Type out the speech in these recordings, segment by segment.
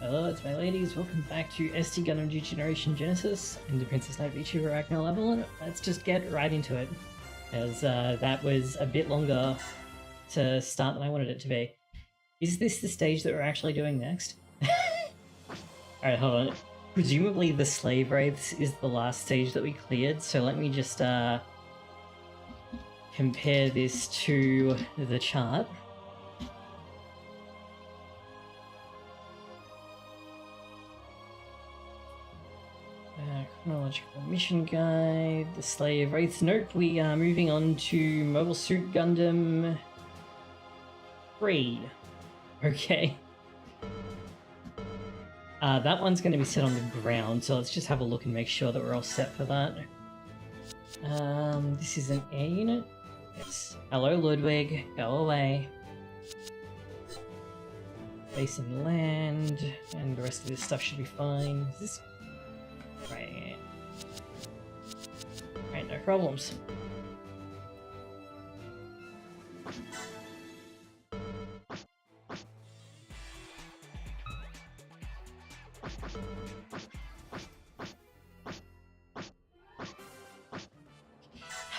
Hello, it's my ladies. Welcome back to SD Gundam New Generation Genesis. I'm the Princess Knight VTuber Ragnar level, and let's just get right into it, as that was a bit longer to start than I wanted it to be. Is this the stage that we're actually doing next? Alright, hold on. Presumably the Slave Wraiths is the last stage that we cleared, so let me just compare this to the chart. Chronological mission guide, the Slave Wraiths. Nope, we are moving on to Mobile Suit Gundam 3. Okay. That one's going to be set on the ground, so let's just have a look and make sure that we're all set for that. This is an air unit. Yes. Hello, Ludwig. Go away. Base and land, and the rest of this stuff should be fine. Is this right? Right, no problems.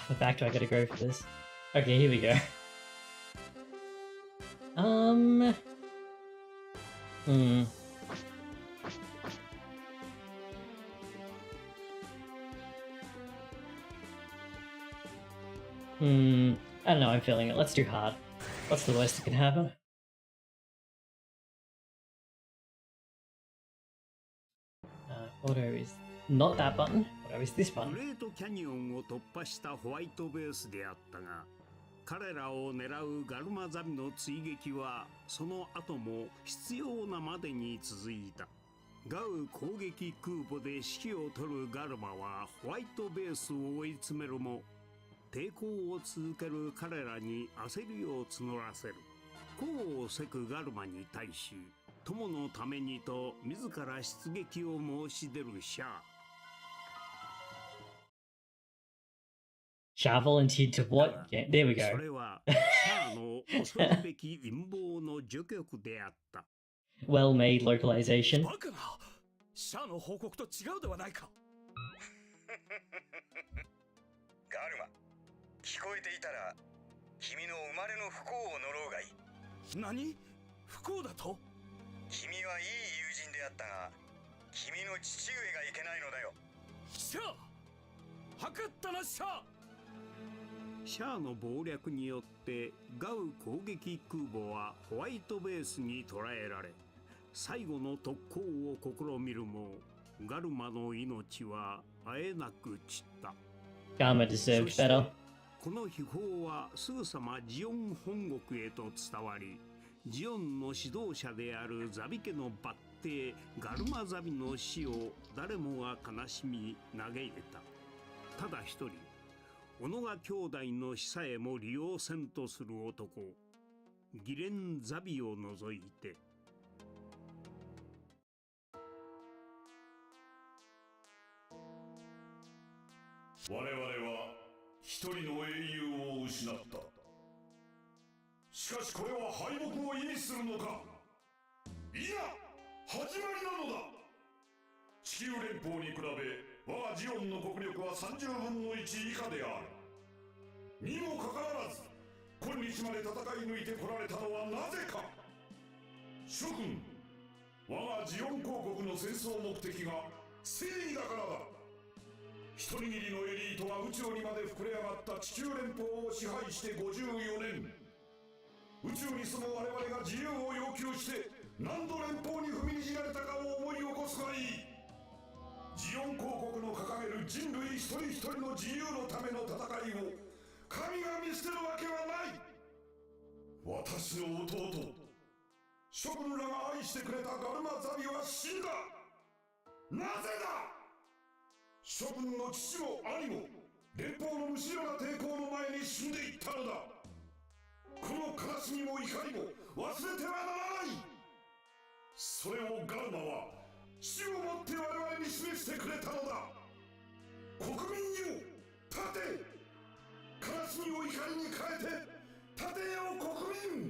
How back do I gotta go for this? Okay, here we go. I don't know, I'm feeling it. Let's do hard. What's the worst that can happen? Auto is not that button. Auto is this button. グレートキャニオンを突破したホワイトベースであったが、彼らを狙うガルマザミの追撃はその後も必要なまでに続いた。ガウ攻撃空母で指揮を執るガルマはホワイトベースを追い詰めるも、抵抗を続ける彼らに焦りを募らせる。功をせくガルマに対し、友のためにと自ら出撃を申し出るシャア。Shah volunteered to what? Yeah, there we go. それはシャアの恐るべき陰謀の序曲であった。Well-made localization. バカな、シャアの報告と違うではないか。ガルマ、聞こえていたら君の生まれの不幸を呪うがいい。何？不幸だと？君はいい友人であったが、君の父上がいけないのだよ。シャア、測ったなシャア。シャアの謀略によってガウ攻撃空母はホワイトベースに捕らえられ、最後の特攻を試みるもガルマの命はあえなく散った。Garma deserved better. この秘宝はすぐさまジオン本国へと伝わり、ジオンの指導者であるザビ家の抜邸ガルマザビの死を誰もが悲しみ嘆いた。ただ一人、オノガ兄弟の死さえも利用せんとする男、ギレン・ザビを除いて。我々は一人の英雄を失った。しかしこれは敗北を意味するのか。いや、始まりなのだ。地球連邦に比べ我がジオンの国力は30分の1以下である。にもかかわらず今日まで戦い抜いてこられたのはなぜか。諸君、我がジオン公国の戦争目的が正義だからだ。一握りのエリートが宇宙にまで膨れ上がった地球連邦を支配して54年。宇宙に住む我々が自由を要求して何度連邦に踏みにじられたかを思い起こすがいい。ジオン公国の掲げる人類一人一人の自由のための戦いを神が見捨てるわけはない。私の弟、諸君らが愛してくれたガルマザビは死んだ。なぜだ。諸君の父も兄も連邦の無知な抵抗の前に死んでいったのだ。この悲しみも怒りも忘れてはならない。それをガルマは死をもって我々に示してくれたのだ。国民よ、立て。悲しみを怒りに変えて立てよ国民。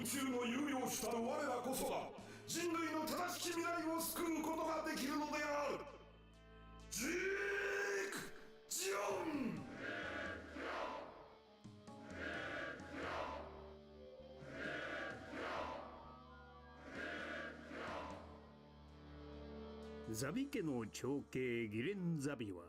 宇宙の有用主たる我らこそが人類の正しき未来を救うことができるのである。ジーク・ジオン。ザビ家の長兄ギレン・ザビは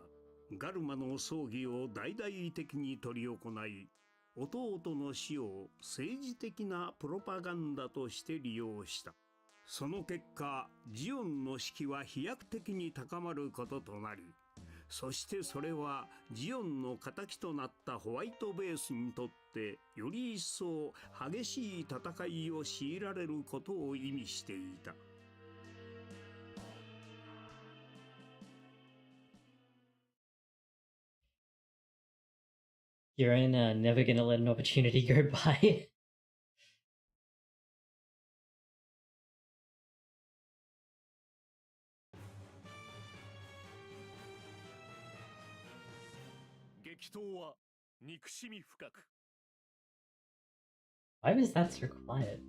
ガルマの葬儀を大々的に執り行い、弟の死を政治的なプロパガンダとして利用した。その結果、ジオンの士気は飛躍的に高まることとなり、そしてそれはジオンの敵となったホワイトベースにとってより一層激しい戦いを強いられることを意味していた。You're in never gonna let an opportunity go by. Why was that so quiet?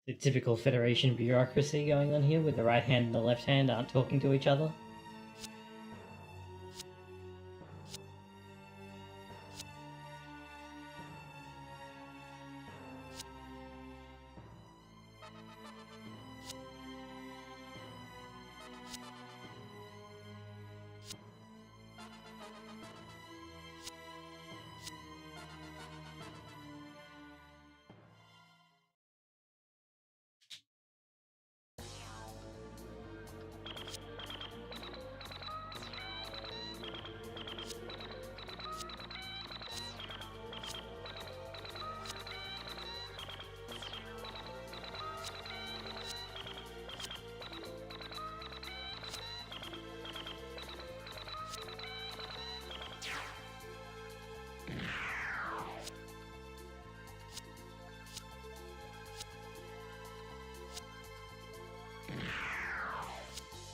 The typical Federation bureaucracy going on here, with the right hand and the left hand aren't talking to each other.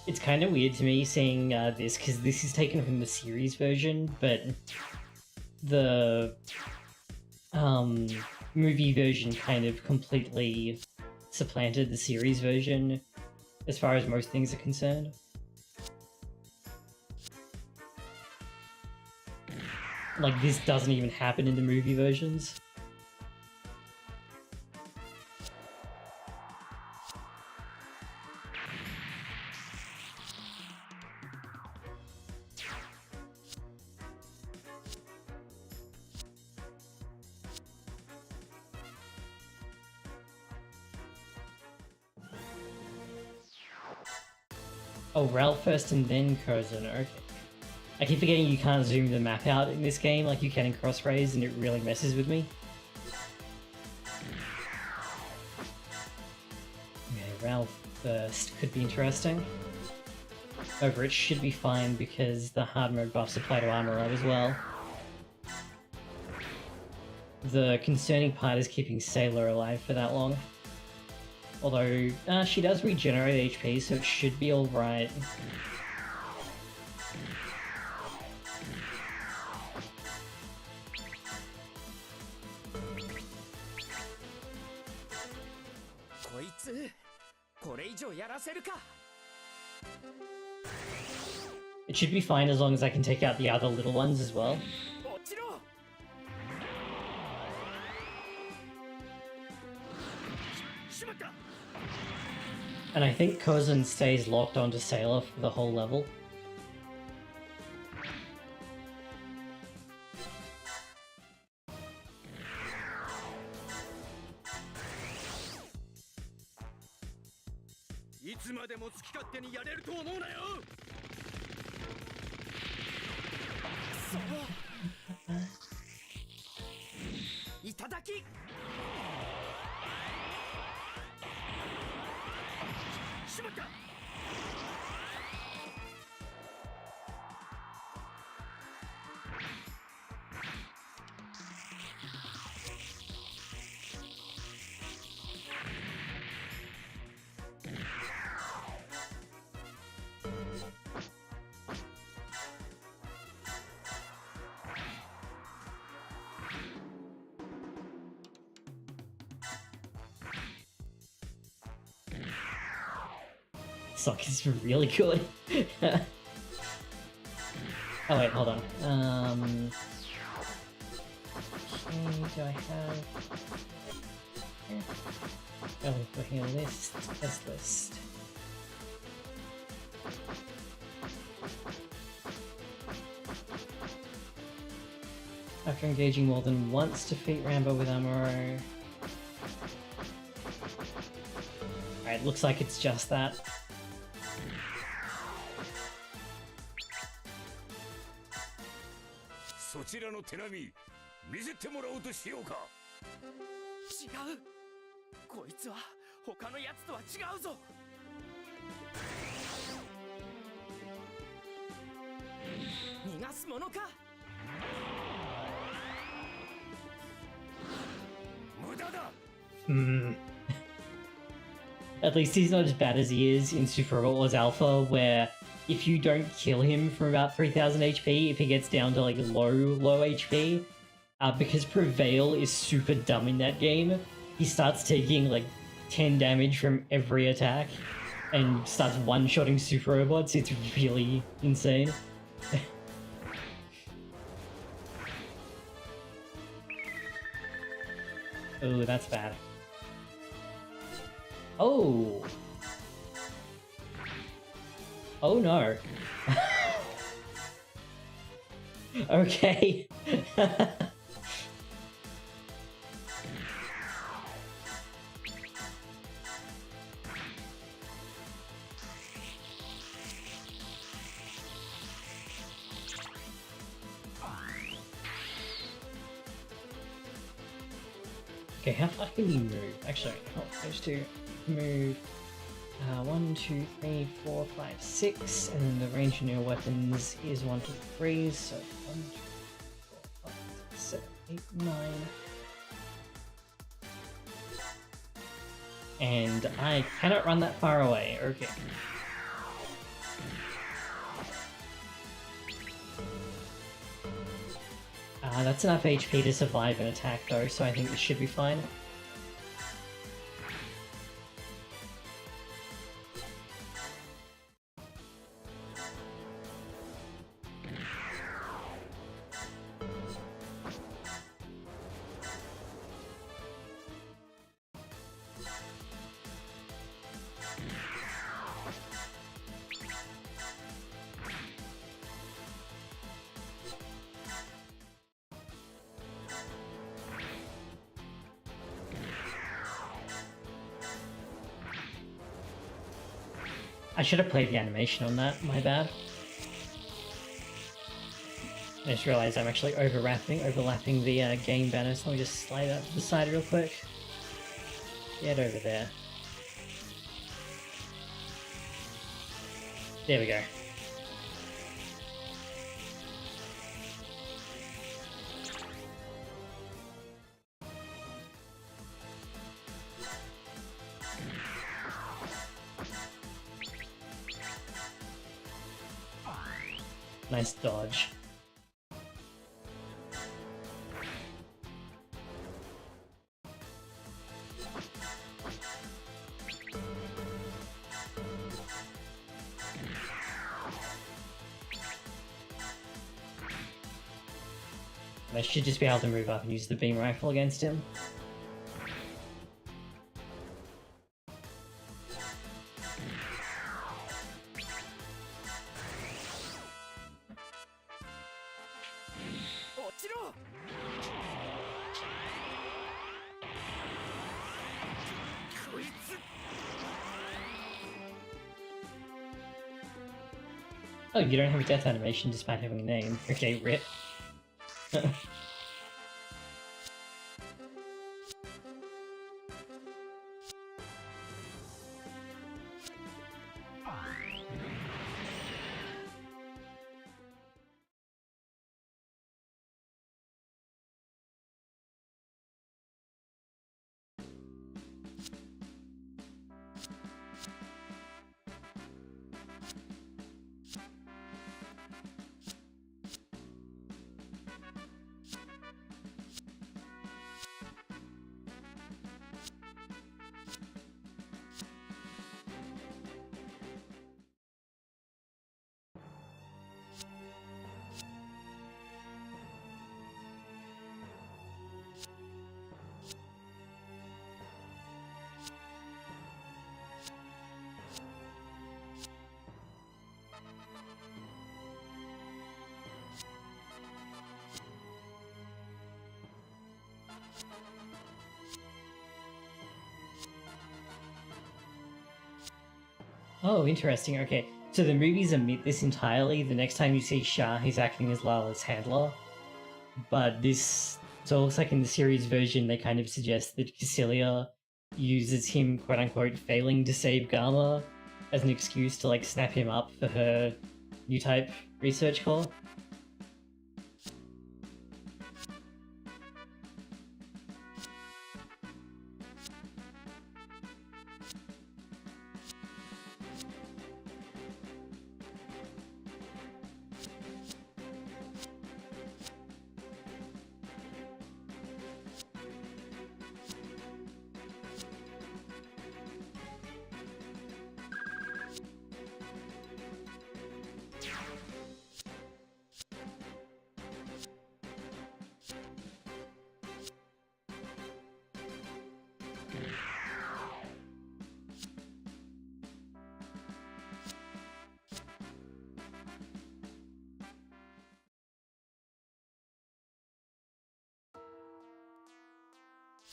It's kind of weird to me seeing this, because this is taken from the series version, but the movie version kind of completely supplanted the series version as far as most things are concerned. Like, this doesn't even happen in the movie versions. Oh, Ralph first and then Curzon, okay. I keep forgetting you can't zoom the map out in this game like you can in Crossrays, and it really messes with me. Okay, Ralph first could be interesting. However, it should be fine because the hard mode buffs apply to armor up as well. The concerning part is keeping Sailor alive for that long. Although, she does regenerate HP, so it should be alright. It should be fine as long as I can take out the other little ones as well. And I think Curzon stays locked onto Sailor for the whole level. sock is really good. Oh wait, hold on. Okay, do I have... Oh, looking at a list. This list. After engaging more than once, defeat Rambo with Amuro. Alright, looks like it's just that. At least he's not as bad as he is in Super Robot Wars Alpha, where if you don't kill him from about 3000 HP, if he gets down to like low HP, because Prevail is super dumb in that game, he starts taking like 10 damage from every attack and starts one-shotting Super Robots. It's really insane. Oh, that's bad. Oh! Oh no. Okay. Okay, how far can you move? Actually, I'm supposed to move 1, 2, 3, 4, 5, 6, and then the range of your weapons is 1 to 3, so 1, 2, 4, 5, 6, 7, 8, 9. And I cannot run that far away, okay. That's enough HP to survive an attack though, so I think this should be fine. I should have played the animation on that, my bad. I just realized I'm actually overlapping the game banner, so let me just slide that to the side real quick. Get over there. There we go. Nice dodge. I should just be able to move up and use the beam rifle against him. Oh, you don't have a death animation despite having a name. Okay, rip. Oh, interesting. Okay, so the movies omit this entirely. The next time you see Shah, he's acting as Lala's handler. But this, so it looks like in the series version, they kind of suggest that Cassilia uses him, quote unquote, failing to save Gamma as an excuse to like snap him up for her new type research core.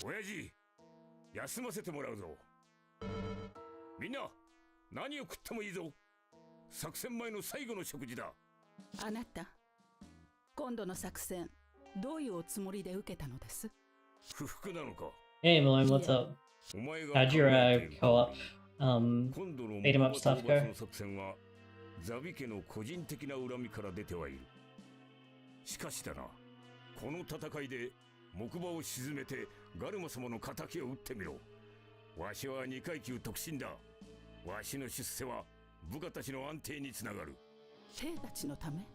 親父、休ませてもらうぞ。みんな、何を食ってもいいぞ。作戦前の最後の食事だ。あなた、今度の作戦、どういうおつもりで受けたのです？不服なのか。Hey Malone, what's up? お前が How'd your co-op 今度の beat 'em up stuff 討 go? 伐の作戦はザビ家の個人的な恨みから出てはいる。しかしだな、この戦いで木馬を沈めてガルマ様の敵を撃ってみろ。わしは2階級特進だ。わしの出世は部下たちの安定につながる。兵たちのため？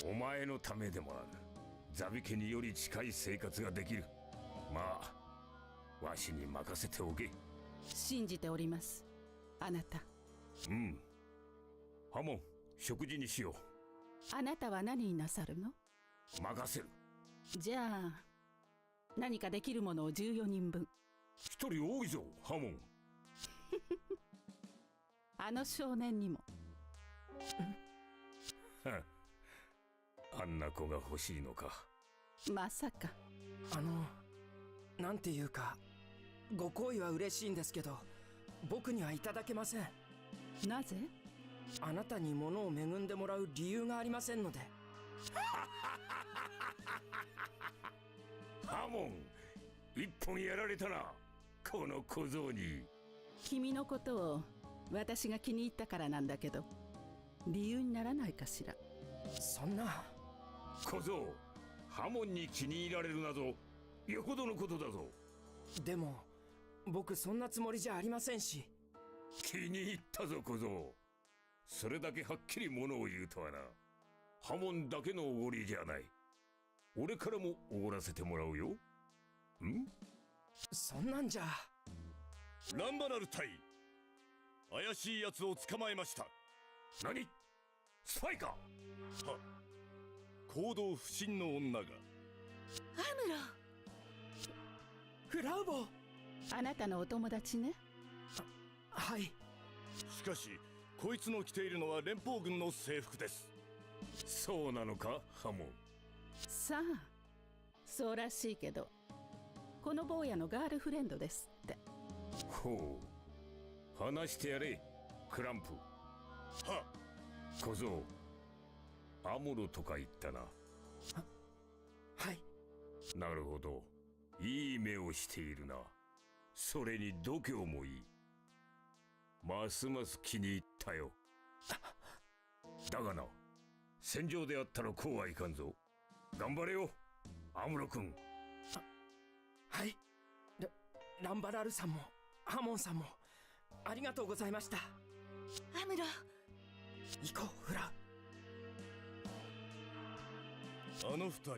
お前のためでもある。ザビ家により近い生活ができる。まあ、わしに任せておけ。信じております、あなた。うん。ハモン、食事にしよう。あなたは何になさるの？任せる。じゃあ、何かできるものを14人分。一人多いぞ、ハモン。あの少年にも。あんな子が欲しいのか。まさか。なんていうか、ご好意は嬉しいんですけど、僕にはいただけません。なぜ？あなたに物を恵んでもらう理由がありませんので。ハモン、一本やられたな、この小僧に。君のことを私が気に入ったからなんだけど、理由にならないかしら。そんな。小僧、ハモンに気に入られるなどよほどのことだぞ。でも僕そんなつもりじゃありませんし。気に入ったぞ小僧。それだけはっきり物を言うとはな。ハモンだけのおごりじゃない。俺からもおごらせてもらうよ。ん？そんなんじゃ。ランバナル隊、怪しい奴を捕まえました。何？スパイか？は、行動不審の女が。アムロ。フラウボ。あなたのお友達ね。はい。しかしこいつの着ているのは連邦軍の制服です。そうなのか、ハモン。さあ、そうらしいけど、この坊やのガールフレンドですって。ほう、話してやれ、クランプ。は、小僧、アムロとか言ったな。はい。なるほど、いい目をしているな。それに度胸もいい。ますます気に入ったよ。だがな、戦場であったらこうはいかんぞ。頑張れよ、アムロ君。はい。ランバラルさんもハモンさんもありがとうございました。アムロ、行こうフラ。あの二人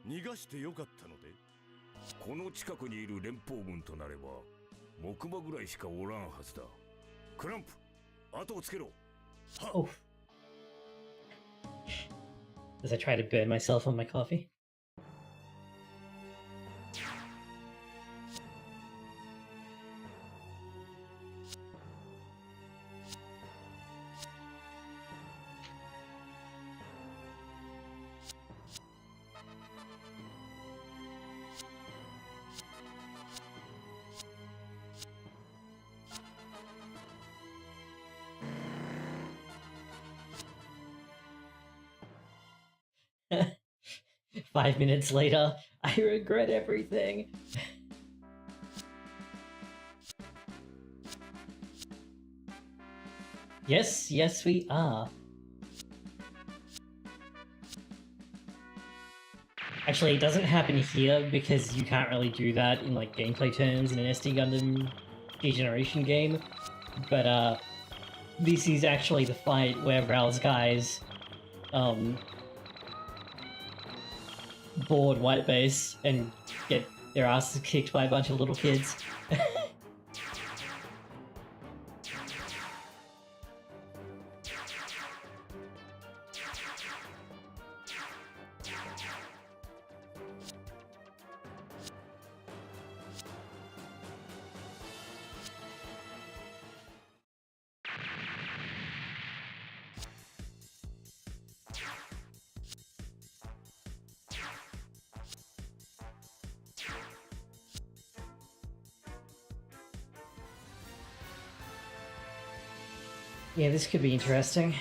逃がしてよかったので。この近くにいる連邦軍となれば木馬ぐらいしかおらんはずだ。クランプ、後をつけろ。はっ。 Oh. As I try to burn myself on my coffee. 5 minutes later, I regret everything. Yes, yes we are. Actually, it doesn't happen here because you can't really do that in like gameplay terms in an SD Gundam G-Generation game. But this is actually the fight where Rao's guys board White Base and get their asses kicked by a bunch of little kids. Yeah, this could be interesting.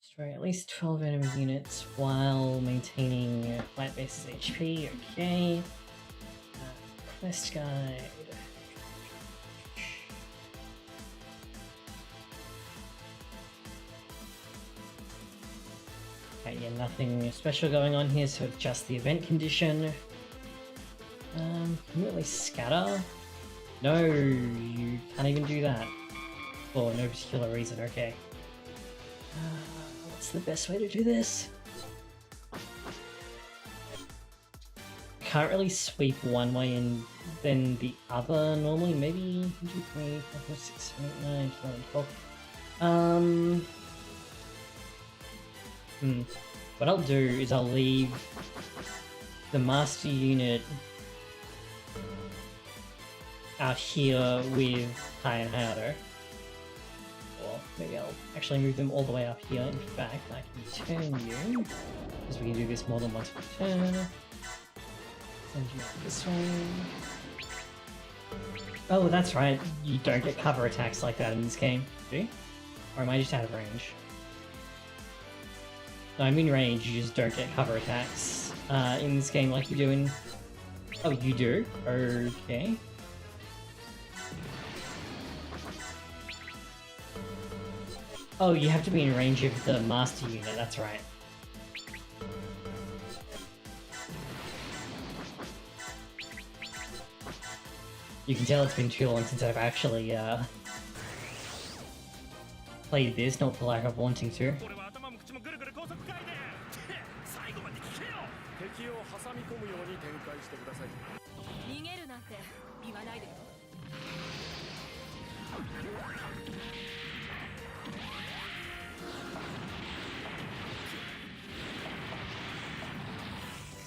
Destroy at least 12 enemy units while maintaining White Base's HP. Okay. Quest guide. Okay, yeah, nothing special going on here, so it's just the event condition. Can you at least scatter? No, you can't even do that. For no particular reason, okay. What's the best way to do this? Can't really sweep one way and then the other normally, maybe 1, 2, 3, 4, 5, 6, 7, 8, 9, 10, 11, 12. What I'll do is I'll leave the master unit out here with Kai and Hayato. Or maybe I'll actually move them all the way up here. In fact, I can turn you, because we can do this more than once per turn. Send you out this way. Oh, that's right. You don't get cover attacks like that in this game, do you? Or am I just out of range? No, I'm in range, you just don't get cover attacks in this game like you do in... Oh, you do? Okay. Oh, you have to be in range of the master unit, that's right. You can tell it's been too long since I've actually played this, not for lack of wanting to.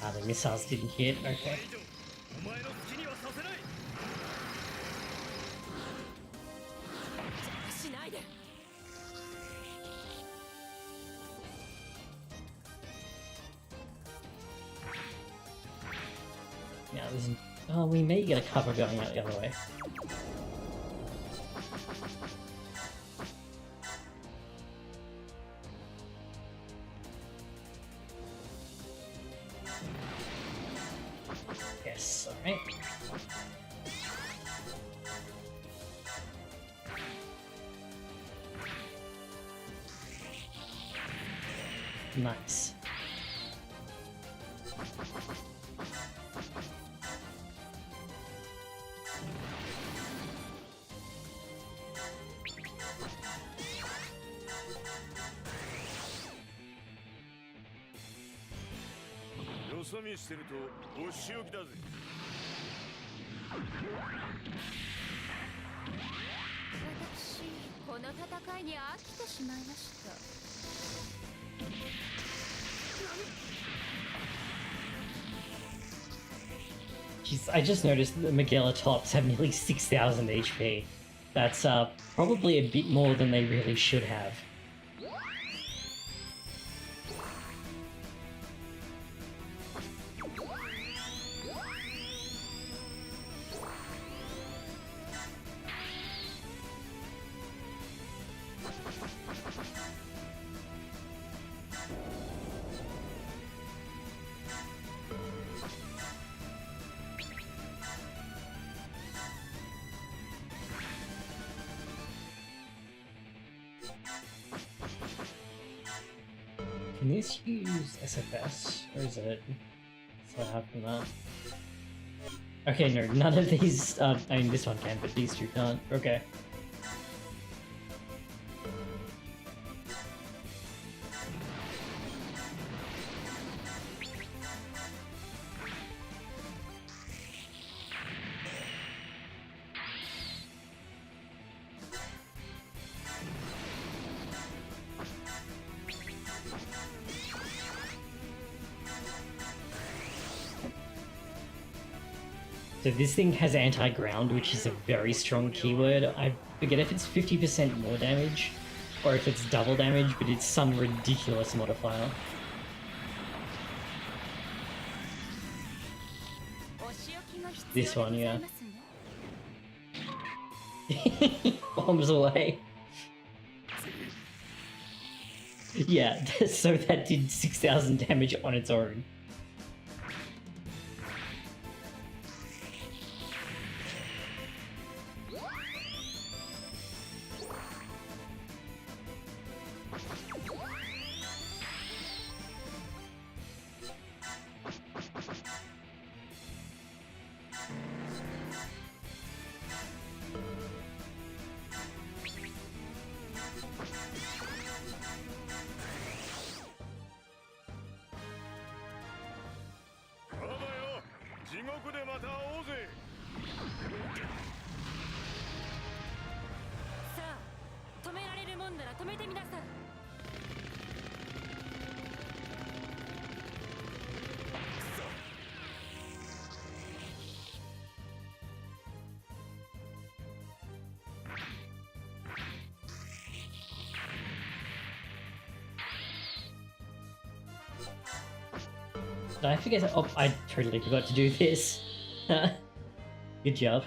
Ah, the missiles didn't hit, okay. Yeah, there's... Oh, we may get a cover going out the other way. Yes, alright. Nice. Jeez, I just noticed that the Magella tops have nearly 6,000 HP. That's probably a bit more than they really should have. Can this use SFS, or is it so how from that? Okay, no, none of these, I mean this one can, but these two can't. Okay. So this thing has anti-ground, which is a very strong keyword. I forget if it's 50% more damage, or if it's double damage, but it's some ridiculous modifier. This one, yeah. Bombs away. Yeah, so that did 6,000 damage on its own. Did I forget? Oh, I totally forgot to do this. Good job.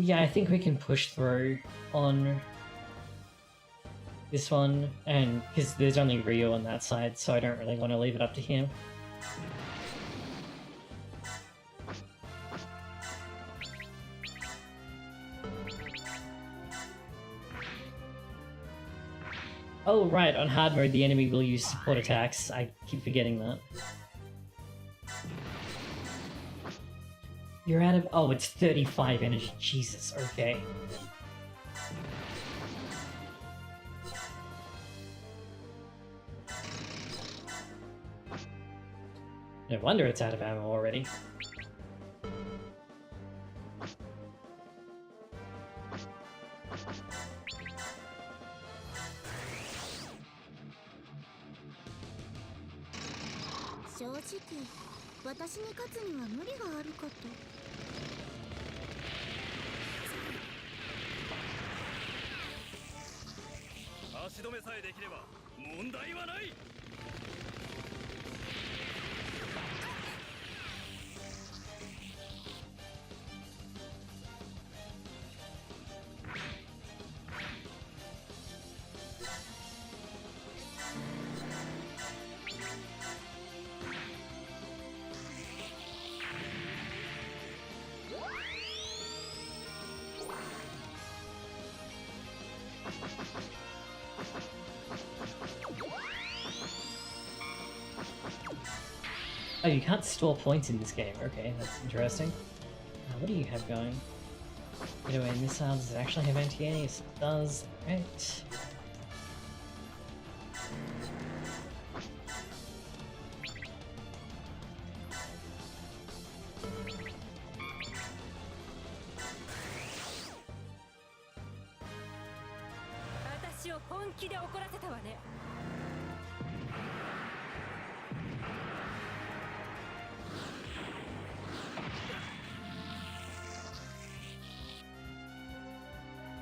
Yeah, I think we can push through on this one, and because there's only Ryo on that side, so I don't really want to leave it up to him. Oh right, on hard mode the enemy will use support attacks. I keep forgetting that. You're out of... Oh, it's 35 energy. Jesus, okay. No wonder it's out of ammo already. Oh, you can't store points in this game. Okay, that's interesting. What do you have going? Get away missiles. Does it actually have anti-air? Yes, it does. Right.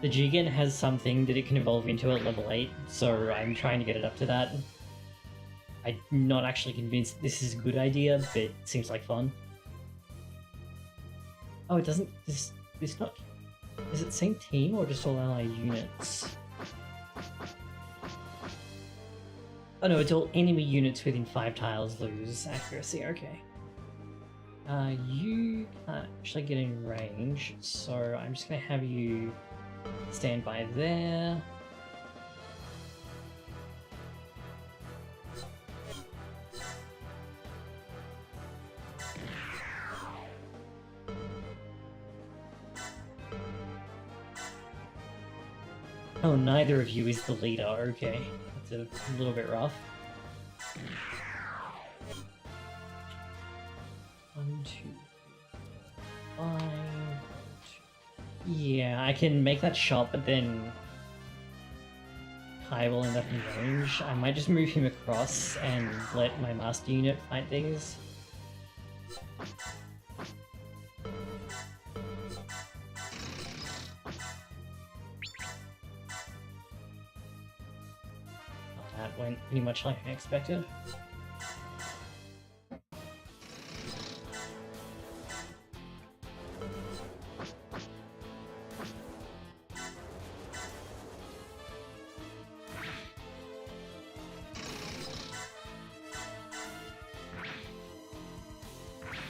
The Jigen has something that it can evolve into at level 8, so I'm trying to get it up to that. I'm not actually convinced this is a good idea, but it seems like fun. Oh, it doesn't... This not... Is it same team or just all ally units? Oh no, it's all enemy units within 5 tiles lose accuracy, okay. You can't actually get in range, so I'm just gonna have you stand by there. Oh, neither of you is the leader, okay. That's a little bit rough. 1, 2, 5... Yeah, I can make that shot, but then Kai will end up in range. I might just move him across and let my master unit fight things. That went pretty much like I expected.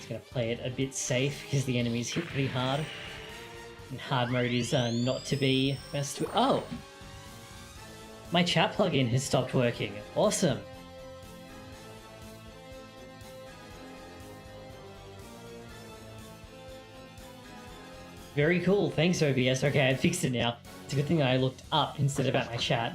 Gonna play it a bit safe because the enemies hit pretty hard. And hard mode is not to be messed with. Oh! My chat plugin has stopped working. Awesome! Very cool, thanks OBS. Okay, I fixed it now. It's a good thing I looked up instead of at my chat.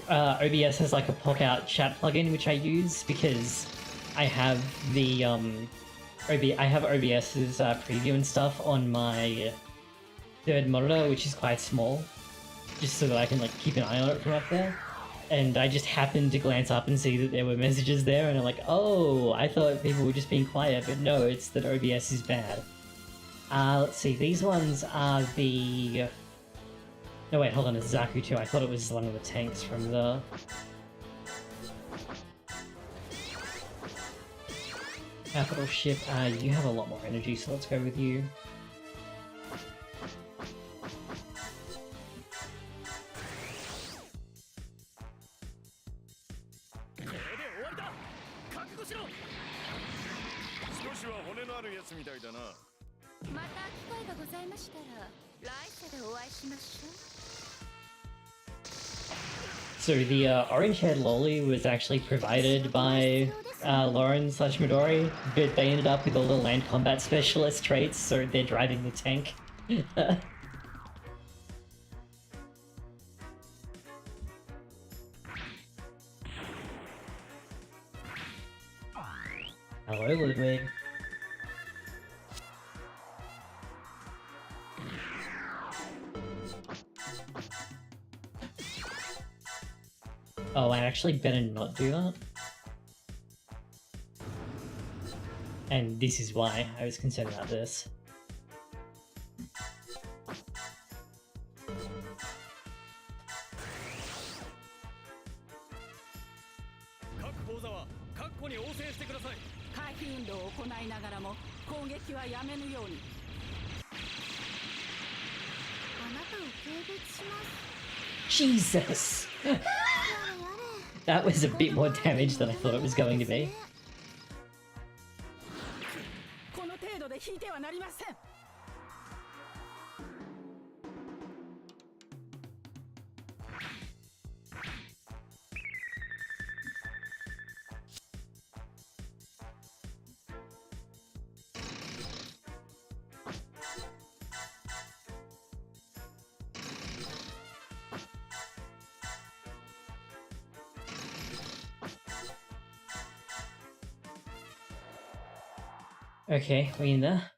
OBS has like a pop-out chat plugin which I use because I have the I have OBS's preview and stuff on my third monitor, which is quite small, just so that I can like keep an eye on it from up there. And I just happened to glance up and see that there were messages there, and I'm like, oh, I thought people were just being quiet, but no, it's that OBS is bad. Let's see, these ones are the... No wait, hold on, it's Zaku too. I thought it was one of the tanks from the... Capital ship. You have a lot more energy, so let's go with you. So the orange-haired lolly was actually provided by Lauren/Midori, but they ended up with all the land combat specialist traits, so they're driving the tank. Hello, Ludwig. Oh, I actually better not do that. And this is why I was concerned about this. Jesus! That was a bit more damage than I thought it was going to be. Okay, we in there?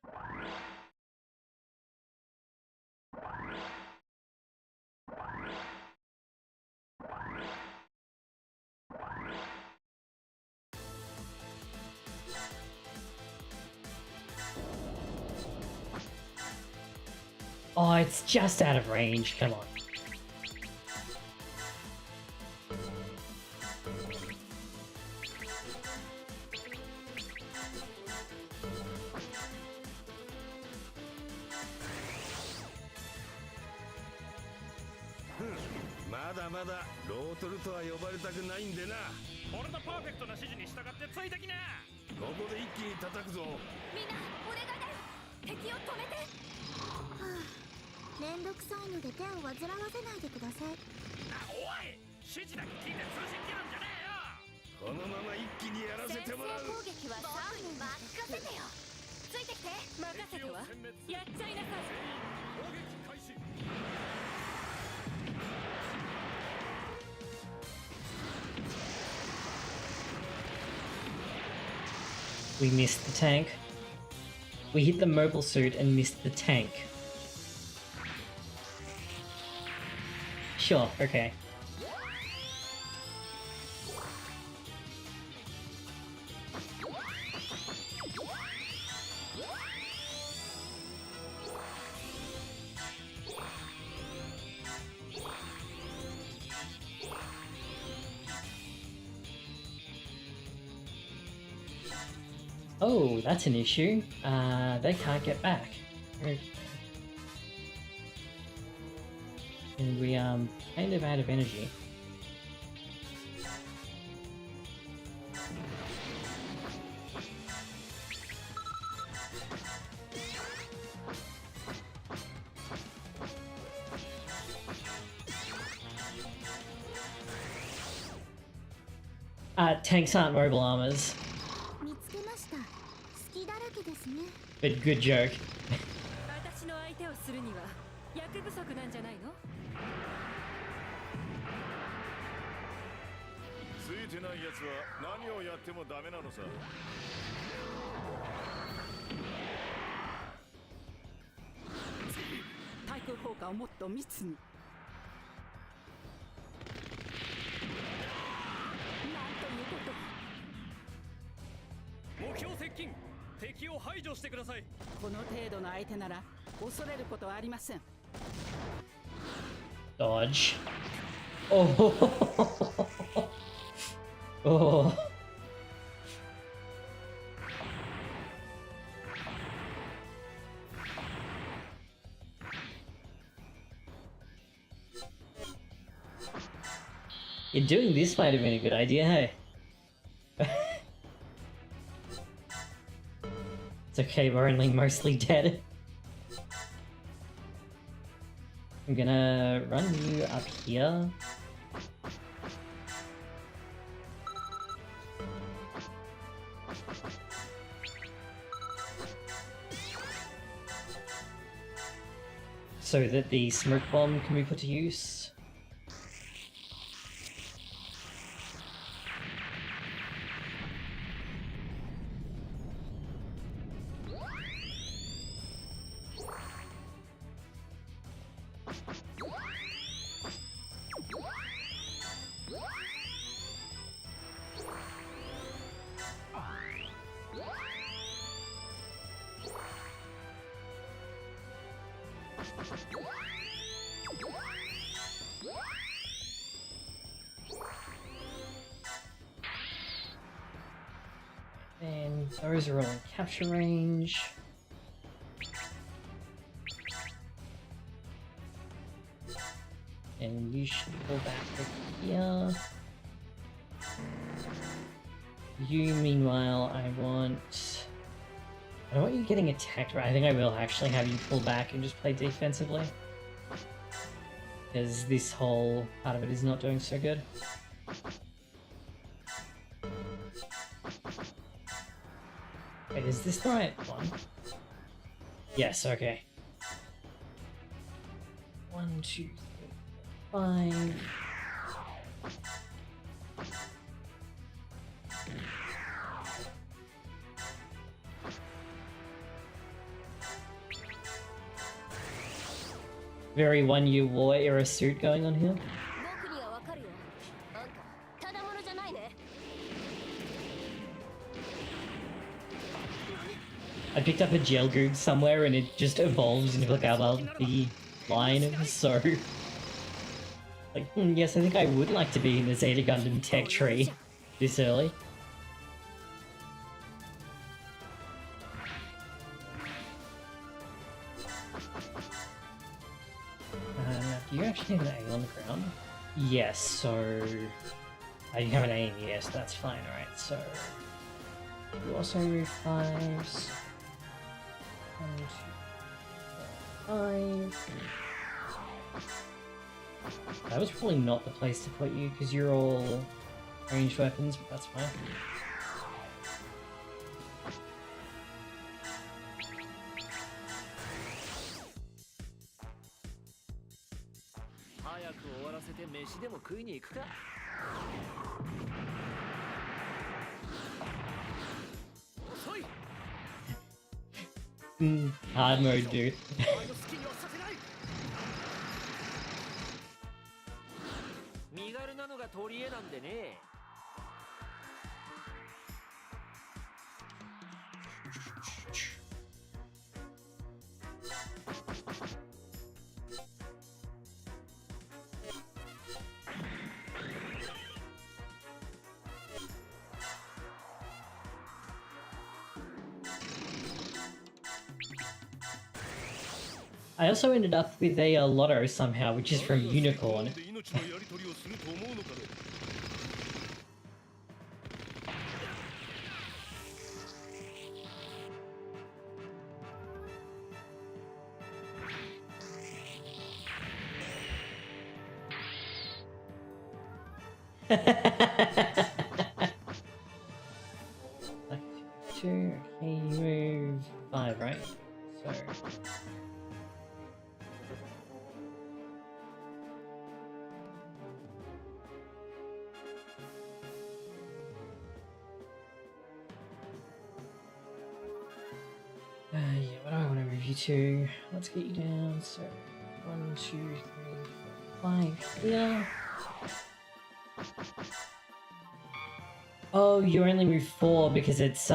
Oh, it's just out of range. Come on. We missed the tank. We hit the mobile suit and missed the tank. Sure, okay. Oh, that's an issue. They can't get back. And we kind of out of energy. Tanks aren't mobile armors. But good joke. Dodge. Oh. Oh. Yeah, doing this might have been a good idea, hey? It's okay, we're only mostly dead. I'm gonna run you up here. So that the smoke bomb can be put to use. And those are all in capture range. And you should pull back over here. You, meanwhile, I don't want you getting attacked, right? I think I will actually have you pull back and just play defensively. Because this whole part of it is not doing so good. Wait, is this the right one? Yes, okay. 1, 2, 3, 5. Very 1U war era suit going on here. I picked up a gel goog somewhere and it just evolves into like a big line, so... Like, yes, I think I would like to be in the Zeta Gundam tech tree this early. Do you actually have an A on the ground? Yes, so... you have an A in yes, that's fine, alright, so... You also move 5s. 1, 2, 5. That was probably not the place to put you, because you're all ranged weapons, but that's fine. Hard mode, dude. I also ended up with a lotto somehow, which is from Unicorn. Okay, you move 5, right? So... yeah, what do I want to move you to? Let's get you down, so 1, 2, 3, 4, 5 here. Oh, you only move 4 because it's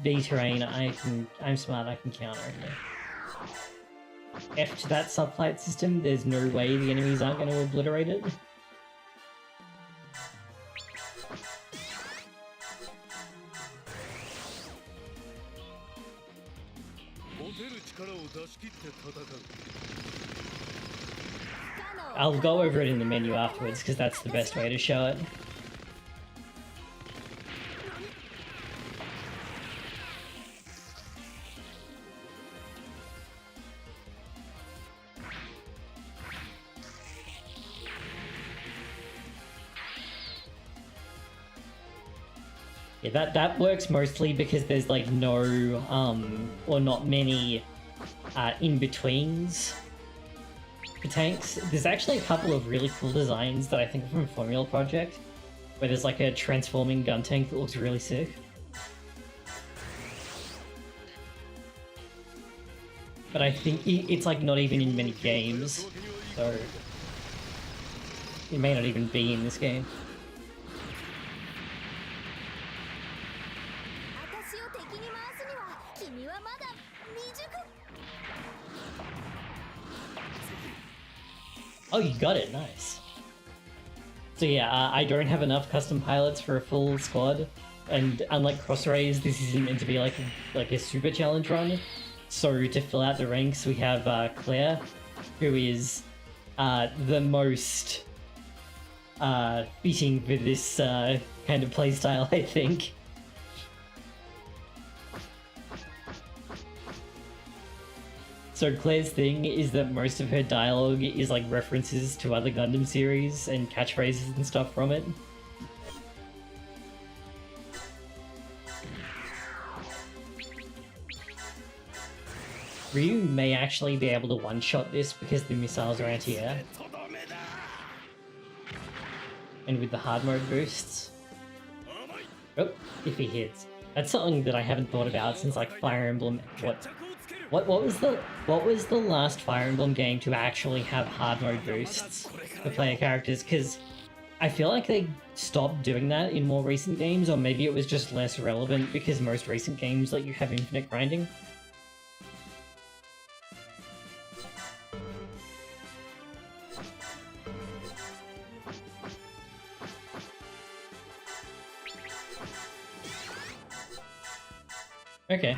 B terrain. I'm smart, I can counter it. F to that subflight system, there's no way the enemies aren't going to obliterate it. I'll go over it in the menu afterwards because that's the best way to show it. Yeah, that works mostly because there's like no, or not many in-betweens for tanks. There's actually a couple of really cool designs that I think are from Formula Project, where there's like a transforming gun tank that looks really sick. But I think it's like not even in many games, so it may not even be in this game. Oh, you got it, nice. So yeah, I don't have enough custom pilots for a full squad, and unlike Cross Rays, this isn't meant to be like a super challenge run. So to fill out the ranks, we have Claire, who is the most fitting for this kind of playstyle, I think. So Claire's thing is that most of her dialogue is like references to other Gundam series and catchphrases and stuff from it. Ryu may actually be able to one-shot this because the missiles are anti-air. And with the hard mode boosts. Oh, if he hits. That's something that I haven't thought about since like Fire Emblem. What was the last Fire Emblem game to actually have hard mode boosts for player characters? Because I feel like they stopped doing that in more recent games, or maybe it was just less relevant because most recent games let you have infinite grinding. Okay.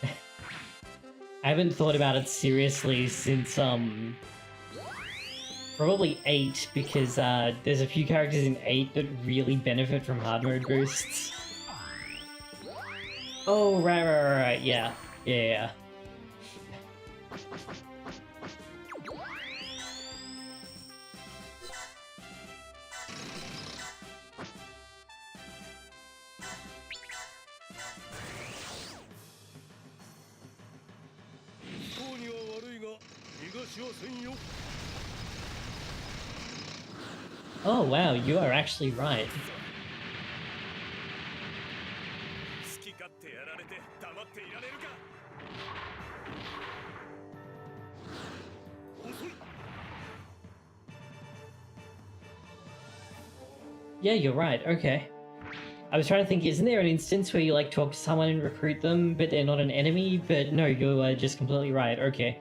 I haven't thought about it seriously since, probably 8, because there's a few characters in 8 that really benefit from hard mode boosts. Oh, right, yeah. Yeah. Oh wow, you are actually right. Yeah, you're right, okay. I was trying to think, isn't there an instance where you like talk to someone and recruit them, but they're not an enemy? But no, you are just completely right, okay.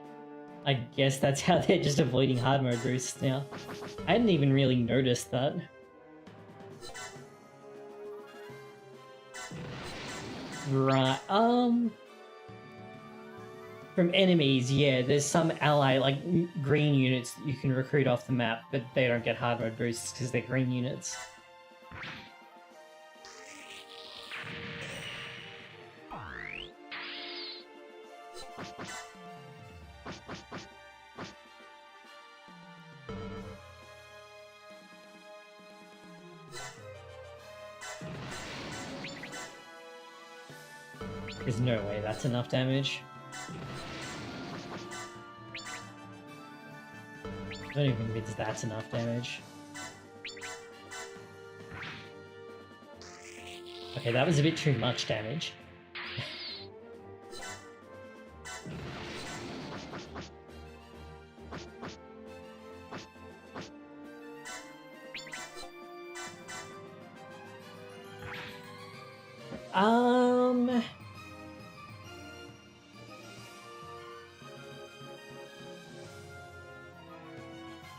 I guess that's how they're just avoiding hard mode boosts now. I hadn't even really noticed that. Right, from enemies, yeah, there's some ally, like green units that you can recruit off the map, but they don't get hard mode boosts because they're green units. There's no way that's enough damage. I don't even think that's enough damage. Okay, that was a bit too much damage.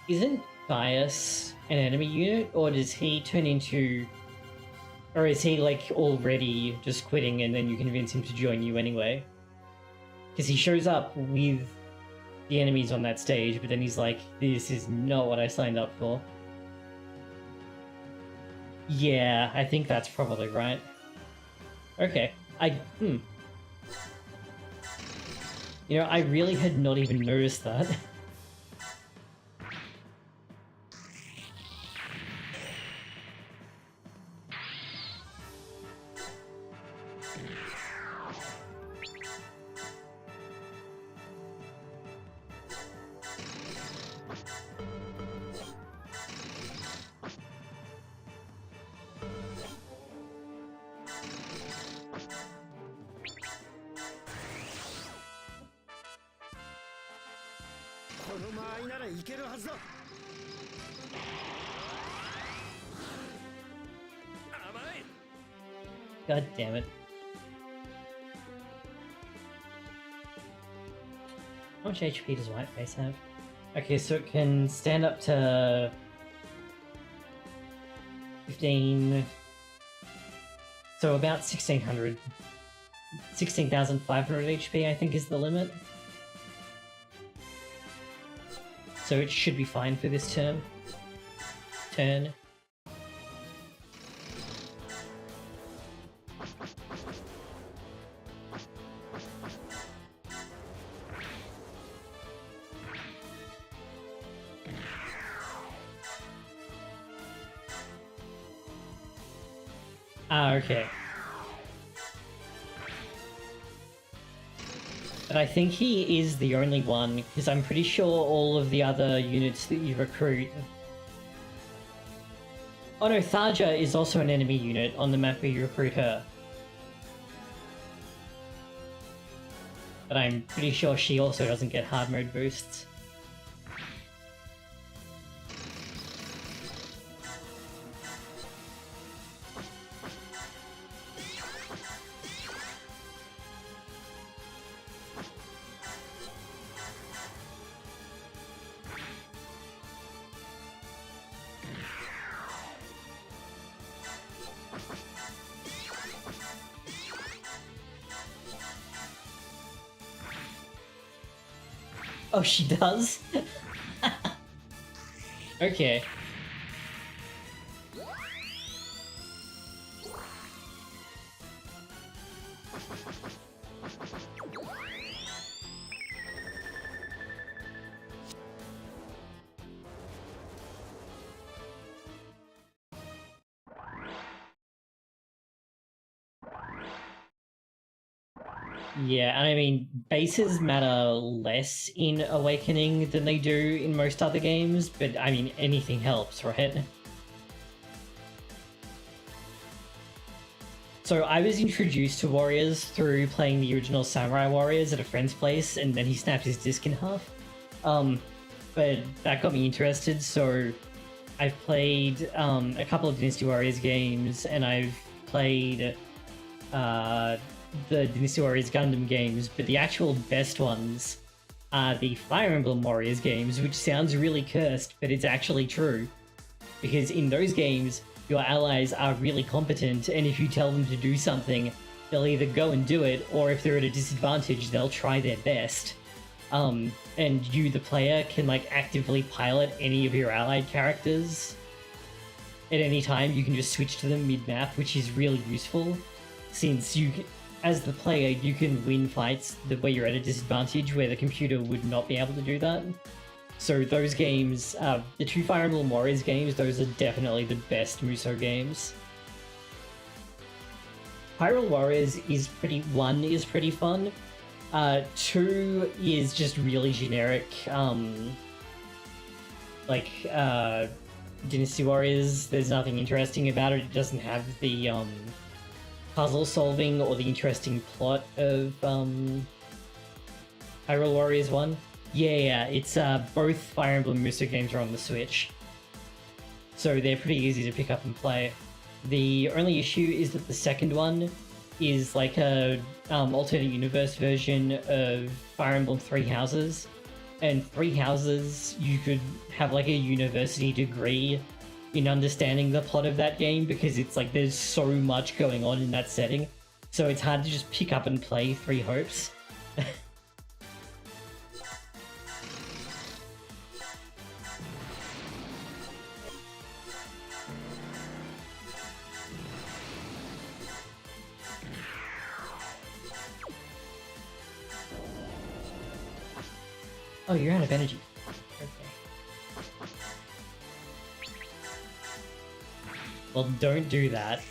Isn't Bias an enemy unit, or does he turn into... Or is he, like, already just quitting and then you convince him to join you anyway? Because he shows up with the enemies on that stage, but then he's like, this is not what I signed up for. Yeah, I think that's probably right. Okay, You know, I really had not even noticed that. God damn it. How much HP does Whiteface have? Okay, so it can stand up to 15... So about 1600. 16,500 HP, I think, is the limit. So it should be fine for this turn. Ah, okay. But I think he is the only one, because I'm pretty sure all of the other units that you recruit... Oh no, Tharja is also an enemy unit on the map where you recruit her. But I'm pretty sure she also doesn't get hard mode boosts. Oh, she does? Okay. Yeah, and I mean, bases matter less in Awakening than they do in most other games, but I mean, anything helps, right? So I was introduced to Warriors through playing the original Samurai Warriors at a friend's place, and then he snapped his disc in half. But that got me interested, so I've played a couple of Dynasty Warriors games, and I've played the Dynasty Warriors Gundam games, but the actual best ones are the Fire Emblem Warriors games, which sounds really cursed, but it's actually true. Because in those games, your allies are really competent, and if you tell them to do something, they'll either go and do it, or if they're at a disadvantage, they'll try their best. And you, the player, can like actively pilot any of your allied characters. At any time, you can just switch to them mid-map, which is really useful, since you, as the player, you can win fights where you're at a disadvantage, where the computer would not be able to do that. So those games, the two Fire Emblem Warriors games, those are definitely the best Musou games. Hyrule Warriors is pretty fun. 2 is just really generic, Dynasty Warriors, there's nothing interesting about it. It doesn't have the puzzle solving or the interesting plot of Hyrule Warriors 1. Yeah, it's both Fire Emblem Musou games are on the Switch, so they're pretty easy to pick up and play. The only issue is that the second one is like a alternate universe version of Fire Emblem Three Houses, and Three Houses you could have like a university degree in understanding the plot of that game, because it's like there's so much going on in that setting, so it's hard to just pick up and play Three Hopes. Oh, you're out of energy. Okay. Well, don't do that.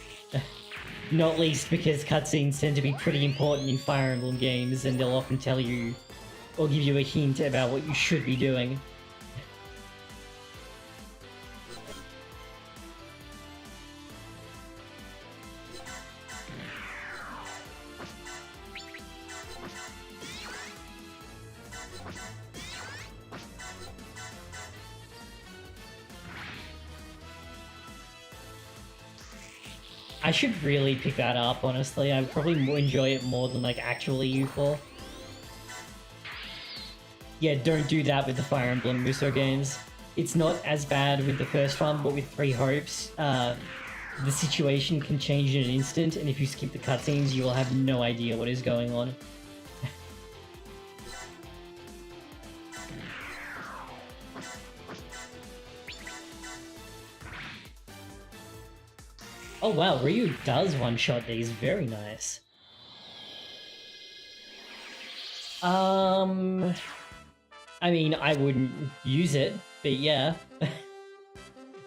Not least because cutscenes tend to be pretty important in Fire Emblem games, and they'll often tell you, or give you a hint about what you should be doing. I should really pick that up, honestly. I would probably enjoy it more than, like, actually U4. Yeah, don't do that with the Fire Emblem Musou games. It's not as bad with the first one, but with Three Hopes, the situation can change in an instant, and if you skip the cutscenes, you will have no idea what is going on. Oh wow, Ryu does one-shot these, very nice. I mean, I wouldn't use it, but yeah.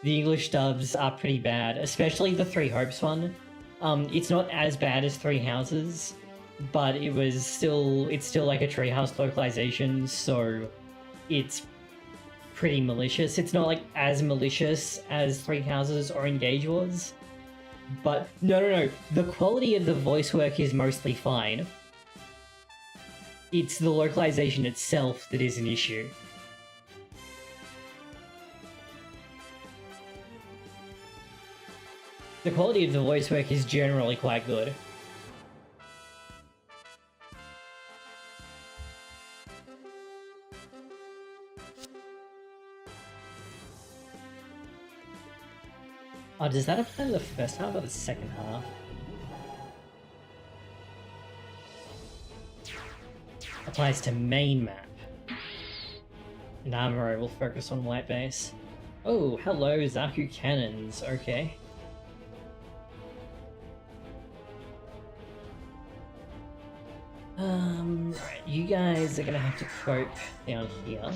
The English dubs are pretty bad, especially the Three Hopes one. It's not as bad as Three Houses, but it's still like a Treehouse localization, so it's pretty malicious. It's not like as malicious as Three Houses or Engage was. But no, the quality of the voice work is mostly fine. It's the localization itself that is an issue. The quality of the voice work is generally quite good. Oh, does that apply to the first half or the second half? Applies to main map. And Amuro will focus on white base. Oh, hello, Zaku cannons. Okay. Right, you guys are gonna have to cope down here.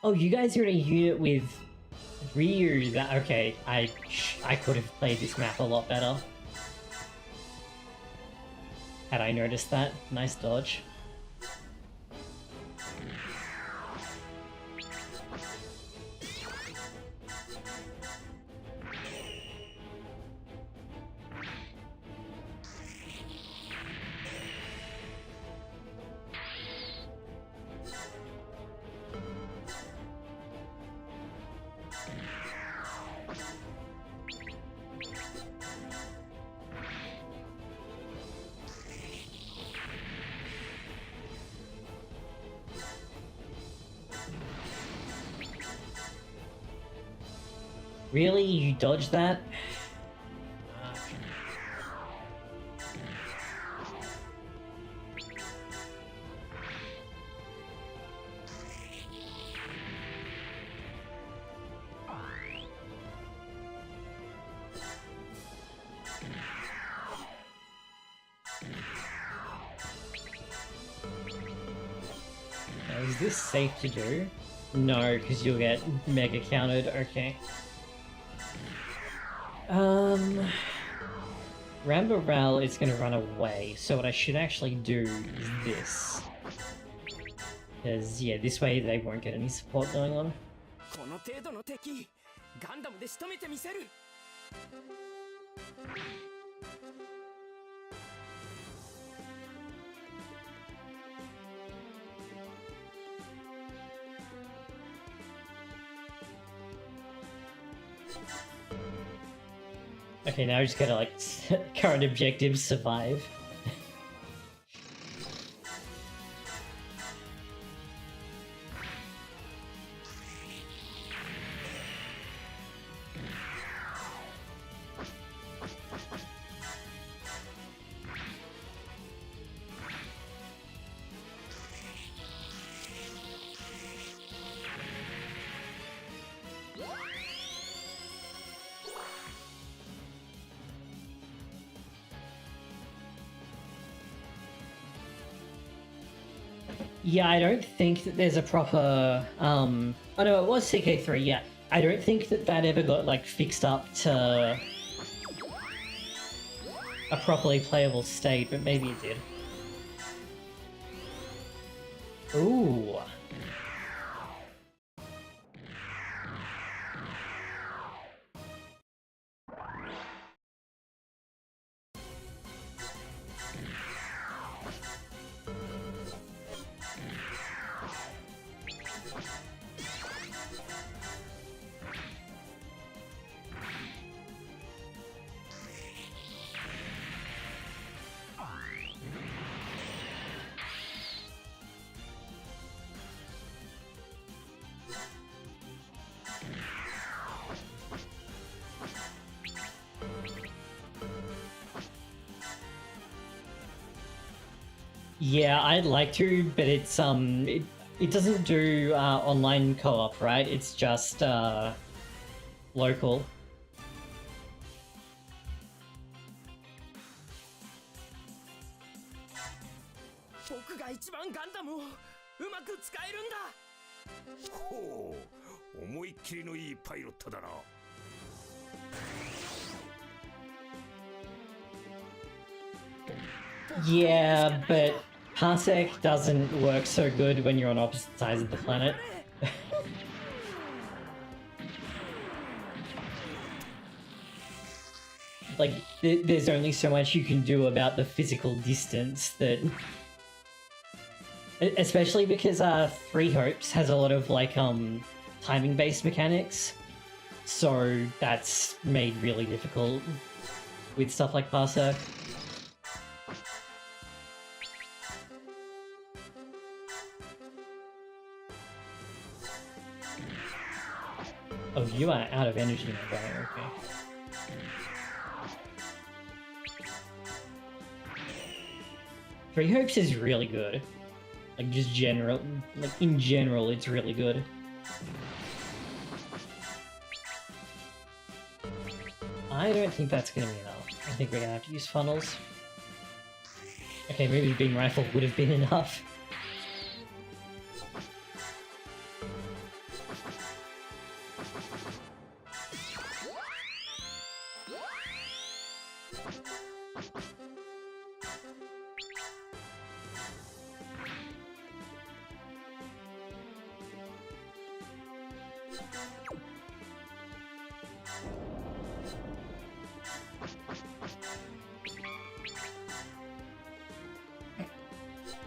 Oh, you guys are in a unit with Ryu. That okay? I could have played this map a lot better had I noticed that. Nice dodge. Really? You dodged that? Now, is this safe to do? No, because you'll get mega countered. Okay. Ramboral is going to run away, so what I should actually do is this. Because, yeah, this way they won't get any support going on. この程度の敵、ガンダムで仕留めてみせる。Okay, now I just gotta, like, current objectives, survive. Yeah, I don't think that there's a proper, oh no, it was CK3, yeah. I don't think that that ever got, like, fixed up to a properly playable state, but maybe it did. Ooh. Yeah, I'd like to, but it's it doesn't do online co-op, right? It's just local. 僕が一番ガンダムをうまく使えるんだ。ほう、思いっきりのいいパイロットだな。Yeah, but Parsec doesn't work so good when you're on opposite sides of the planet. Like, there's only so much you can do about the physical distance that... Especially because Three Hopes has a lot of like timing based mechanics, so that's made really difficult with stuff like Parsec. Oh, you are out of energy now, okay. Three Hopes is really good. Like, just in general, it's really good. I don't think that's gonna be enough. I think we're gonna have to use funnels. Okay, maybe the beam rifle would have been enough.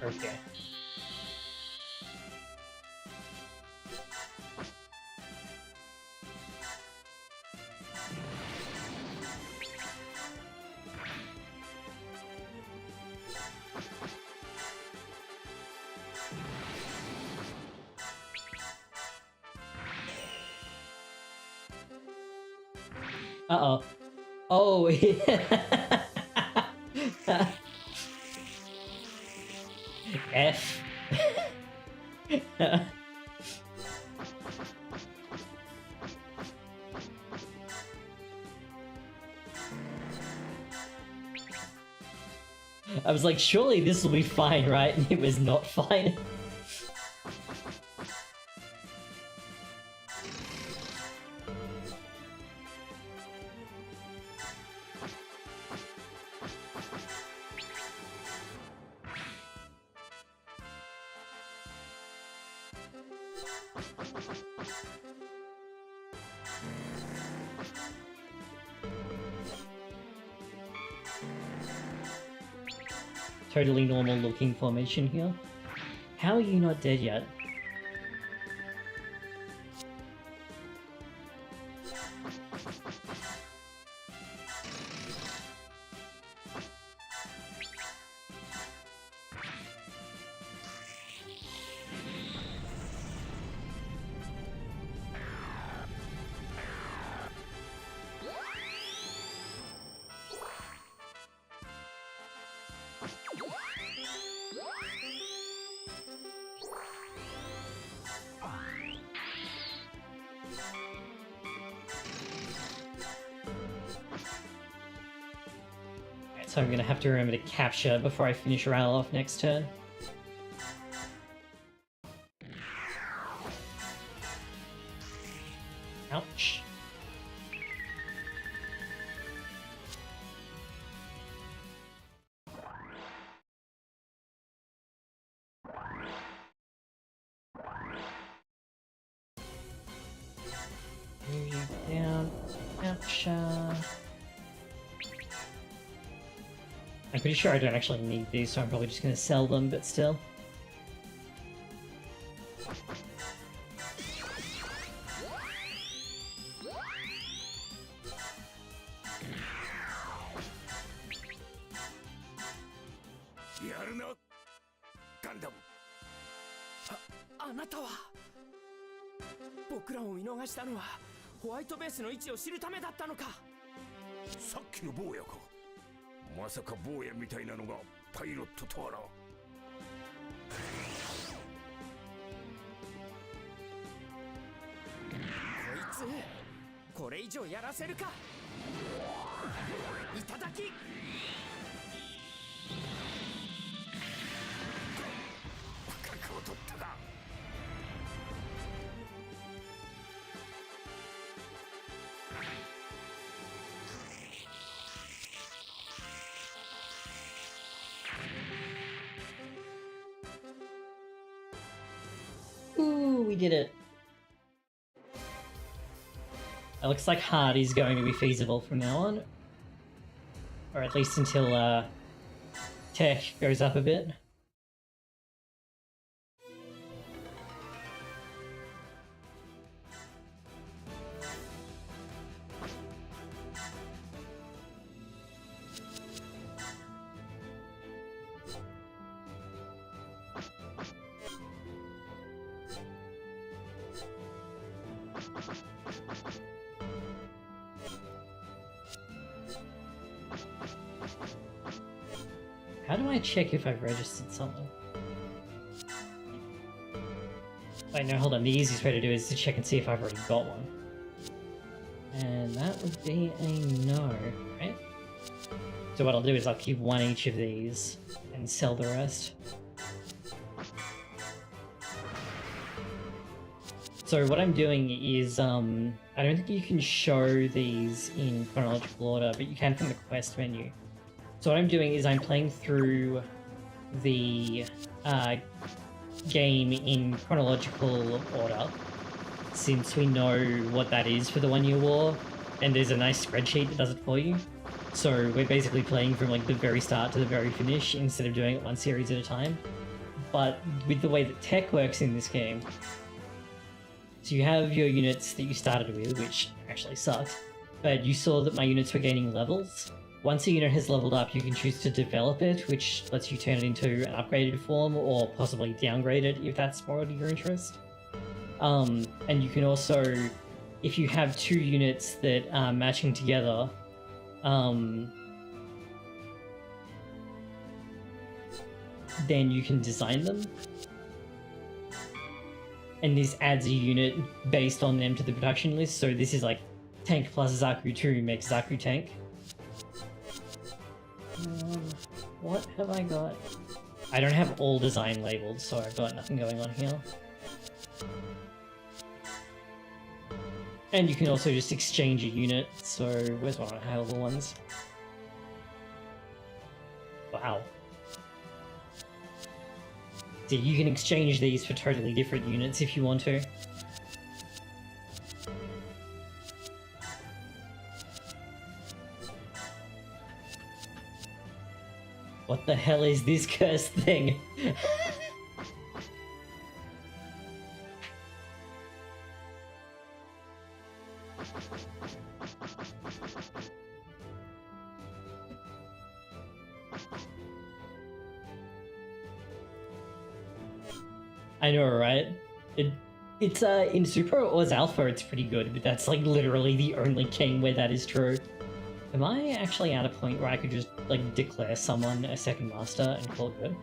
Okay. Uh-oh. Oh, F. I was like, surely this will be fine, right? And it was not fine. Totally normal looking formation here. How are you not dead yet? So I'm gonna have to remember to capture before I finish Rail off next turn. Ouch. Move you down, capture. I'm pretty sure I don't actually need these, so I'm probably just going to sell them, but still. GUNDAM. あなたは僕らを見逃したのはホワイトベースの位置を知るためだったのか。さっきの坊やか。まさか坊やみたいなのがパイロットとはな。こいつこれ以上やらせるか。いただき。覚を取ったか。Ooh, we did it. It looks like Hardy's going to be feasible from now on. Or at least until tech goes up a bit. How do I check if I've registered something? Wait, no, hold on. The easiest way to do it is to check and see if I've already got one. And that would be a no, right? So what I'll do is I'll keep one each of these and sell the rest. So what I'm doing is, I don't think you can show these in chronological order, but you can from the quest menu. So what I'm doing is I'm playing through the game in chronological order, since we know what that is for the 1 Year War, and there's a nice spreadsheet that does it for you. So we're basically playing from like the very start to the very finish instead of doing it one series at a time. But with the way that tech works in this game, so you have your units that you started with, which actually sucked, but you saw that my units were gaining levels. Once a unit has leveled up, you can choose to develop it, which lets you turn it into an upgraded form, or possibly downgrade it if that's more of your interest. And you can also, if you have two units that are matching together, then you can design them. And this adds a unit based on them to the production list, so this is like tank plus Zaku 2 makes Zaku tank. What have I got? I don't have all design labeled, so I've got nothing going on here. And you can also just exchange a unit, so where's one of my high-level ones? Wow. So you can exchange these for totally different units if you want to. What the hell is this cursed thing? I know, right? It's in Super or as Alpha, it's pretty good, but that's like literally the only game where that is true. Am I actually at a point where I could just like declare someone a second master and call it good?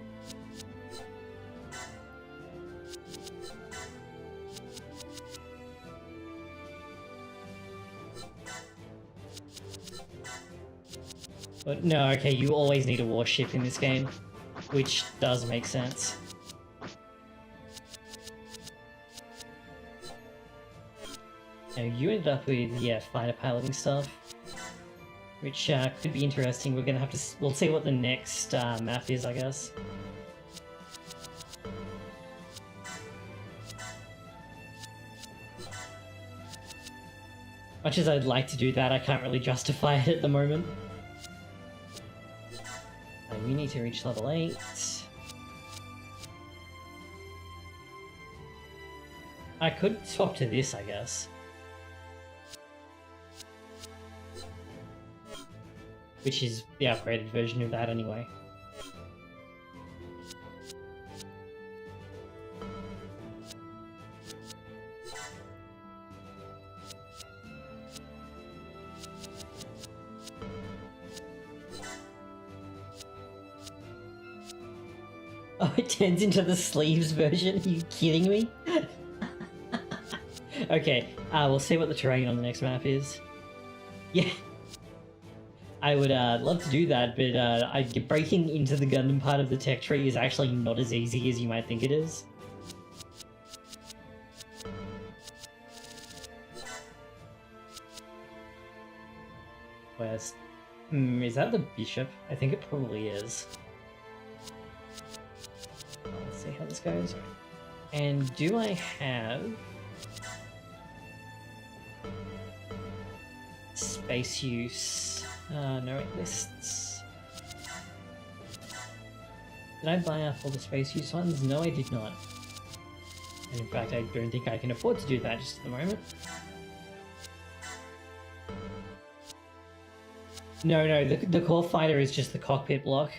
But no, okay, you always need a warship in this game, which does make sense. Now you ended up with, yeah, fighter piloting stuff, which could be interesting. We're gonna have to, we'll see what the next map is, I guess. Much as I'd like to do that, I can't really justify it at the moment. We need to reach level 8. I could swap to this, I guess. Which is the upgraded version of that anyway. Oh, it turns into the sleeves version? Are you kidding me? Okay, we'll see what the terrain on the next map is. Yeah. I would love to do that, but breaking into the Gundam part of the tech tree is actually not as easy as you might think it is. Where's... is that the bishop? I think it probably is. Let's see how this goes. And do I have... space use? No, it lists. Did I buy up all the space use ones? No, I did not. And in fact, I don't think I can afford to do that just at the moment. No, the core fighter is just the cockpit block.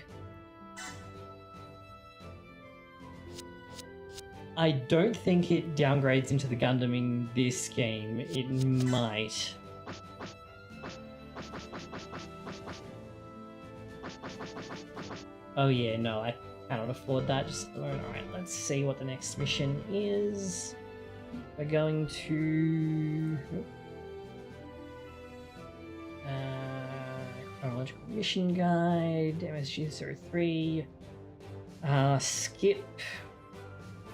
I don't think it downgrades into the Gundam in this game. It might. Oh yeah, no, I cannot afford that just at the moment. Alright, let's see what the next mission is. We're going to... Chronological Mission Guide, MSG03. Skip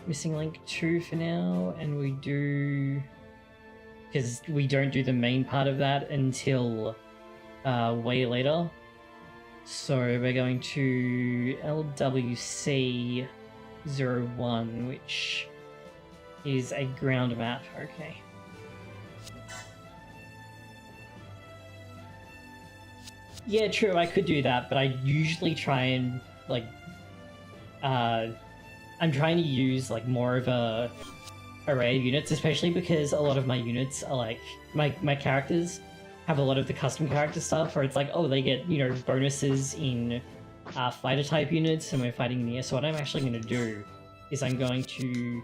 Missing Link 2 for now, and we do... Because we don't do the main part of that until way later. So we're going to LWC 01, which is a ground map. Okay. Yeah, true, I could do that, but I usually try and, like, I'm trying to use, like, more of a array of units, especially because a lot of my units are, like, my characters have a lot of the custom character stuff, where it's like, oh, they get, you know, bonuses in fighter type units, and we're fighting near. So what I'm actually going to do is I'm going to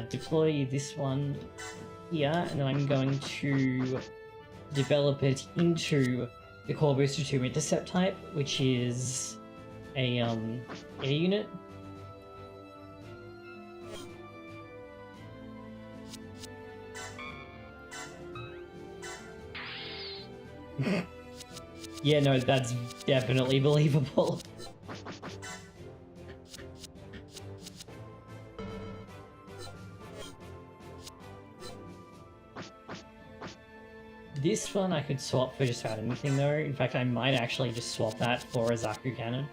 deploy this one here, and then I'm going to develop it into the Core Booster 2 Intercept type, which is a air unit. Yeah, no, that's definitely believable. This one I could swap for just about anything though. In fact, I might actually just swap that for a Zaku cannon.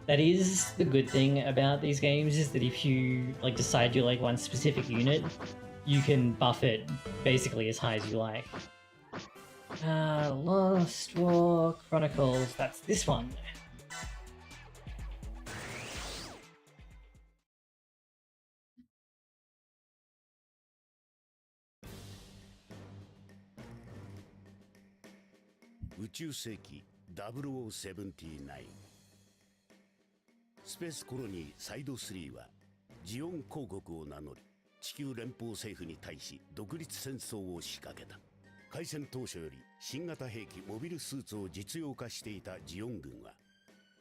That is the good thing about these games, is that if you like decide you like one specific unit, you can buff it basically as high as you like. Lost War Chronicles, that's this one. VTuber スペースコロニーサイド3はジオン公国を名乗り地球連邦政府に対し独立戦争を仕掛けた。開戦当初より新型兵器モビルスーツを実用化していたジオン軍は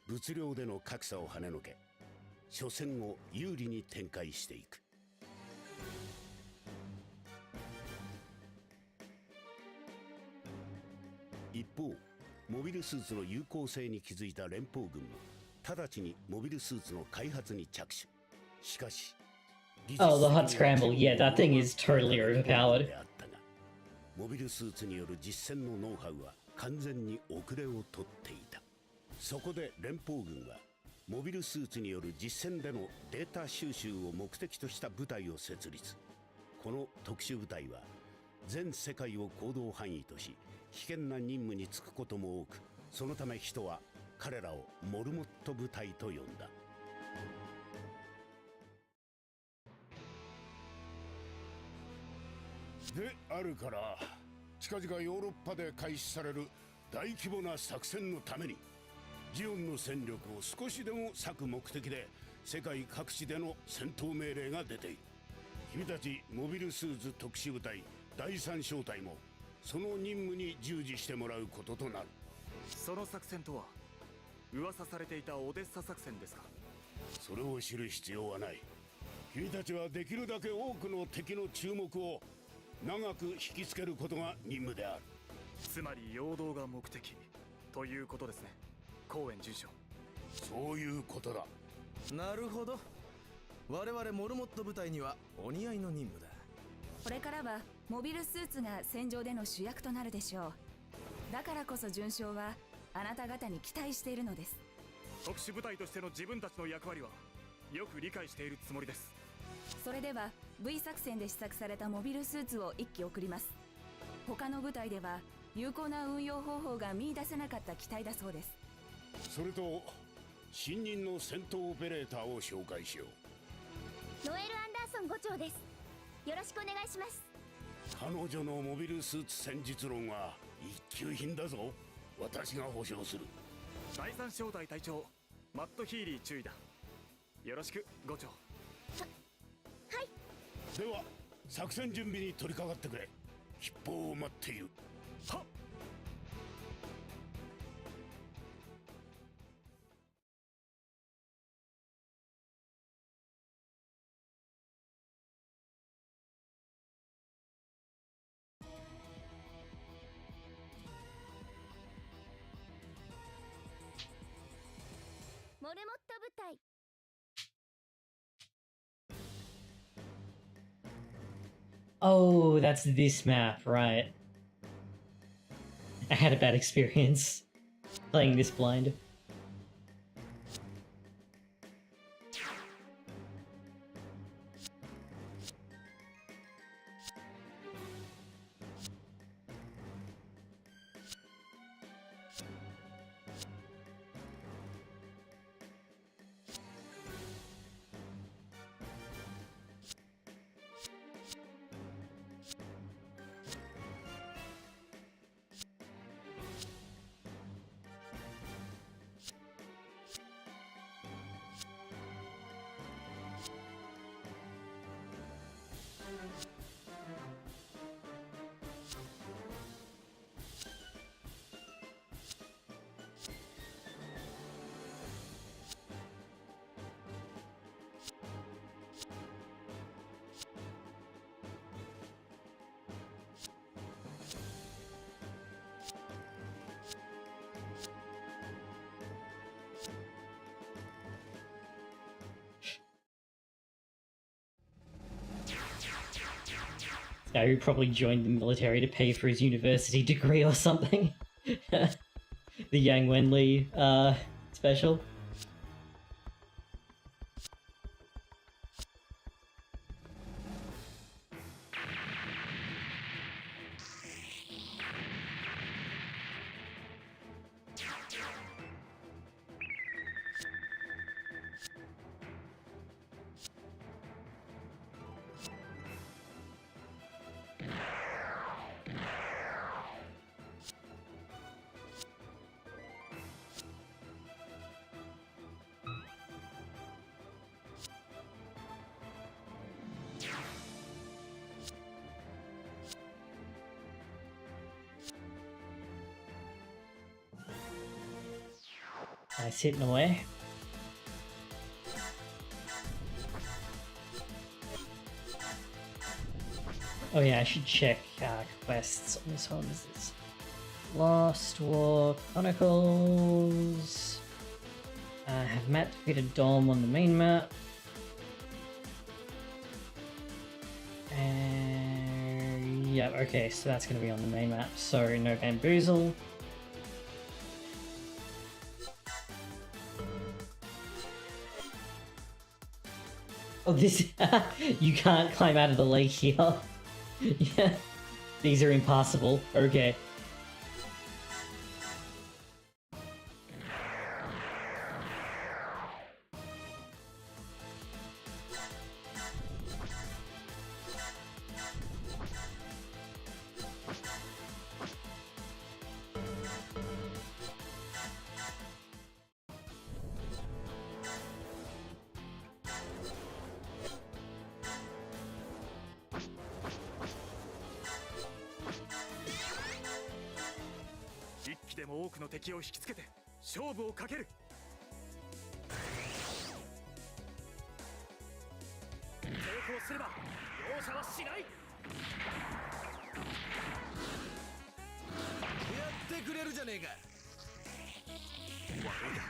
物量での格差を跳ねのけ初戦を有利に展開していく。一方モビルスーツの有効性に気づいた連邦軍も直ちにモビルスーツの開発に着手。しかし、Oh, the hot scramble. Yeah, that thing is totally overpowered. モビルスーツによる実戦のノウハウは完全に遅れをとっていた。そこで連邦軍はモビルスーツによる実戦でのデータ収集を目的とした部隊を設立。この特殊部隊は全世界を行動範囲とし、危険な任務に就くことも多く、そのため人は彼らをモルモット部隊と呼んだ。であるから近々ヨーロッパで開始される大規模な作戦のためにジオンの戦力を少しでも割く目的で世界各地での戦闘命令が出ている。君たちモビルスーツ特殊部隊第三小隊もその任務に従事してもらうこととなる。その作戦とは噂されていたオデッサ作戦ですか？それを知る必要はない。君たちはできるだけ多くの敵の注目を長く引きつけることが任務である。つまり陽動が目的ということですね、公園住所。そういうことだ。なるほど。我々モルモット部隊にはお似合いの任務だ。これからはモビルスーツが戦場での主役となるでしょう。だからこそ准将はあなた方に期待しているのです。特殊部隊としての自分たちの役割はよく理解しているつもりです。それでは V 作戦で試作されたモビルスーツを1機送ります。他の部隊では有効な運用方法が見出せなかった機体だそうです。それと新任の戦闘オペレーターを紹介しよう。ノエル・アンダーソン伍長です。よろしくお願いします。彼女のモビルスーツ戦術論は一級品だぞ。私が保証する。第三小隊隊長マット・ヒーリー注意だ。よろしく伍長。では作戦準備に取り掛かってくれ。吉報を待っている。はっ。モルモット部隊。Oh, that's this map, right. I had a bad experience playing this blind. Guy who probably joined the military to pay for his university degree or something. The Yang Wenli special. Nice hitting away. Oh yeah, I should check quests on this one. This is Lost War Chronicles. Have Matt defeated Dom on the main map. And yeah, okay, so that's going to be on the main map. So no bamboozle. Oh, this you can't climb out of the lake here. Yeah, these are impassable. Okay.でも多くの敵を引きつけて勝負をかける。抵抗すれば容赦はしない。やってくれるじゃねえか。悪いな、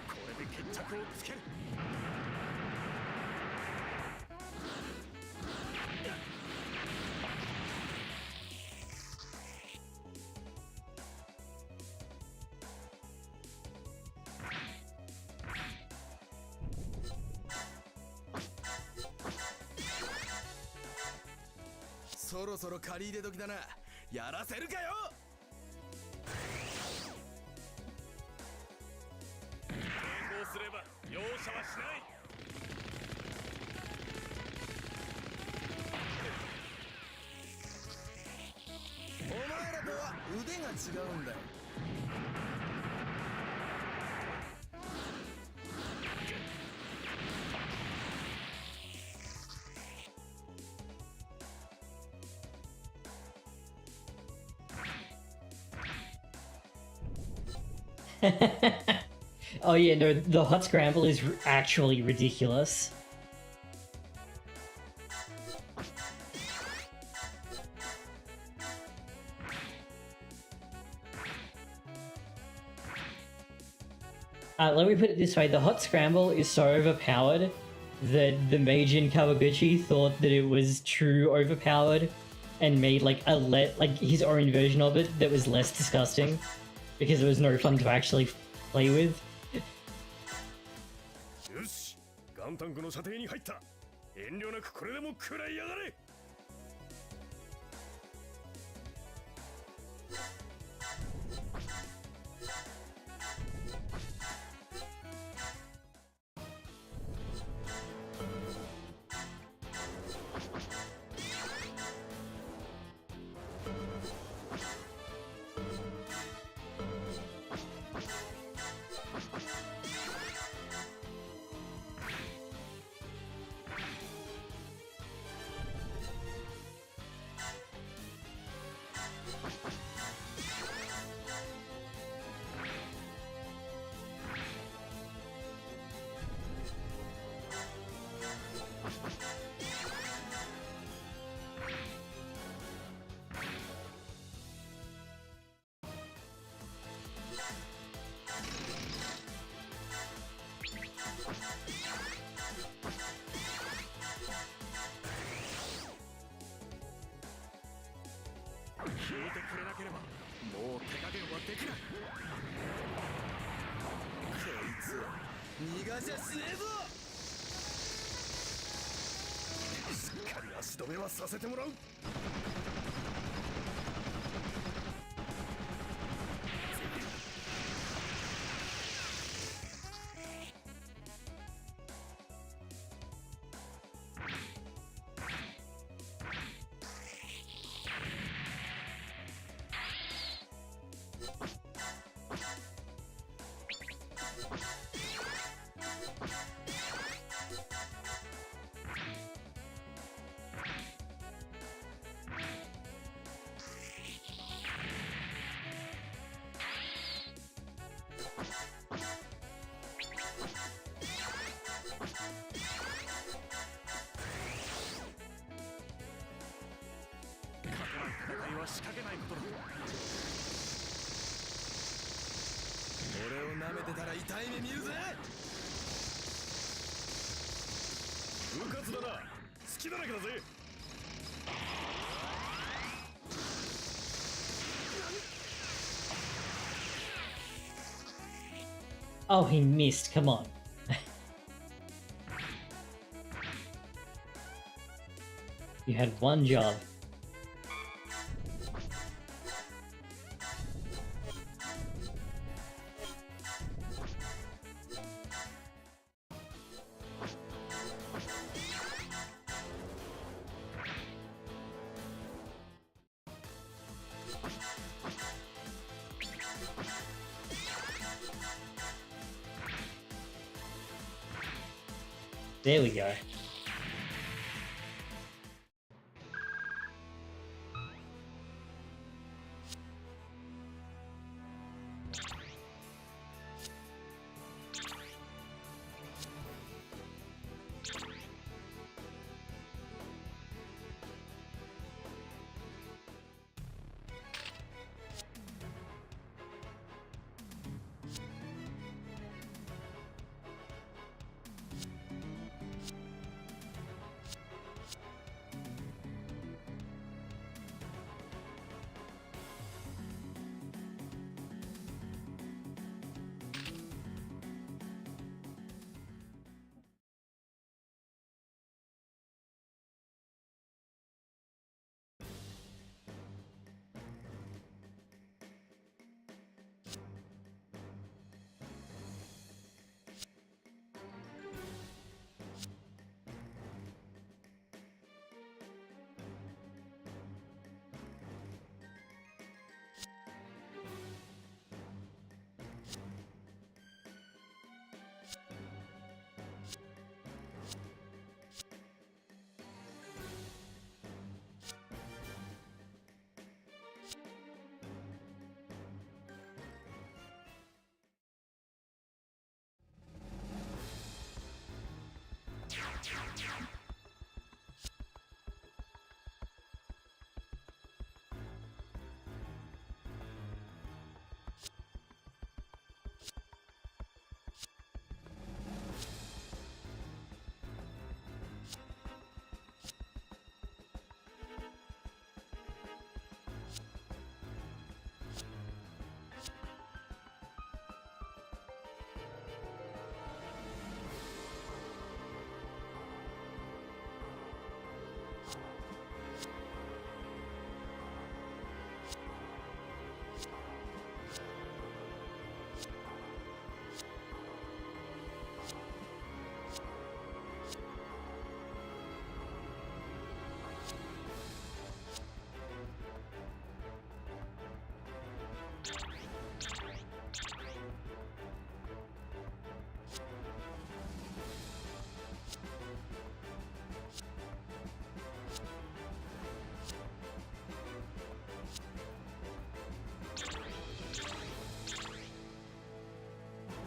これで決着をつける。そろそろ借り入れ時だな。やらせるかよ。抵抗すれば容赦はしない。お前らとは腕が違うんだよ。Oh yeah, no, the hot scramble is actually ridiculous. Let me put it this way, the hot scramble is so overpowered that the mage in Kawaguchi thought that it was true overpowered and made like his own version of it that was less disgusting because it was no fun to actually play with. よし、ガンタンクの射程に入った。遠慮なくこれでも食らいやがれ。消えてくれなければもう手加減はできない。こいつ逃がしゃしねえぞ。しっかり足止めはさせてもらう。仕掛けないことだ。俺を舐めてたら痛い目見るぜ。うかつだな。好きだらけだぜ。Oh, he missed, come on. You had one job. There we go.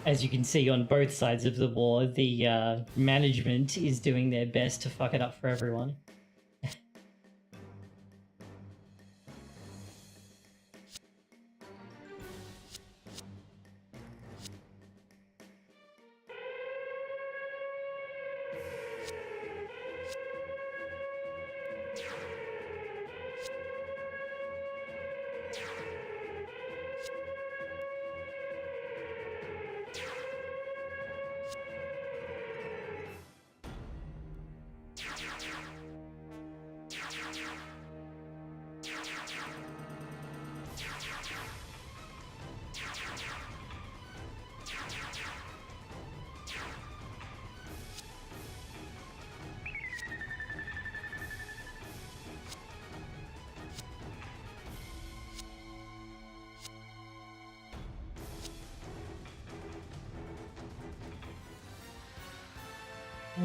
As you can see on both sides of the war, the management is doing their best to fuck it up for everyone.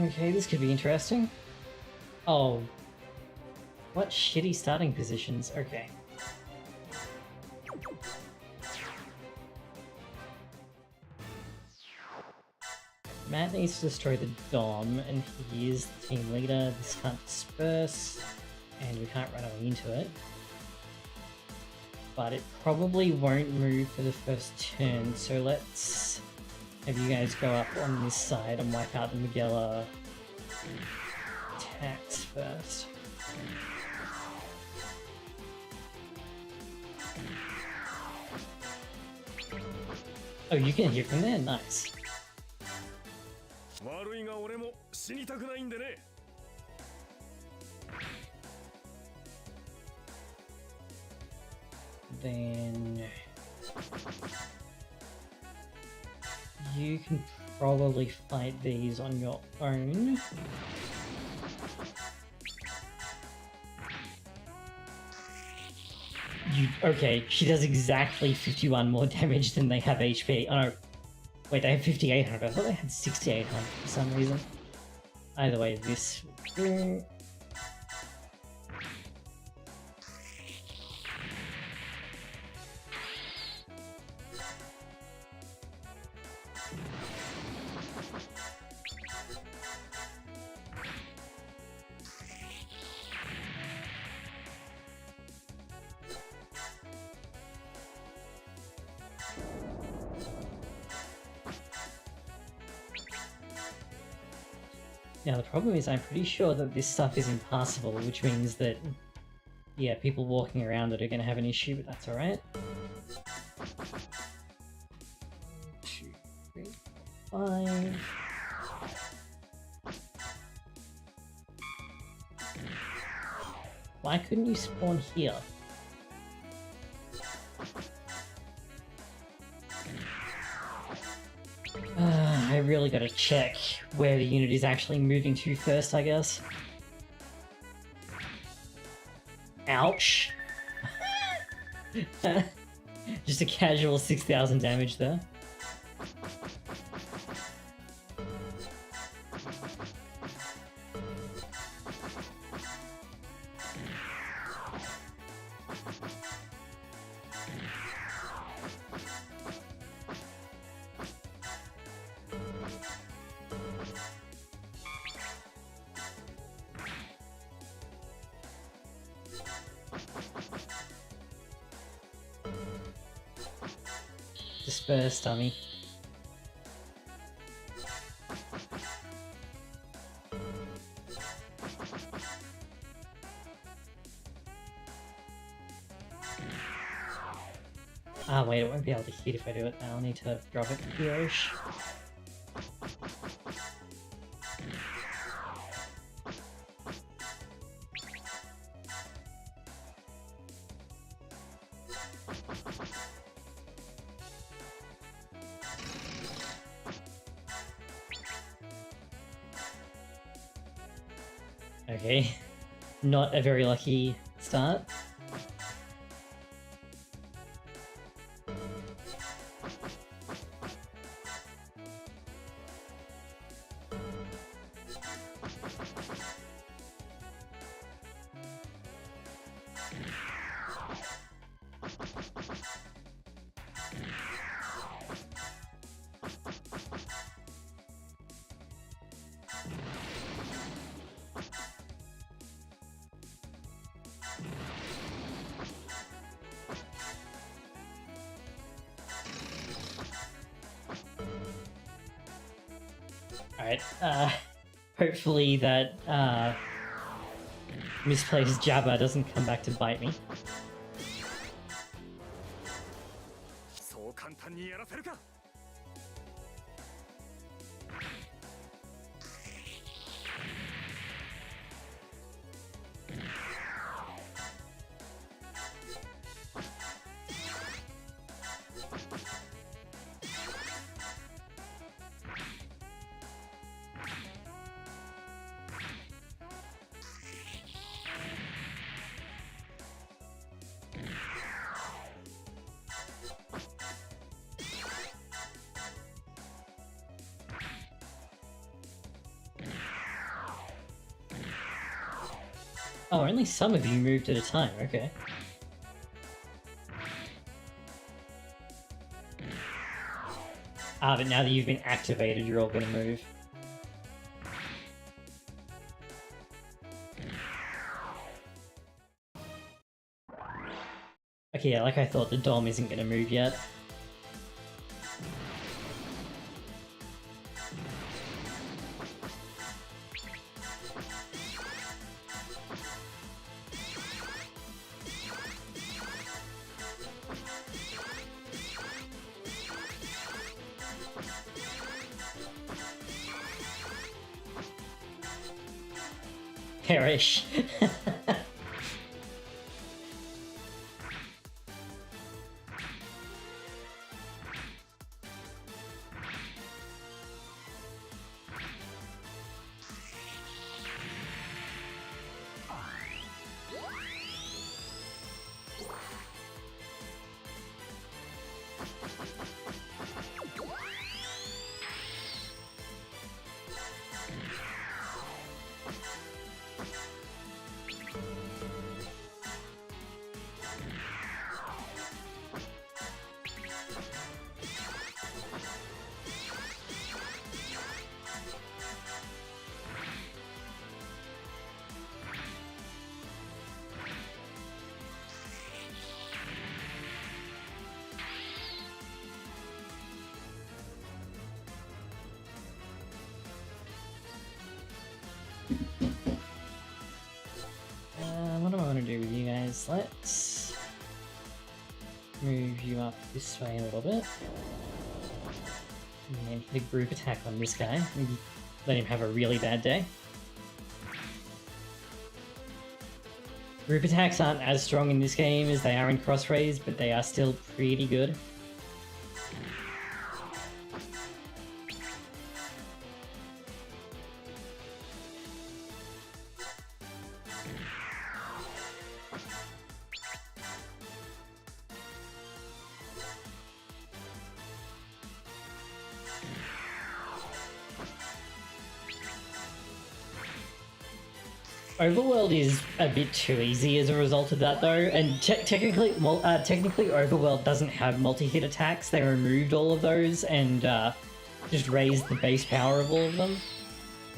Okay, this could be interesting. Oh. What shitty starting positions. Okay. Matt needs to destroy the Dom, and he is the team leader. This can't disperse, and we can't run away into it. But it probably won't move for the first turn, so let's have you guys go up on this side and wipe out the Magella attacks first. Oh, you can hear from there? Nice. Then you can probably fight these on your own. Okay, she does exactly 51 more damage than they have HP. Oh no, wait, they have 5800. I thought they had 6800 for some reason. Either way, this will do. Now the problem is I'm pretty sure that this stuff is impassable, which means that, yeah, people walking around it are going to have an issue, but that's alright. 2, 3, 5... Why couldn't you spawn here? I really gotta check where the unit is actually moving to first, I guess. Ouch! Just a casual 6,000 damage there. disperse, dummy. Ah, wait, it won't be able to hit if I do it now. I'll need to drop it here-ish. Okay, not a very lucky start. Alright, hopefully that, misplaced Jabba doesn't come back to bite me. そう簡単にやらせるか。Oh, only some of you moved at a time, okay. Ah, but now that you've been activated, you're all gonna move. Okay, yeah, like I thought, the Dom isn't gonna move yet. Perish. What do I want to do with you guys? Let's move you up this way a little bit. And hit a group attack on this guy. Maybe let him have a really bad day. Group attacks aren't as strong in this game as they are in Crossrays, but they are still pretty good. Overworld is a bit too easy as a result of that, though, and technically Overworld doesn't have multi-hit attacks. They removed all of those and just raised the base power of all of them,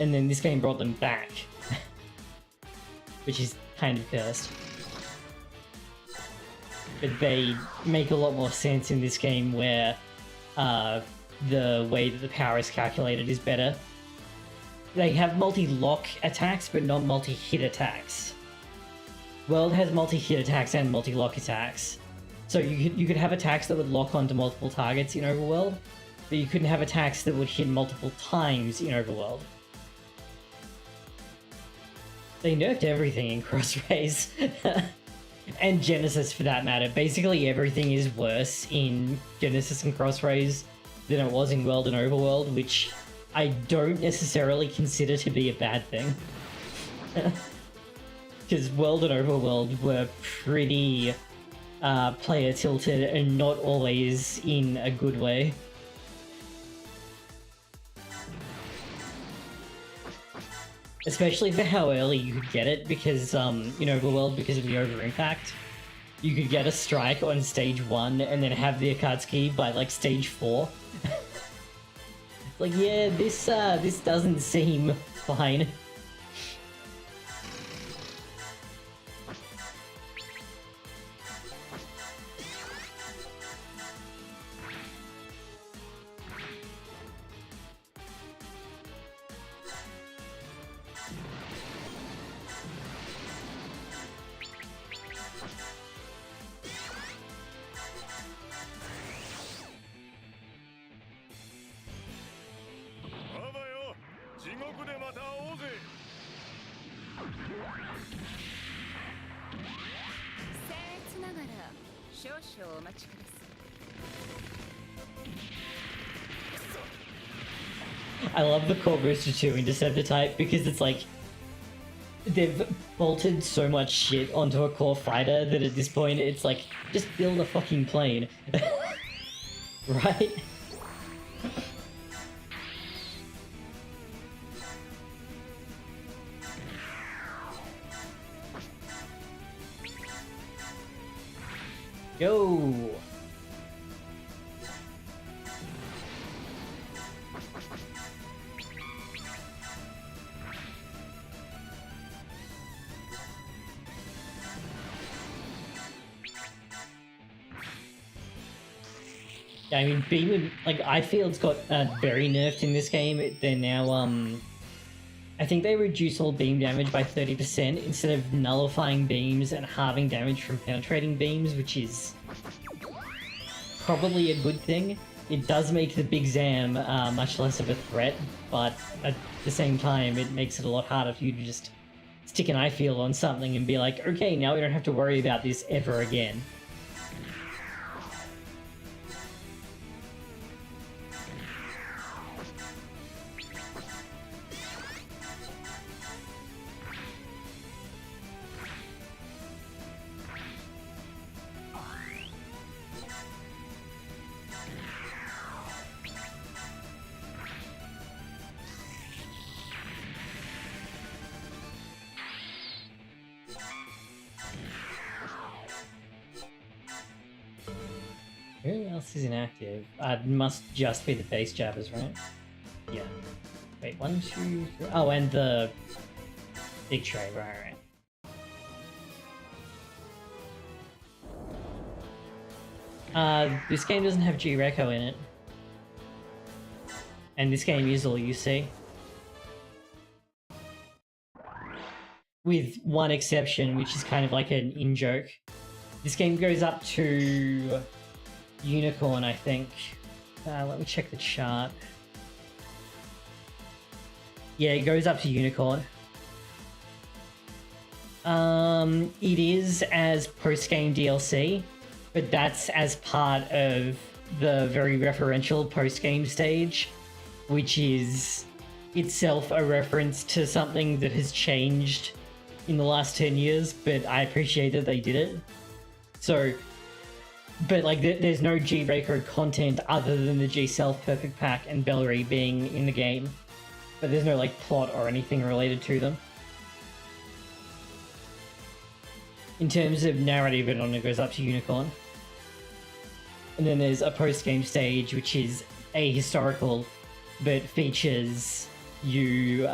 and then this game brought them back, which is kind of cursed. But they make a lot more sense in this game where the way that the power is calculated is better. They have multi-lock attacks, but not multi-hit attacks. World has multi-hit attacks and multi-lock attacks. So you could have attacks that would lock onto multiple targets in Overworld, but you couldn't have attacks that would hit multiple times in Overworld. They nerfed everything in Crossrays. And Genesis for that matter. Basically everything is worse in Genesis and Crossrays than it was in World and Overworld, which I don't necessarily consider to be a bad thing. Because World and Overworld were pretty player tilted and not always in a good way. Especially for how early you could get it, because in Overworld, because of the over impact, you could get a strike on stage 1 and then have the Akatsuki by like stage 4. Like, yeah, this doesn't seem fine. I love the Core Booster 2 Interceptor type because it's like they've bolted so much shit onto a core fighter that at this point it's like, just build a fucking plane. Right? Yo! Yeah, I mean, Beam, like, I feel it's got very nerfed in this game. They're now, I think they reduce all beam damage by 30% instead of nullifying beams and halving damage from penetrating beams, which is probably a good thing. It does make the Big Zam much less of a threat, but at the same time, it makes it a lot harder for you to just stick an eye field on something and be like, okay, now we don't have to worry about this ever again. Who else is inactive? It must just be the base jabbers, right? Yeah. Wait, 1, 2, 3... Oh, and the big tray, right. This game doesn't have G-Reco in it. And this game is all UC. With one exception, which is kind of like an in-joke. This game goes up to Unicorn, I think. Let me check the chart. Yeah, it goes up to Unicorn. It is as post-game DLC, but that's as part of the very referential post-game stage, which is itself a reference to something that has changed in the last 10 years, but I appreciate that they did it. So, but like, there's no G-Breaker content other than the G-Self Perfect Pack and Bellary being in the game, but there's no like plot or anything related to them. In terms of narrative, it only goes up to Unicorn. And then there's a post-game stage, which is ahistorical, but features you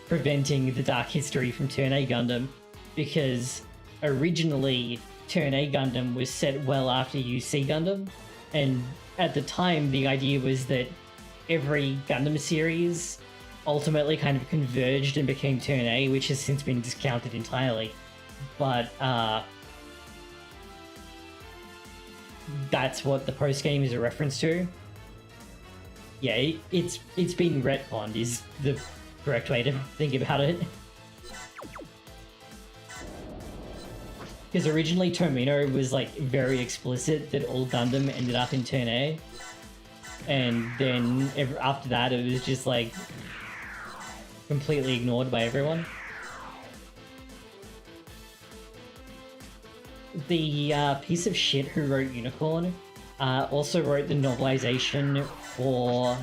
preventing the Dark History from Turn A Gundam, because originally Turn A Gundam was set well after UC Gundam, And at the time, the idea was that every Gundam series ultimately kind of converged and became Turn A, which has since been discounted entirely. But that's what the post-game is a reference to. Yeah, it's been retconned is the correct way to think about it. Because originally Termino was like very explicit that all Gundam ended up in Turn A. And then after that it was just like completely ignored by everyone. The piece of shit who wrote Unicorn also wrote the novelization for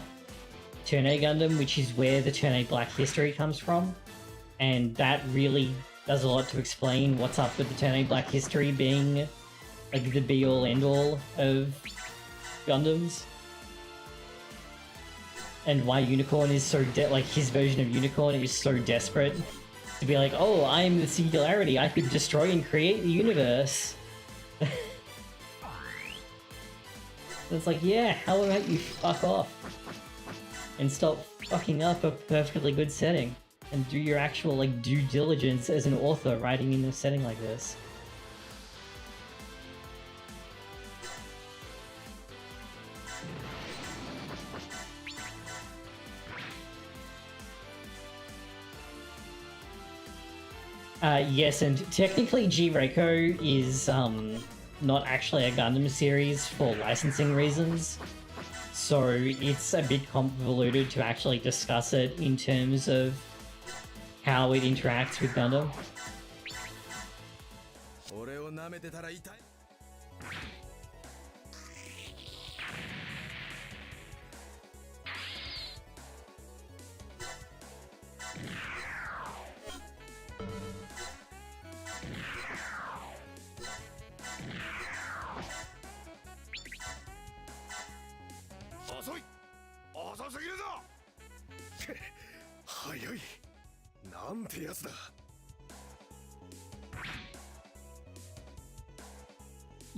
Turn A Gundam, which is where the Turn A Black history comes from. And that really does a lot to explain what's up with the Turn A Black history being like the be-all end-all of Gundams. And why Unicorn is so like his version of Unicorn is so desperate to be like, oh, I'm the singularity, I could destroy and create the universe. It's like, yeah, how about you fuck off and stop fucking up a perfectly good setting and do your actual like due diligence as an author writing in a setting like this. Yes, and technically G-Reiko is not actually a Gundam series for licensing reasons, so it's a bit convoluted to actually discuss it in terms of how it interacts with Gundam.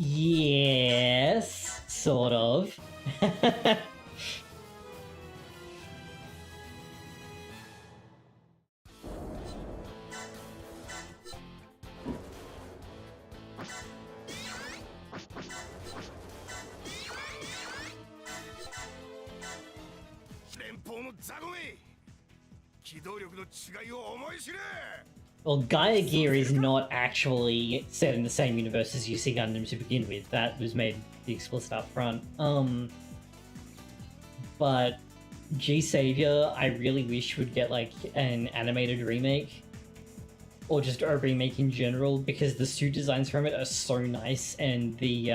Yes, sort of. Well, Gaia Gear is not actually set in the same universe as UC Gundam to begin with. That was made explicit up front. But G-Savior, I really wish would get like an animated remake. Or just a remake in general, because the suit designs from it are so nice and the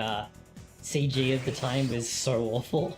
CG of the time was so awful.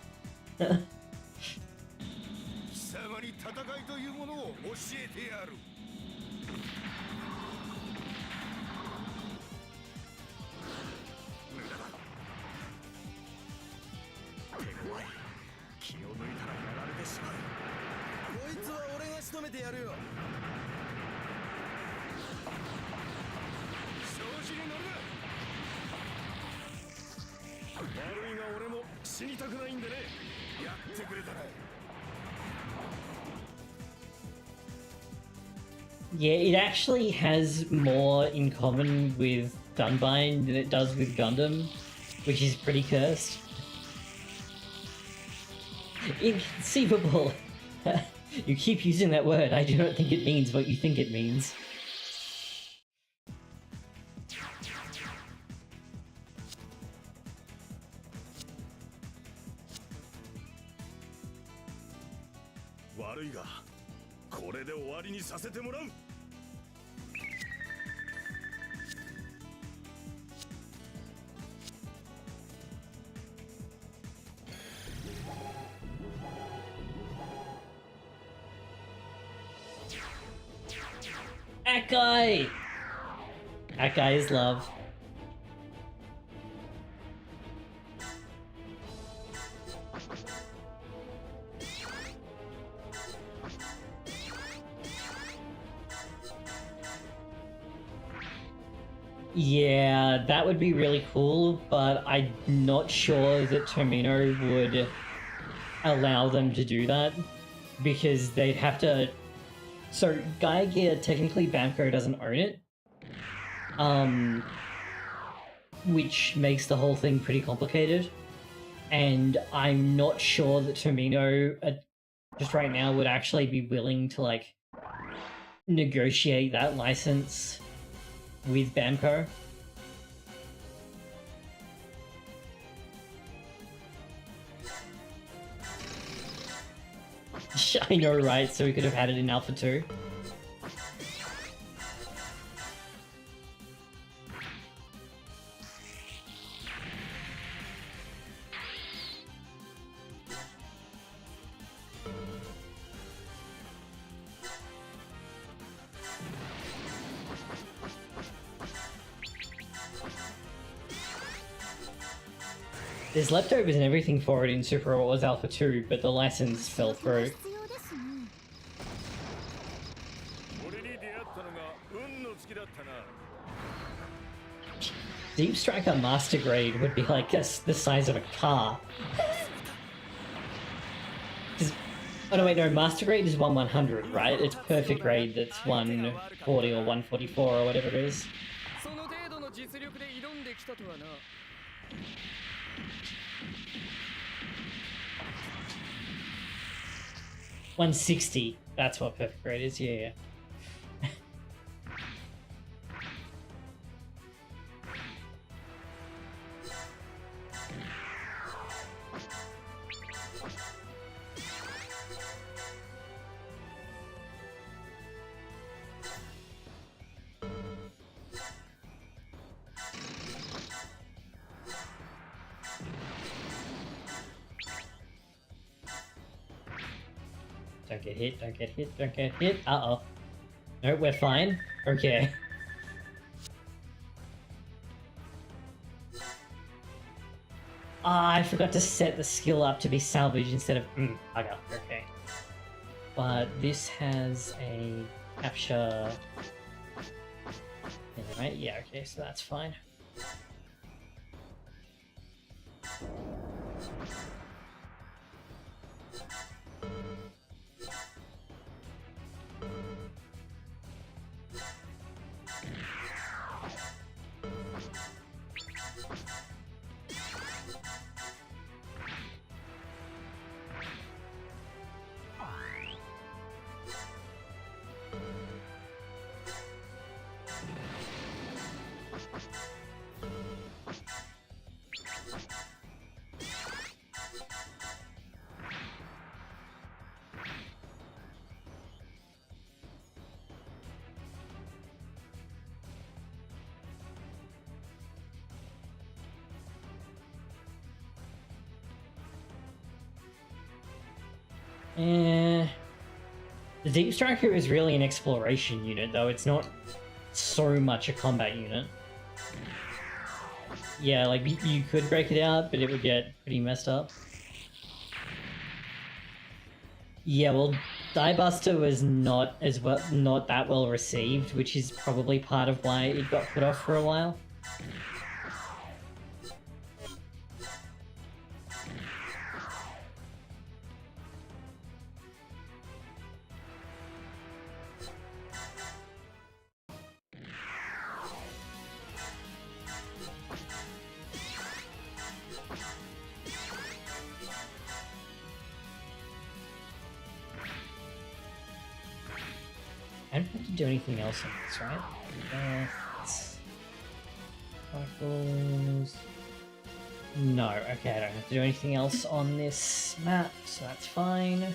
Yeah, it actually has more in common with Gunbind than it does with Gundam, which is pretty cursed. Inconceivable! You keep using that word, I do not think it means what you think it means. That guy! That guy is love. Yeah, that would be really cool, but I'm not sure that Tomino would allow them to do that, because they'd have to... So, Gaia Gear, technically Bamco doesn't own it, which makes the whole thing pretty complicated, and I'm not sure that Tomino, just right now, would actually be willing to, like, negotiate that license with Bamco. I know, right? So we could have had it in Alpha 2. There's leftovers and everything for it in Super Wars Alpha 2, but the license fell through. Deep Striker Master Grade would be like the size of a car. Oh no, wait, no, Master Grade is 1/100, right? It's Perfect Grade that's 140 or 144 or whatever it is. 160. That's what Perfect Grade is, yeah. Don't get hit, don't get hit, don't get hit. Uh-oh. No, we're fine. Okay. Ah, I forgot to set the skill up to be salvage instead of... bugger. Okay. But this has a capture... Right? Yeah, okay, so that's fine. The Deep Striker is really an exploration unit, though. It's not so much a combat unit. Yeah, like, you could break it out, but it would get pretty messed up. Yeah, well, Diebuster was not that well received, which is probably part of why it got put off for a while. I don't have to do anything else on this, right? Cycles... No, okay, I don't have to do anything else on this map, so that's fine.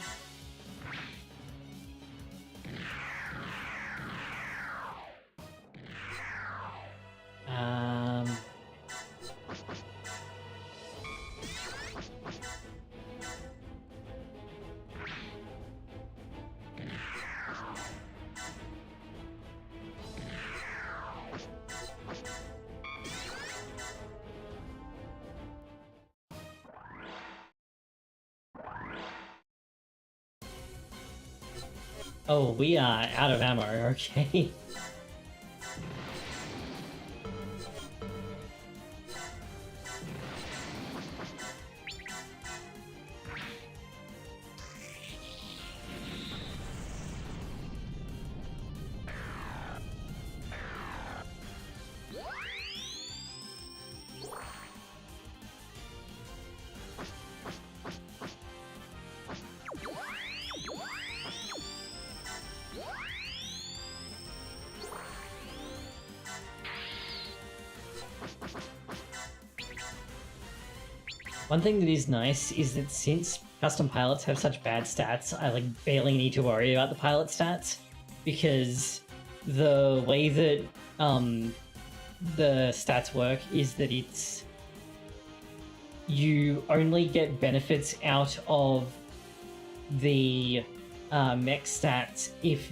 Oh, we are out of ammo, okay. One thing that is nice is that since custom pilots have such bad stats, I like barely need to worry about the pilot stats, because the way that the stats work is that you only get benefits out of the mech stats if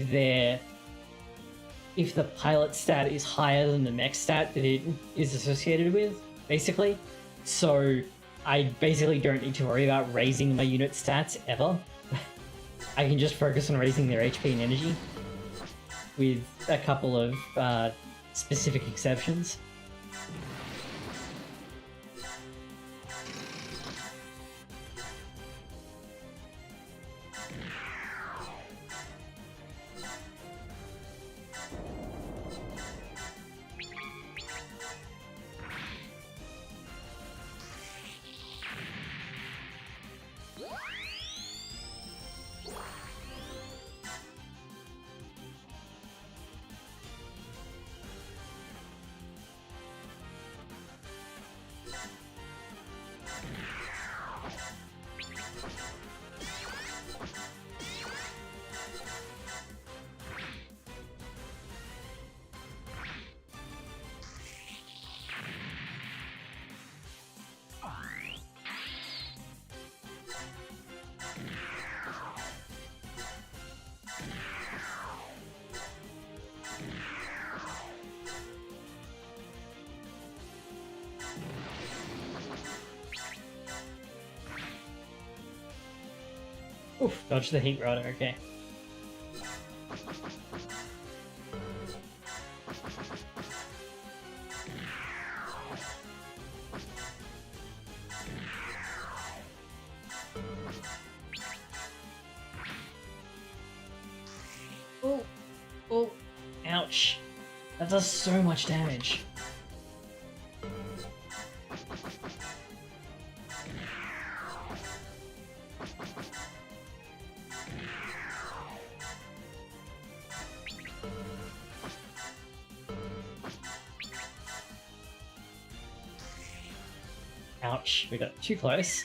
the pilot stat is higher than the mech stat that it is associated with, basically. So I basically don't need to worry about raising my unit stats ever. I can just focus on raising their HP and energy, with a couple of specific exceptions. Oof, dodge the heat rod, okay. Oh, oh, ouch. That does so much damage. Ouch, we got too close.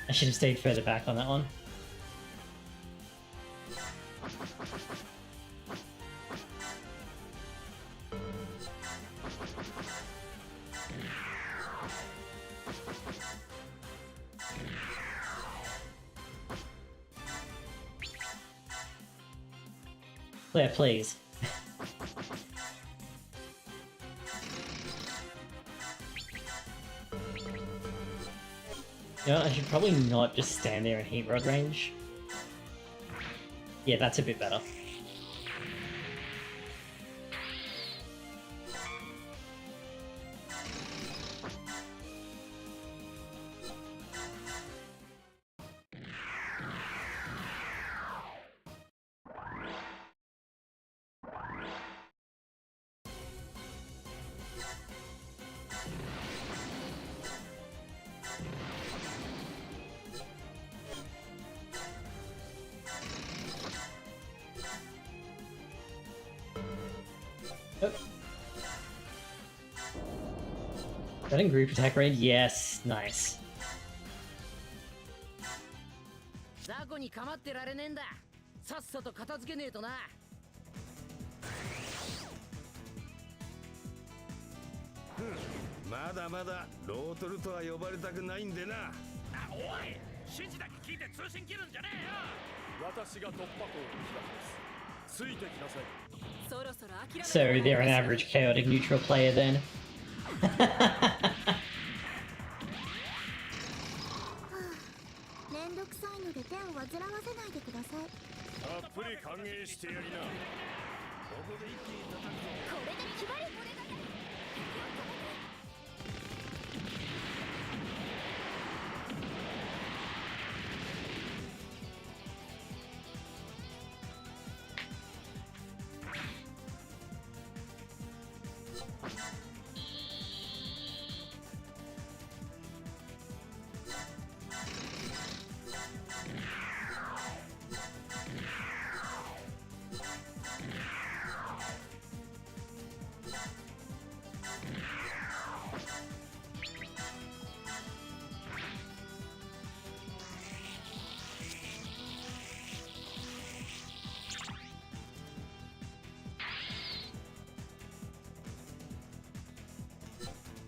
I should have stayed further back on that one. Claire, please. You know, I should probably not just stand there in heat rod range. Yeah, that's a bit better. That in group attack range? Yes, nice. 雑魚に構ってられねえんだ。さっさと片付けねえとな。まだまだロートルとは呼ばれたくないんでな。おい、指示だけ聞いて通信切るんじゃねえよ。私が突破口を開きます。ついてきなさい。 So they're an average chaotic neutral player then. めんどくさいので手を煩わせないでください。たっぷり歓迎してやりな。ここで一気に叩くぞ。これで決まり。 Okay.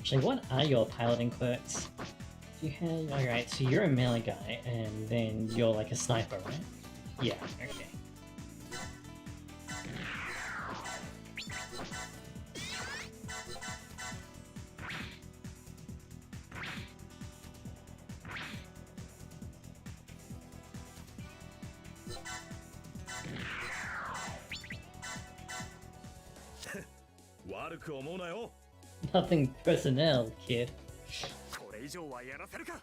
Actually, what are your piloting quirks? You had... Alright, so you're a melee guy, and then you're like a sniper, right? Yeah, okay. Nothing personnel, kid. これ以上はやらせるか。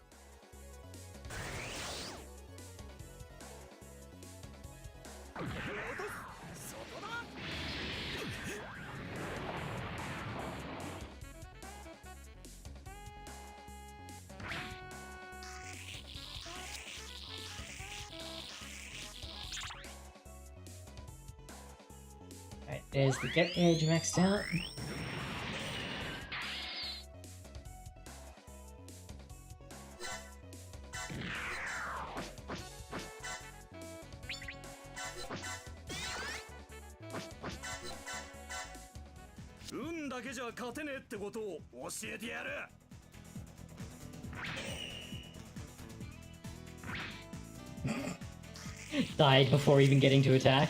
Alright, there's the get gauge maxed out. Died before even getting to attack.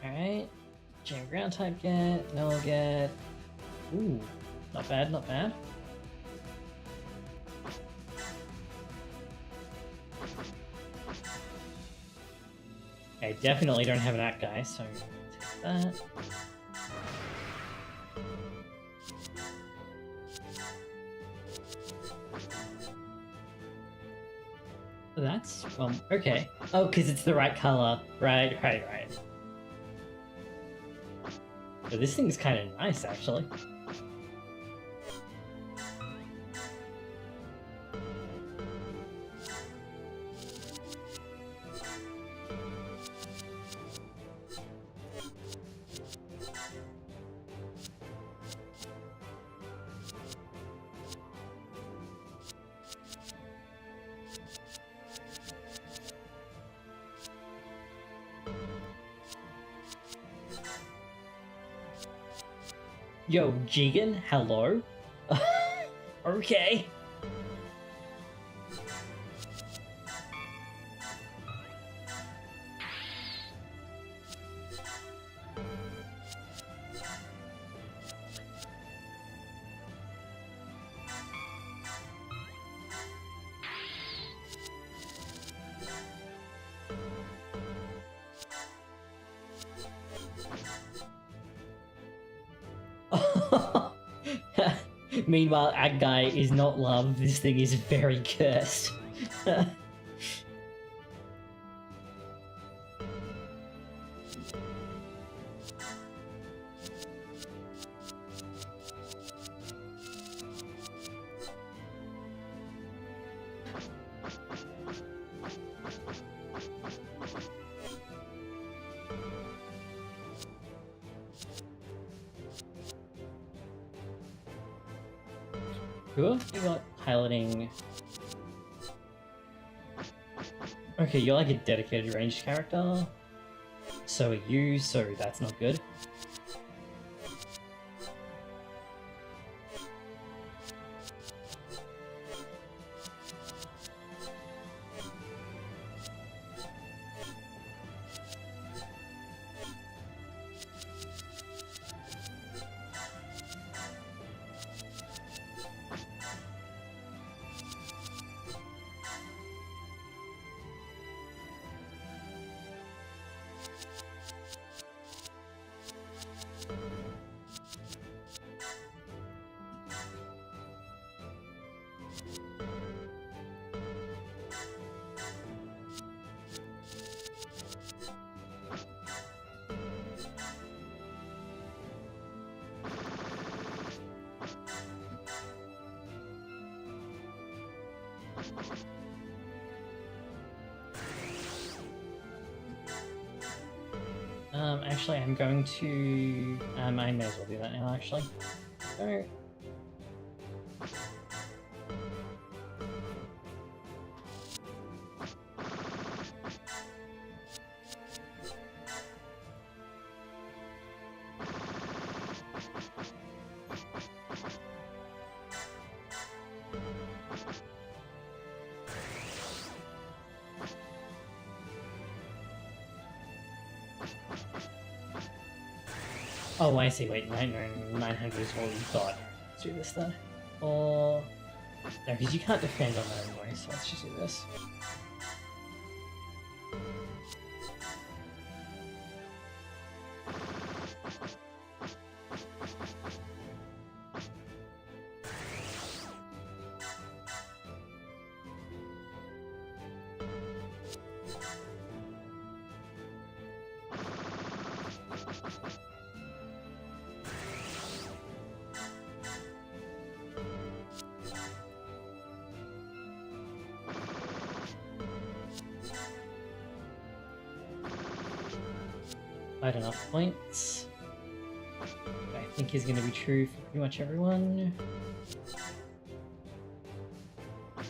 Alright. Jam ground type get, null get. Ooh, not bad, not bad. I definitely don't have that guy, so take that. That's, well, okay. Oh, because it's the right color. Right. So this thing's kind of nice, actually. Yo, Jigen, hello? Okay. Meanwhile, that guy is not loved. This thing is very cursed. Who else you got piloting? Okay, you're like a dedicated ranged character. So are you, so that's not good. Actually, I'm going to... I may as well do that now, actually. Go. Oh, I see. Wait, 900 is what we thought. Let's do this then. Or... No, because you can't defend on that anyway, so let's just do this. Quite enough points. I think is going to be true for pretty much everyone. Oh,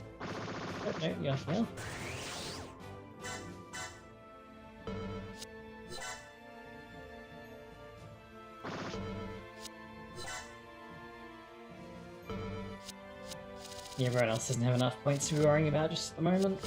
no, you're here. Yeah, everyone else doesn't have enough points to be worrying about just at the moment.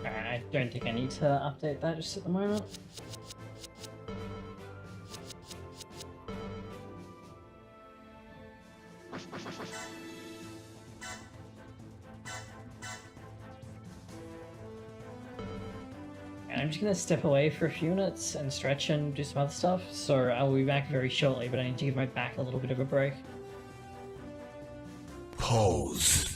I don't think I need to update that just at the moment. And I'm just gonna step away for a few minutes and stretch and do some other stuff, so I'll be back very shortly, but I need to give my back a little bit of a break. Pause.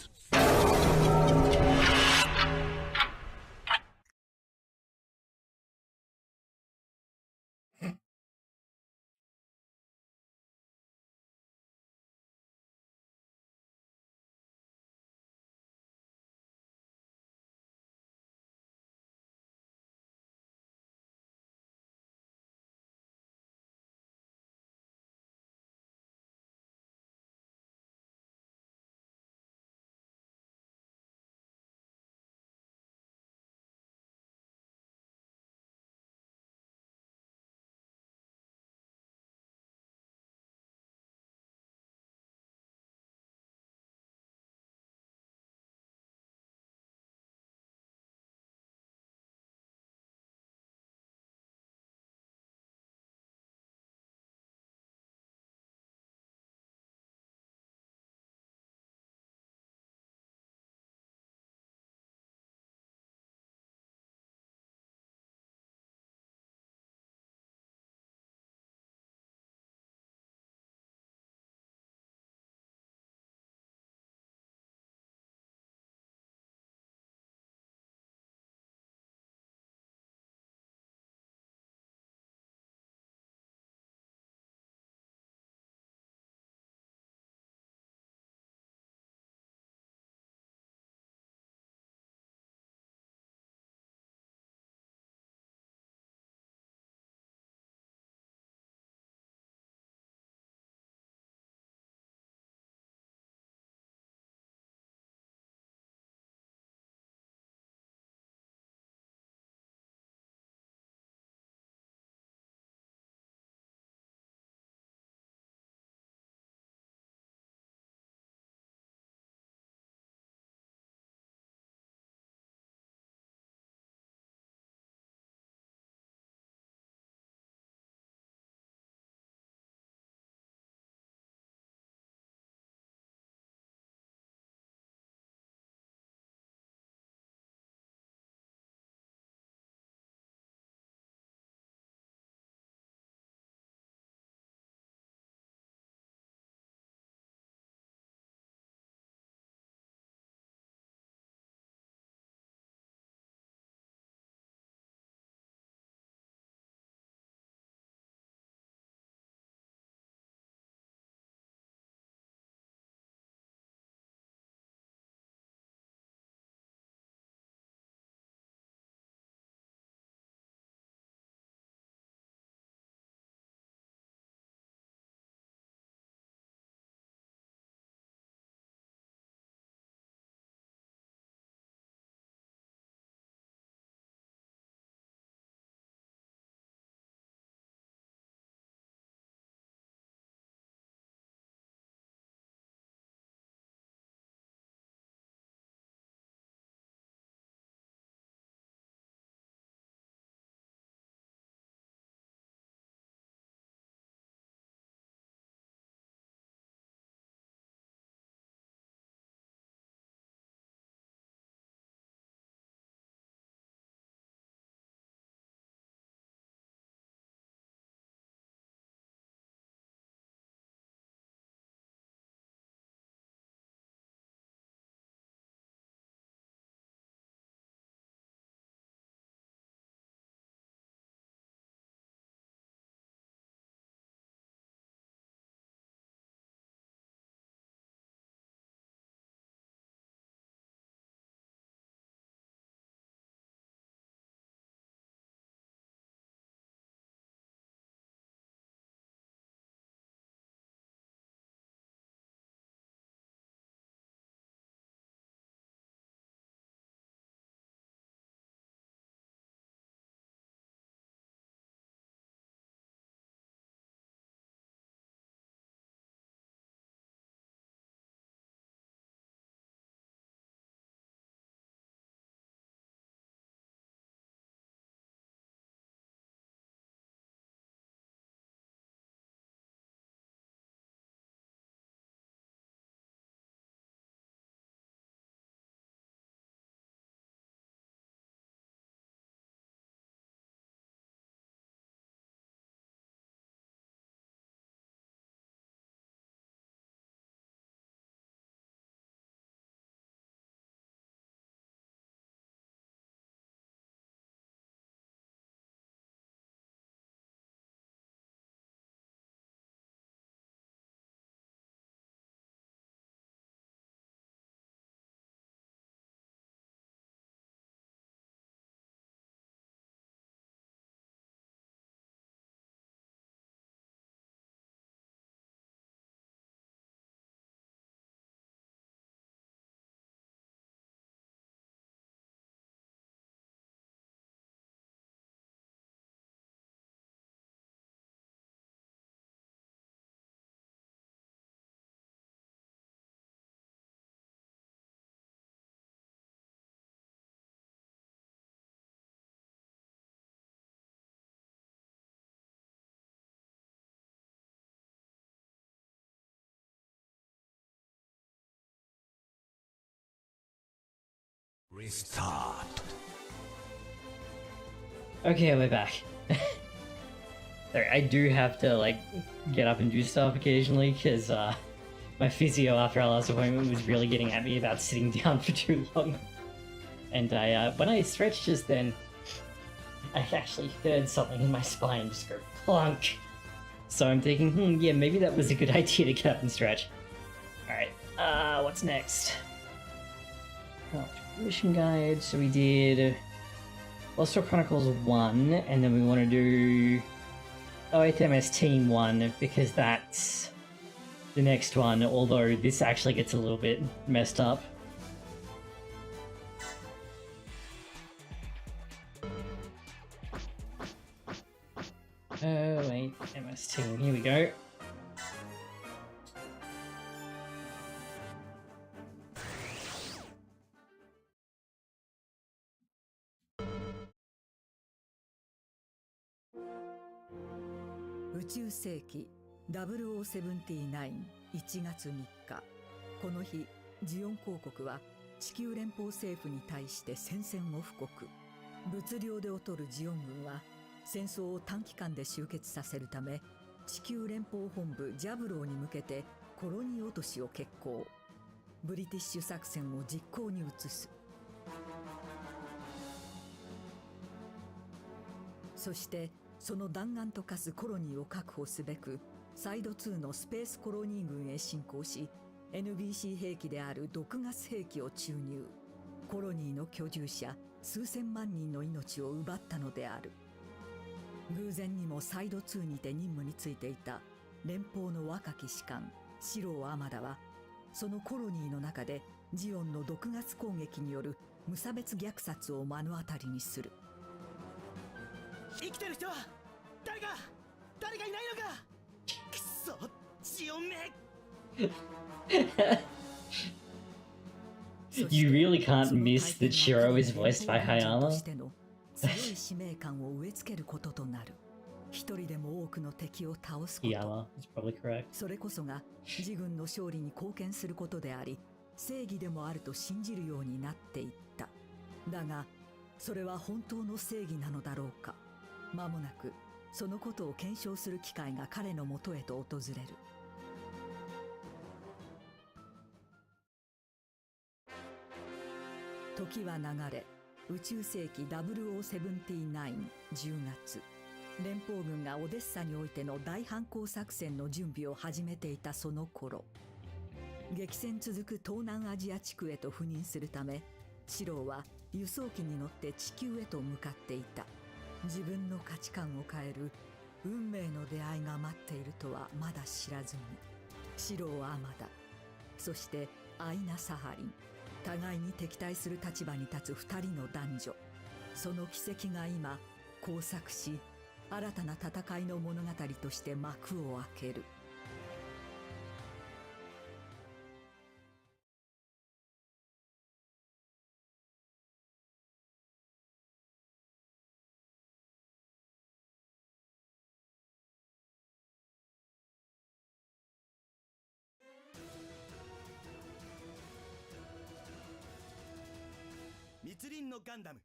Okay, we're back. Sorry, I do have to like get up and do stuff occasionally because my physio after our last appointment was really getting at me about sitting down for too long. And when I stretched just then, I actually heard something in my spine just go plunk. So I'm thinking, yeah, maybe that was a good idea to get up and stretch. Alright, what's next? Mission guide, so we did Lost War Chronicles 1, and then we want to do 8th MS Team 1, because that's the next one, although this actually gets a little bit messed up. Oh wait, MS Team, here we go.宇宙世紀0079-1月3日、この日ジオン公国は地球連邦政府に対して宣戦を布告。物量で劣るジオン軍は戦争を短期間で終結させるため、地球連邦本部ジャブローに向けてコロニー落としを決行。ブリティッシュ作戦を実行に移す。そしてその弾丸と化すコロニーを確保すべく、サイド2のスペースコロニー軍へ侵攻し、NBC 兵器である毒ガス兵器を注入。コロニーの居住者数千万人の命を奪ったのである。偶然にもサイド2にて任務についていた連邦の若き士官シロー・アマダは、そのコロニーの中でジオンの毒ガス攻撃による無差別虐殺を目の当たりにする。生きてる人は誰がいないのか。くそジオンめ。You really can't miss that Shiro is voiced by Hayama. 強い使命感を植え付けることとなる。一人でも多くの敵を倒すこと。Hayama is probably correct. それこそが自軍の勝利に貢献することであり、正義でもあると信じるようになっていった。だが、それは本当の正義なのだろうか。間もなくそのことを検証する機会が彼のもとへと訪れる。時は流れ、宇宙世紀0079-10月、連邦軍がオデッサにおいての大反攻作戦の準備を始めていたその頃、激戦続く東南アジア地区へと赴任するため、シローは輸送機に乗って地球へと向かっていた。自分の価値観を変える運命の出会いが待っているとはまだ知らずに、シロー・アマダ、そしてアイナ・サハリン、互いに敵対する立場に立つ二人の男女、その奇跡が今交錯し、新たな戦いの物語として幕を開ける。密林のガンダム。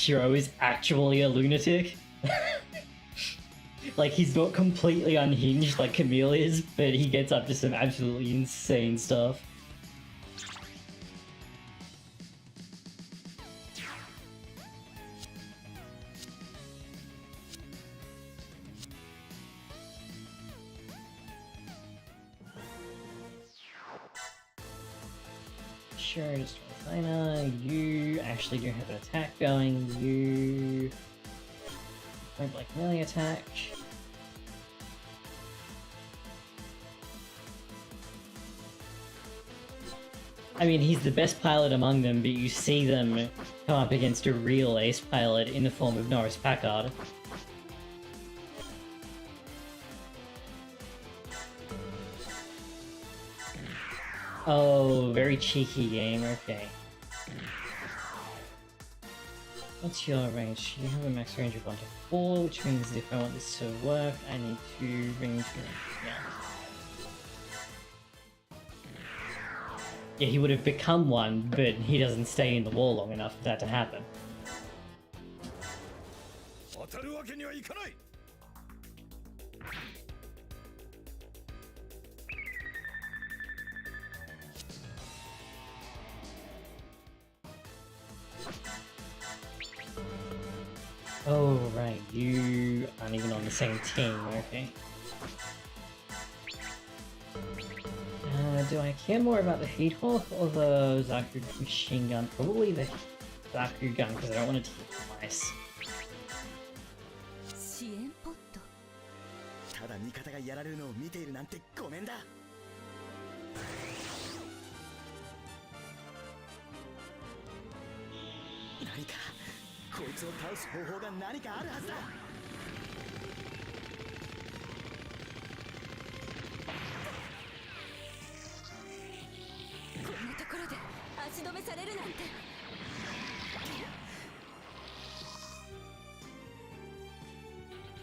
Shiro is actually a lunatic. Like, he's not completely unhinged like Camille is, but he gets up to some absolutely insane stuff. Sure, just designer. You actually do have an attack going. You point blank melee attack. I mean, he's the best pilot among them, but you see them come up against a real ace pilot in the form of Norris Packard. Oh, very cheeky game, okay. What's your range? You have a max range of 1 to 4, which means if I want this to work, I need to bring to yeah, he would have become one, but he doesn't stay in the wall long enough for that to happen. Oh, right, you aren't even on the same team, okay. Do I care more about the Heat Hawk or the Zaku machine gun? Probably the Zaku gun, because I don't want it to hit twice. 支援ポット。ただ味方がやられるのを見ているなんてごめんだ。何かこいつを倒す方法が何かあるはずだ。こんなところで足止めされるなんて。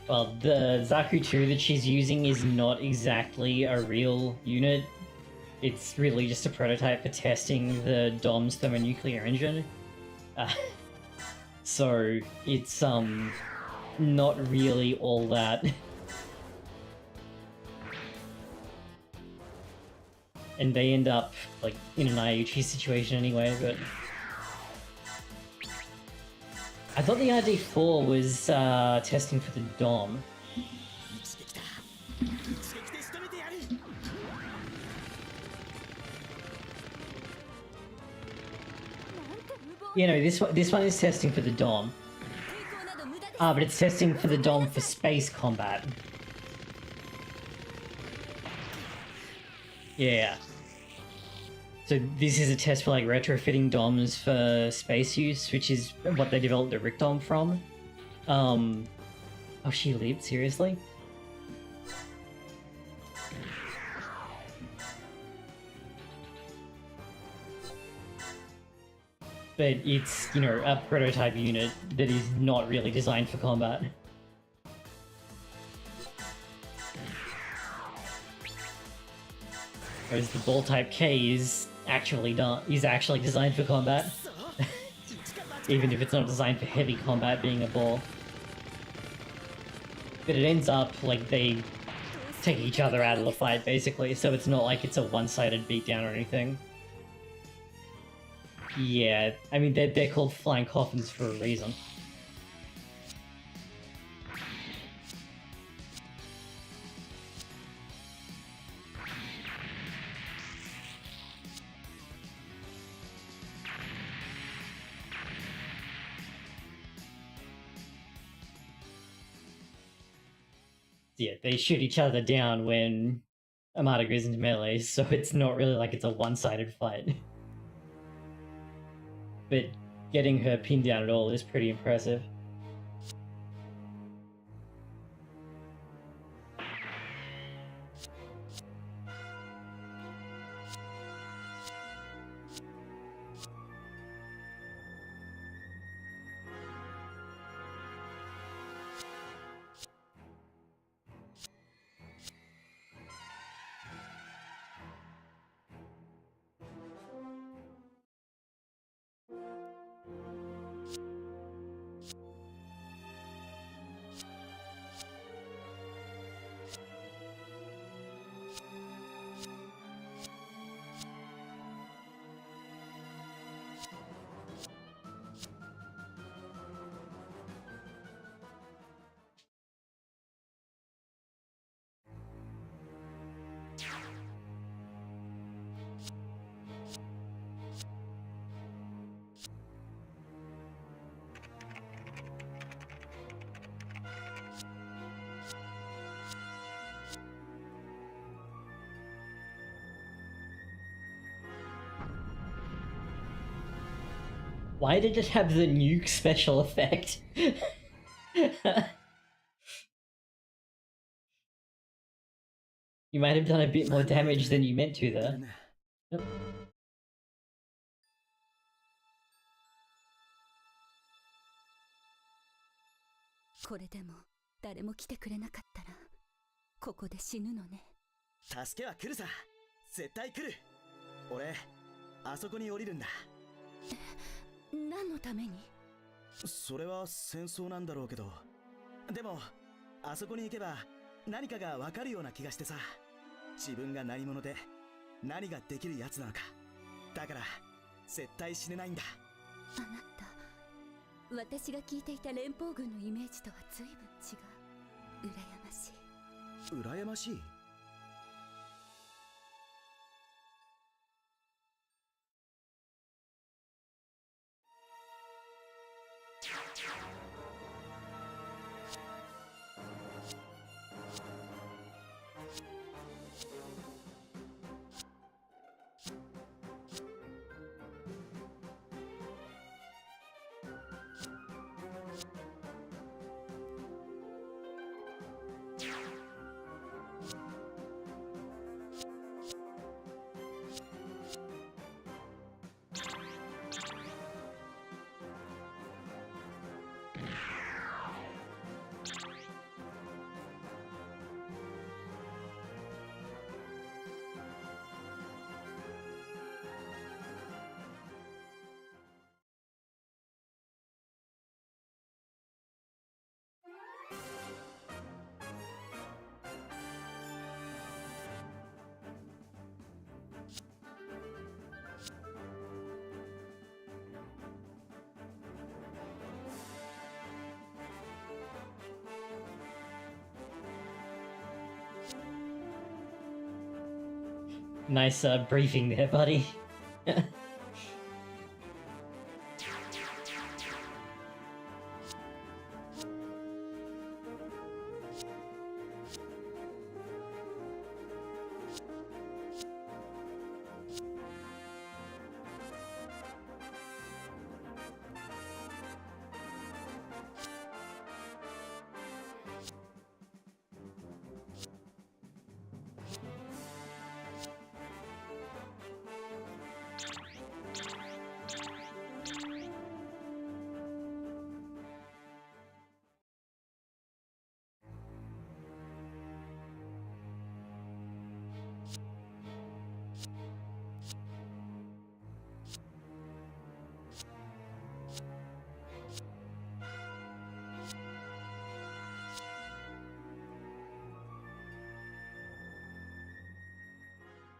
Well, the Zaku 2 that she's using is not exactly a real unit. It's really just a prototype for testing the DOM's thermonuclear engine. So it's not really all that. And they end up like in an IUG situation anyway, but I thought the RD4 was testing for the DOM. You know, this one is testing for the DOM. But it's testing for the DOM for space combat. Yeah. So this is a test for like retrofitting DOMs for space use, which is what they developed the Rick DOM from. Oh, she lived? Seriously? But it's, you know, a prototype unit that is not really designed for combat. Whereas the ball type K is actually designed for combat. Even if it's not designed for heavy combat, being a ball. But it ends up like they take each other out of the fight basically, so it's not like it's a one-sided beatdown or anything. Yeah, I mean, they're called flying coffins for a reason. Yeah, they shoot each other down when Armada goes into melee, so it's not really like it's a one-sided fight. But getting her pinned down at all is pretty impressive. Why did it have the nuke special effect? You might have done a bit more damage than you meant to there. Yep. これでも誰も来てくれなかったらここで死ぬのね。助けは来るさ。絶対来る。俺あそこに降りるんだ。何のために？それは戦争なんだろうけど、でもあそこに行けば何かがわかるような気がしてさ。自分が何者で何ができるやつなのか。だから絶対死ねないんだ。あなた、私が聞いていた連邦軍のイメージとは随分違う。羨ましい。羨ましい？Nice briefing there, buddy.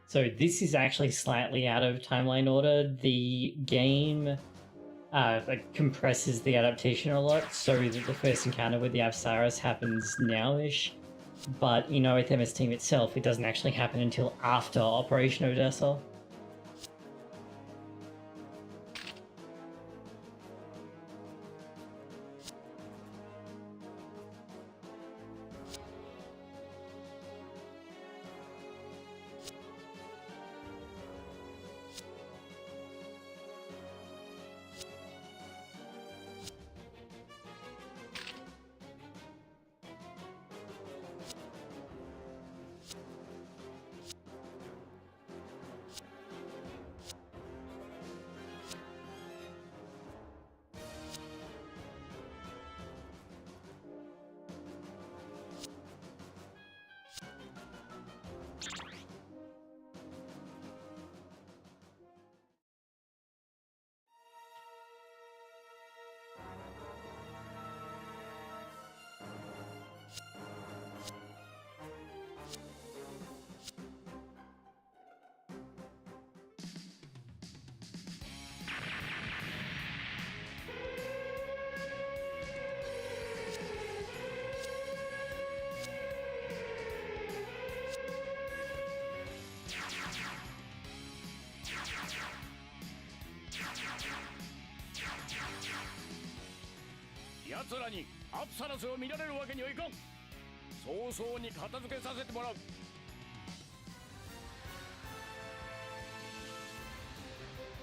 So this is actually slightly out of timeline order. The game compresses the adaptation a lot, so that the first encounter with the Apsaras happens now-ish. But, you know, with MS Team itself, it doesn't actually happen until after Operation Odessa.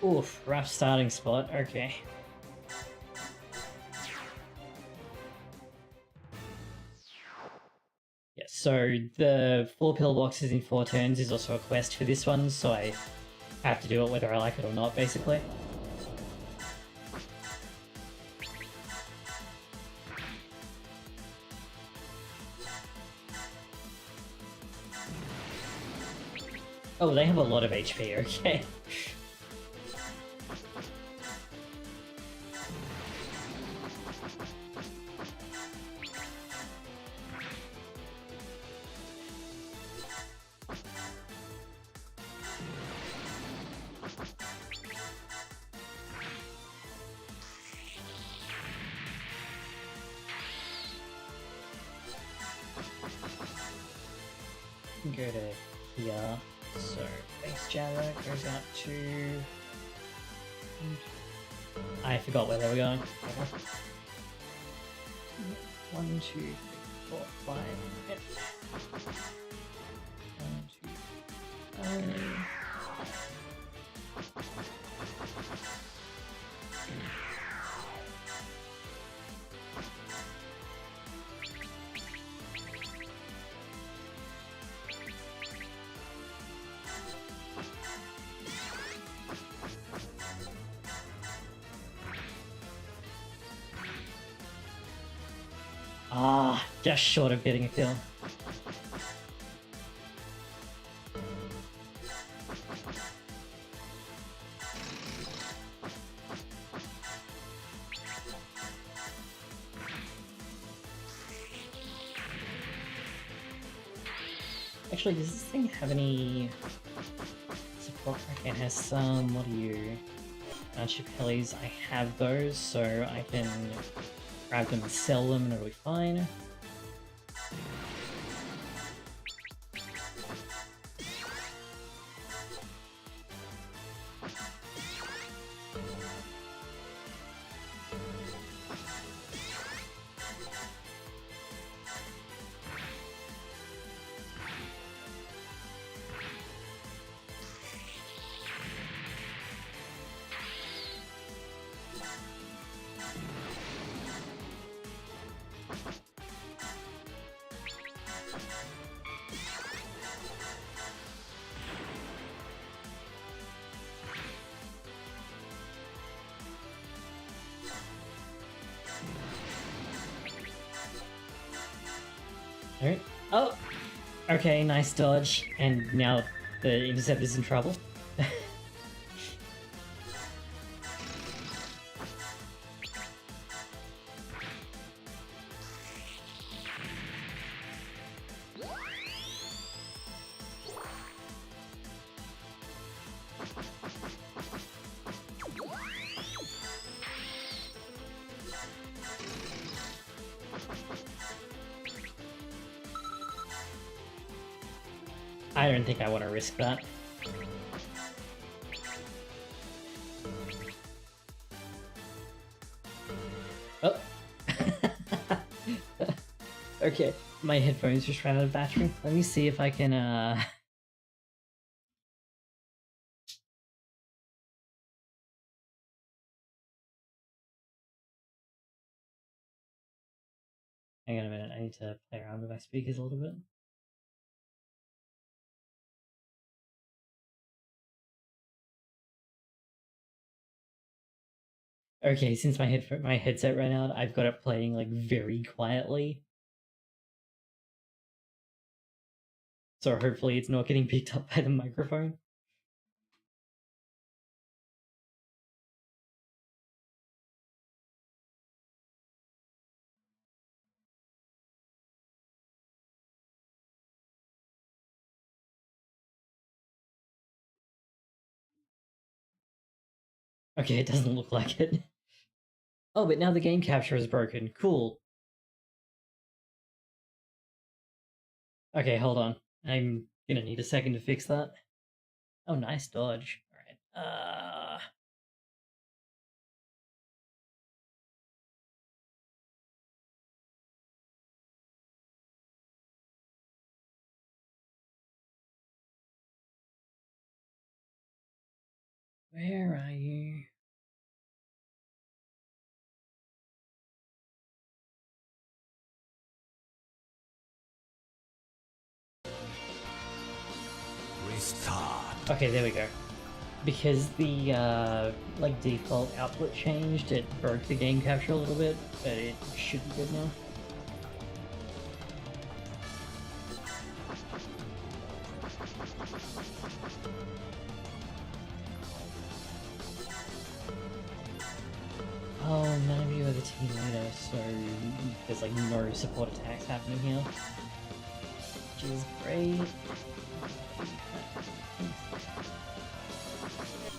Oof, rough starting spot, okay. so the 4 pillboxes in 4 turns is also a quest for this one, so I have to do it whether I like it or not, basically. Oh, they have a lot of HP, okay. Go to here. So base jabber goes out to. I forgot where they were going. Okay. 1, 2, 3, 4, 5. Yep. 1, 2, 5. Ah, just short of getting a kill. Actually, does this thing have any support? Okay, it has some. What are you? Chipellis. I have those, so I can grab them and sell them, and it'll be fine. Alright. Oh! Okay, nice dodge. And now the Interceptor's in trouble. I don't think I want to risk that. Oh! Okay, my headphones just ran out of battery. Let me see if I can, Hang on a minute, I need to play around with my speakers a little bit. Okay, since my headset ran out, I've got it playing like very quietly. So hopefully it's not getting picked up by the microphone. Okay, it doesn't look like it. Oh, but now the game capture is broken. Cool. Okay, hold on. I'm gonna need a second to fix that. Oh, nice dodge. Alright, where are you? Okay, there we go. Because the like default output changed, it broke the game capture a little bit, but it should be good now. Oh, none of you are the team leader, so there's like no support attacks happening here. Which is great.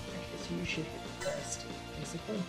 Okay, so you should hit first, basically.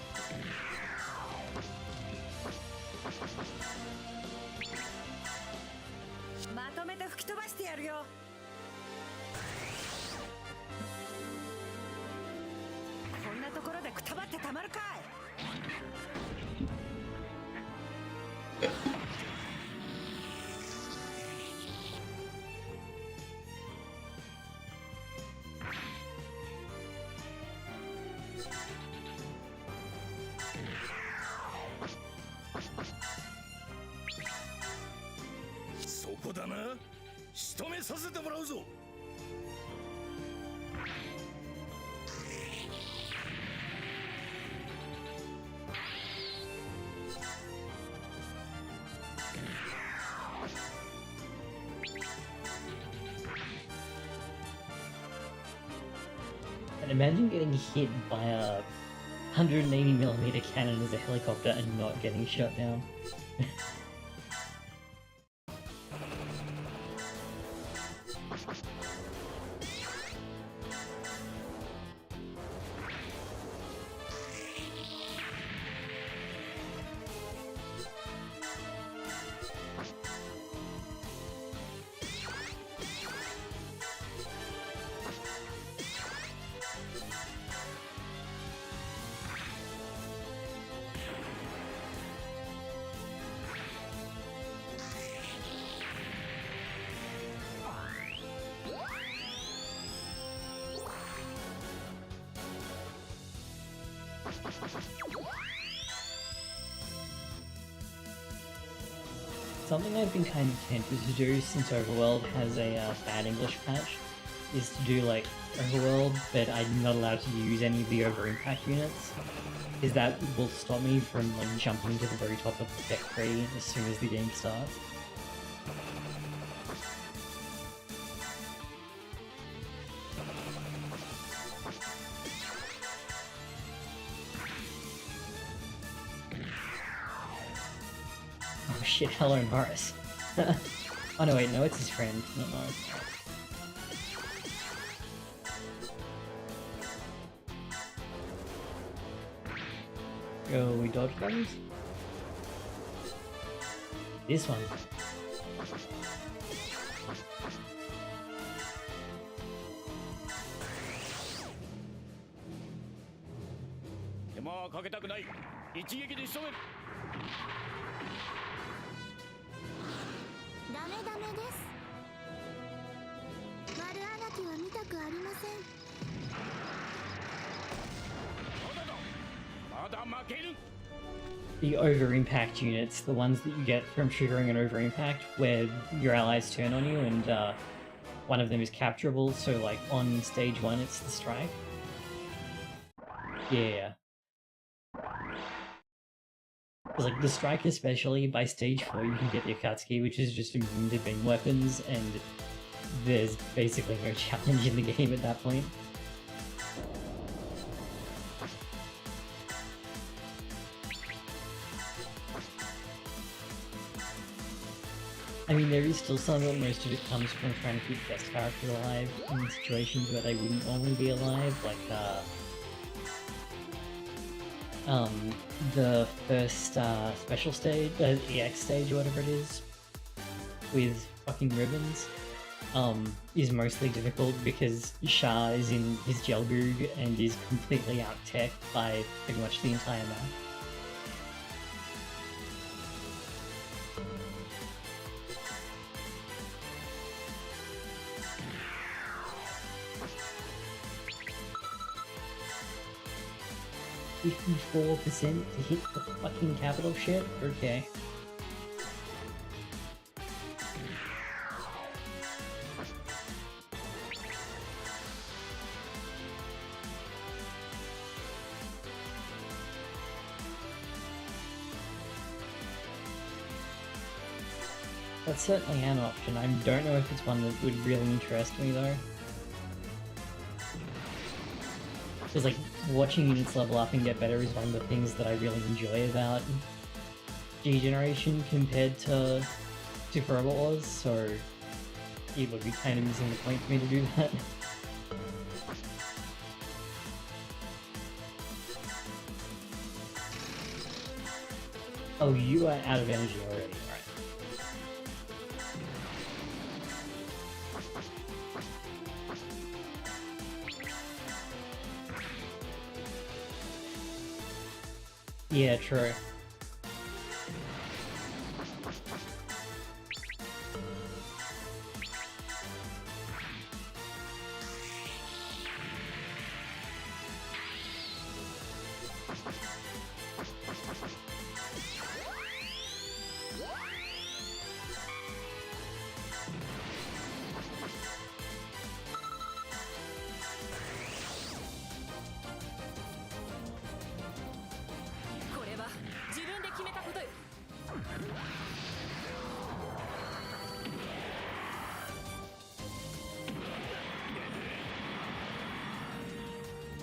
And imagine getting hit by a 180mm cannon as a helicopter and not getting shot down. Something I've been kind of tempted to do since Overworld has a bad English patch is to do like Overworld, but I'm not allowed to use any of the over impact units, is that will stop me from like jumping to the very top of the deck tree as soon as the game starts. Oh shit, hello Norris. Oh no wait, no, it's his friend, not Norris. Go, we dodge those? This one. The over impact units, the ones that you get from triggering an over impact, where your allies turn on you and one of them is capturable, so like on stage 1 it's the strike. Yeah. Because like the strike especially, by stage 4 you can get the Akatsuki, which is just immune to beam weapons, and there's basically no challenge in the game at that point. I mean, there is still some of it, most of it comes from trying to keep best characters alive in situations where they wouldn't normally be alive, like, the first, special stage, EX stage or whatever it is, with fucking ribbons, is mostly difficult because Shah is in his Gelgoog and is completely out-tech by pretty much the entire map. $54% to hit the fucking capital shit? Okay. That's certainly an option. I don't know if it's one that would really interest me though. Because like, watching units level up and get better is one of the things that I really enjoy about G-Generation compared to Super Robot Wars, so it would be kind of missing the point for me to do that. Oh, you are out of energy already, right. Yeah, true.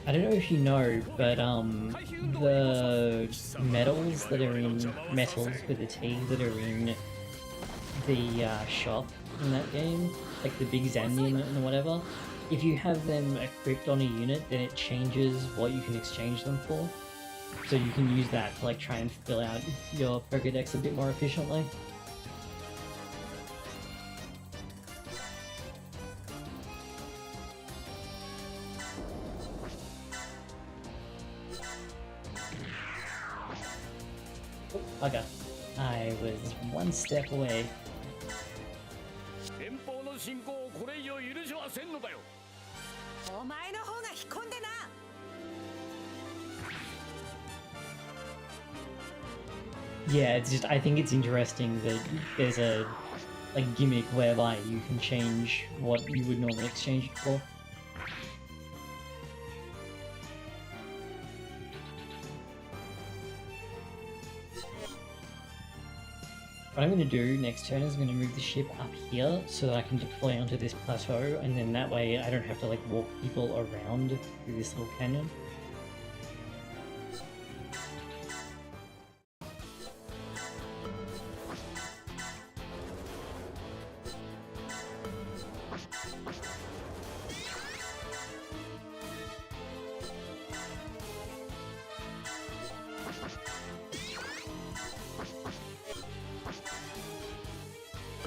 I don't know if you know, but the metals that are in metals with a T that are in the shop in that game, like the big Zandium and whatever, if you have them equipped on a unit, then it changes what you can exchange them for. So you can use that to like try and fill out your Pokédex a bit more efficiently. Okay, I was one step away. Yeah, it's just, I think it's interesting that there's a gimmick whereby you can change what you would normally exchange it for. What I'm going to do next turn is I'm going to move the ship up here so that I can deploy onto this plateau, and then that way I don't have to like walk people around through this little canyon.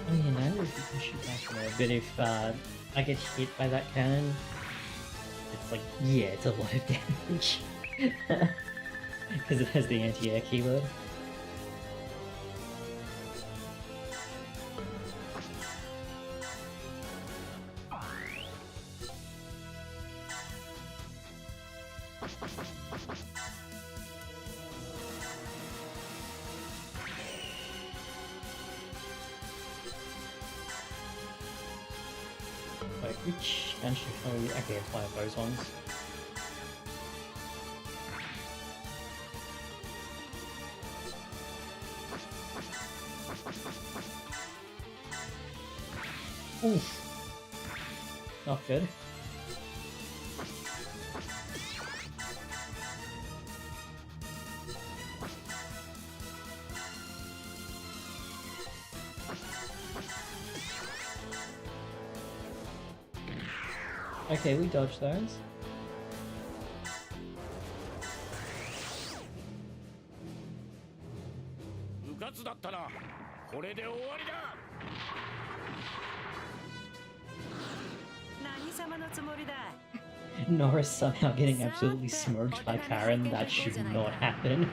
I mean, I know if you can shoot back there, but if I get hit by that cannon, it's like, yeah, it's a lot of damage. Because it has the anti-air keyword. Wait, which expansion are we? Okay, it's one of those ones. Oof. Not good. Okay, we dodged those. Norris somehow getting absolutely smoked by Karen, that should not happen.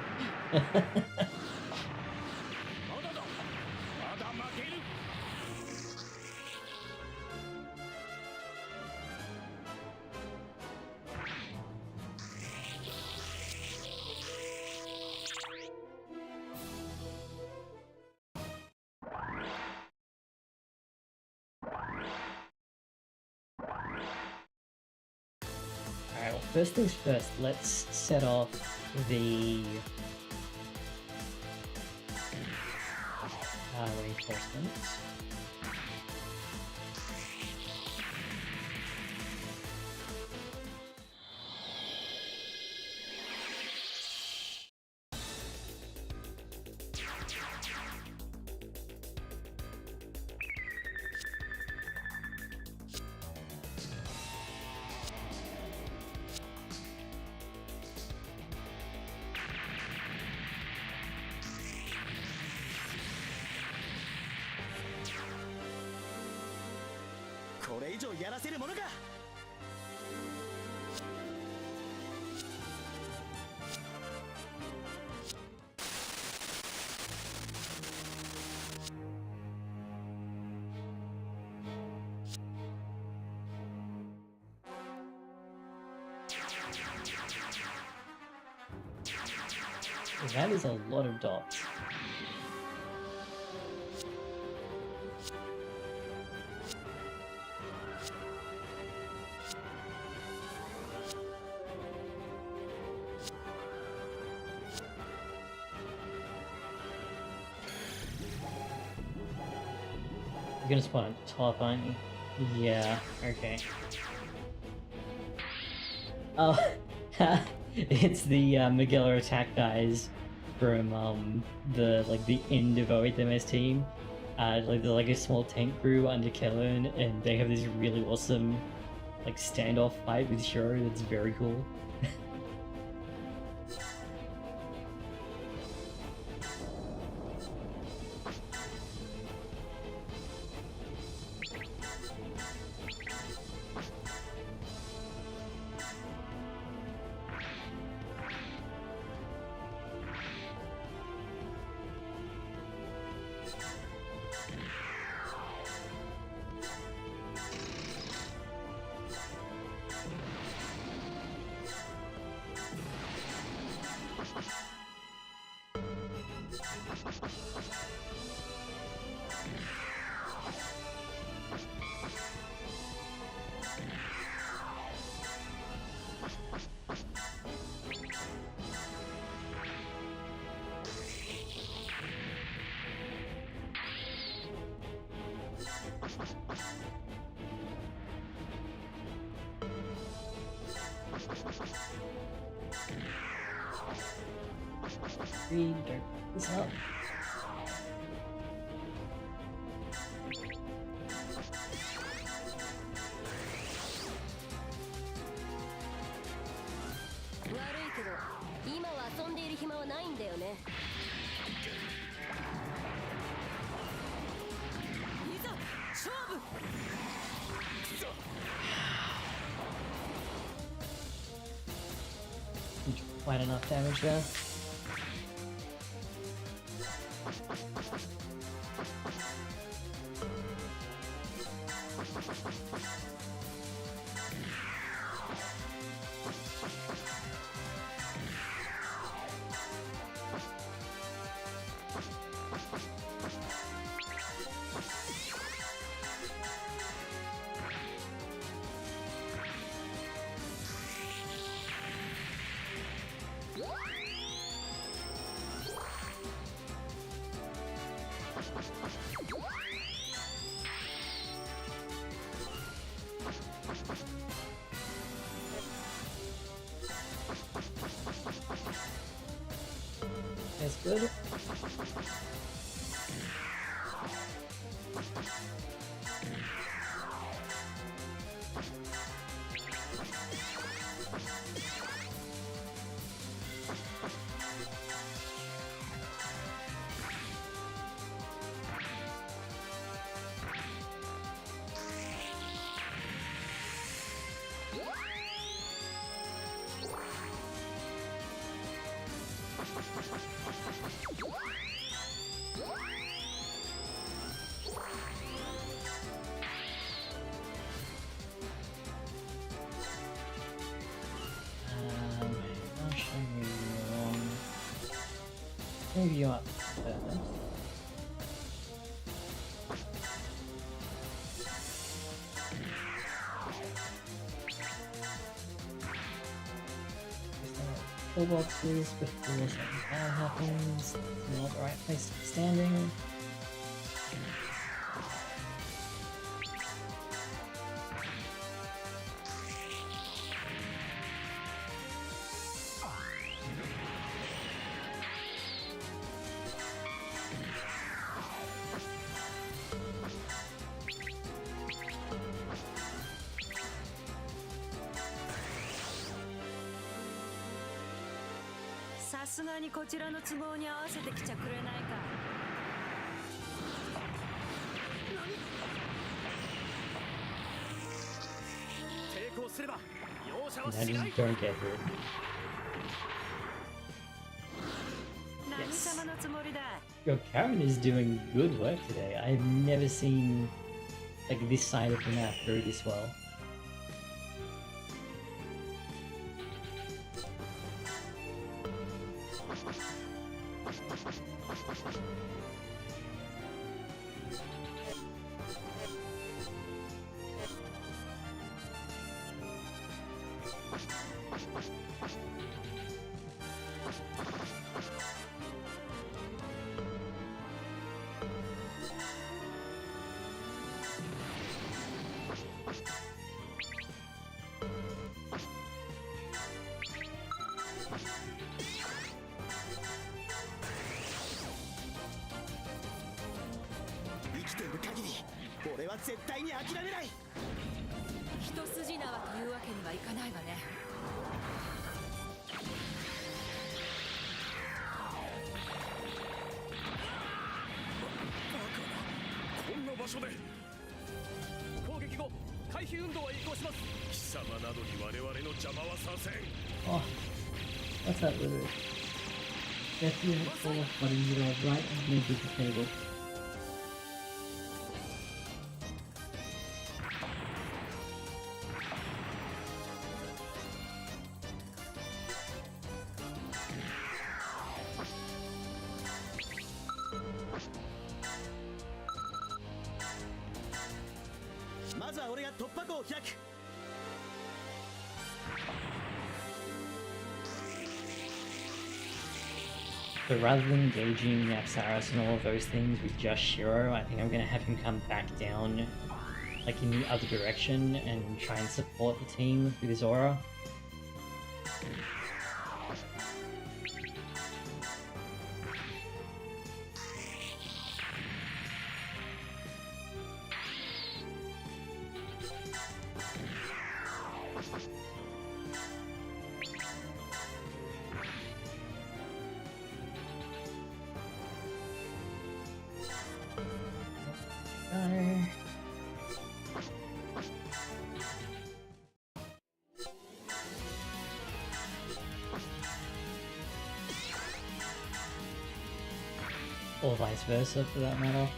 Alright, well, first things first, let's set off the Reinforcement.これ以上やらせるものか。That is a lot of dots. You're gonna spawn at top, aren't you? Yeah, okay. Oh, it's the Magilla attack guys from the end of 08MS team. They're like a small tank crew under Kellen, and they have this really awesome like standoff fight with Shiro that's very cool. Read this up. Quite enough damage there. That's good. Move you up further. Boxes before something bad happens. Not the right place to be standing. すがにこちらの都合に合わせてきちゃくれないか。抵抗すれば容赦は I しない。 just don't get hurt. 何様のつもりだ。 Yo, Karen is doing good work today. I've never seen like this side of the map go this well.一筋縄というわけにはいかないわね。こんな場所で攻撃後回避運動は移行します。貴様などに我々の邪魔はさせん。 Oh, what's that with it? Death unit full of button you are right underneath the table. So rather than engaging Apsaras and all of those things with just Shiro, I think I'm going to have him come back down like in the other direction and try and support the team with his aura. Or vice versa for that matter.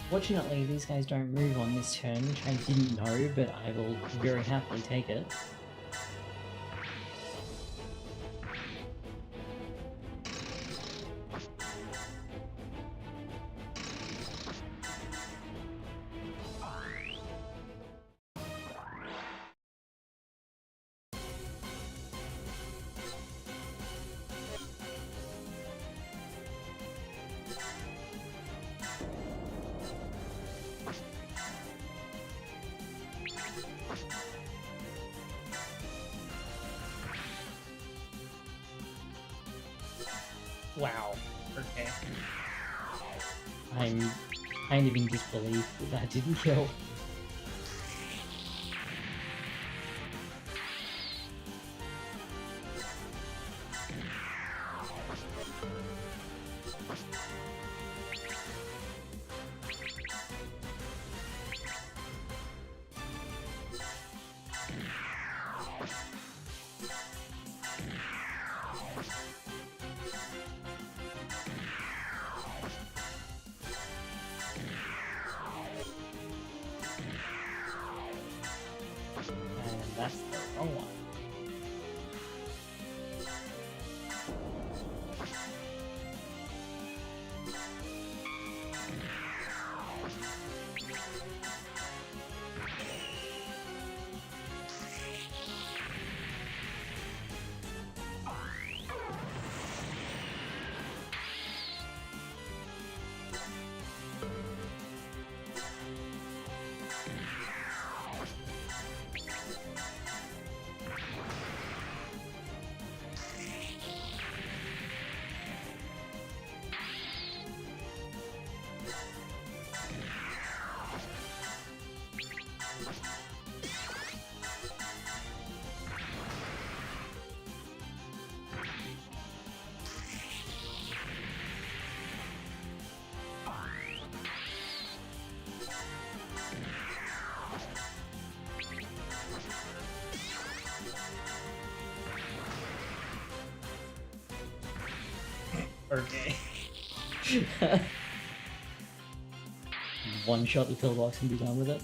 Fortunately, these guys don't move on this turn, which I didn't know, but I will very happily take it. Wow. Okay. I'm kind of in disbelief that didn't kill. Okay. One shot the pillbox and be done with it.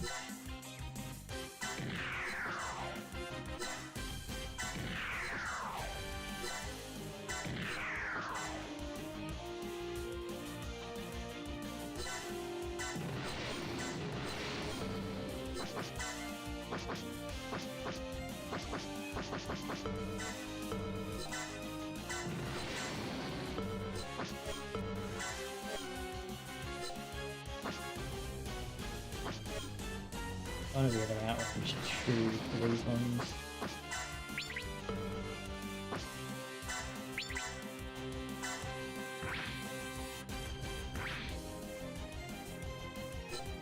One of the other outrage is true for these ones.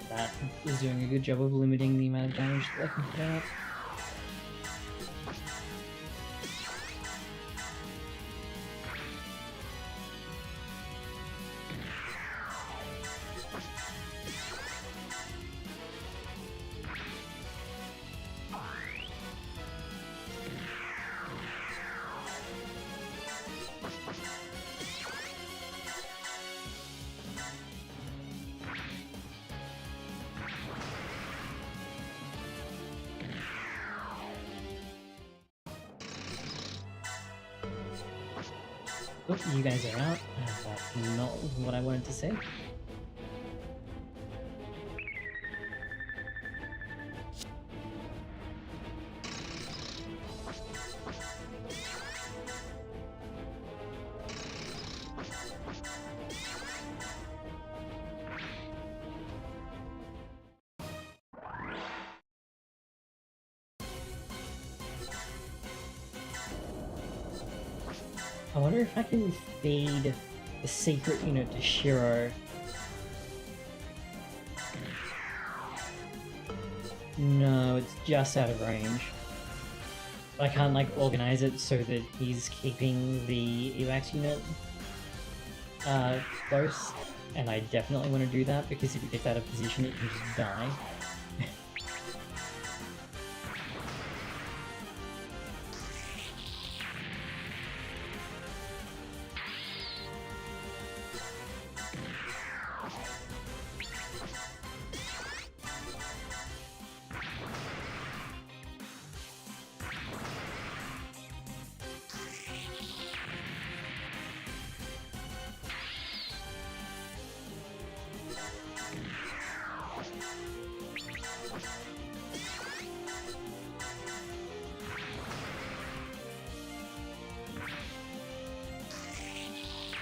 That is doing a good job of limiting the amount of damage that I can put out. Oh, you guys are out. That's not what I wanted to say. I wonder if I can fade the secret unit to Shiro. No, it's just out of range. But I can't like organize it so that he's keeping the evac unit close, and I definitely want to do that because if it gets out of position it can just die.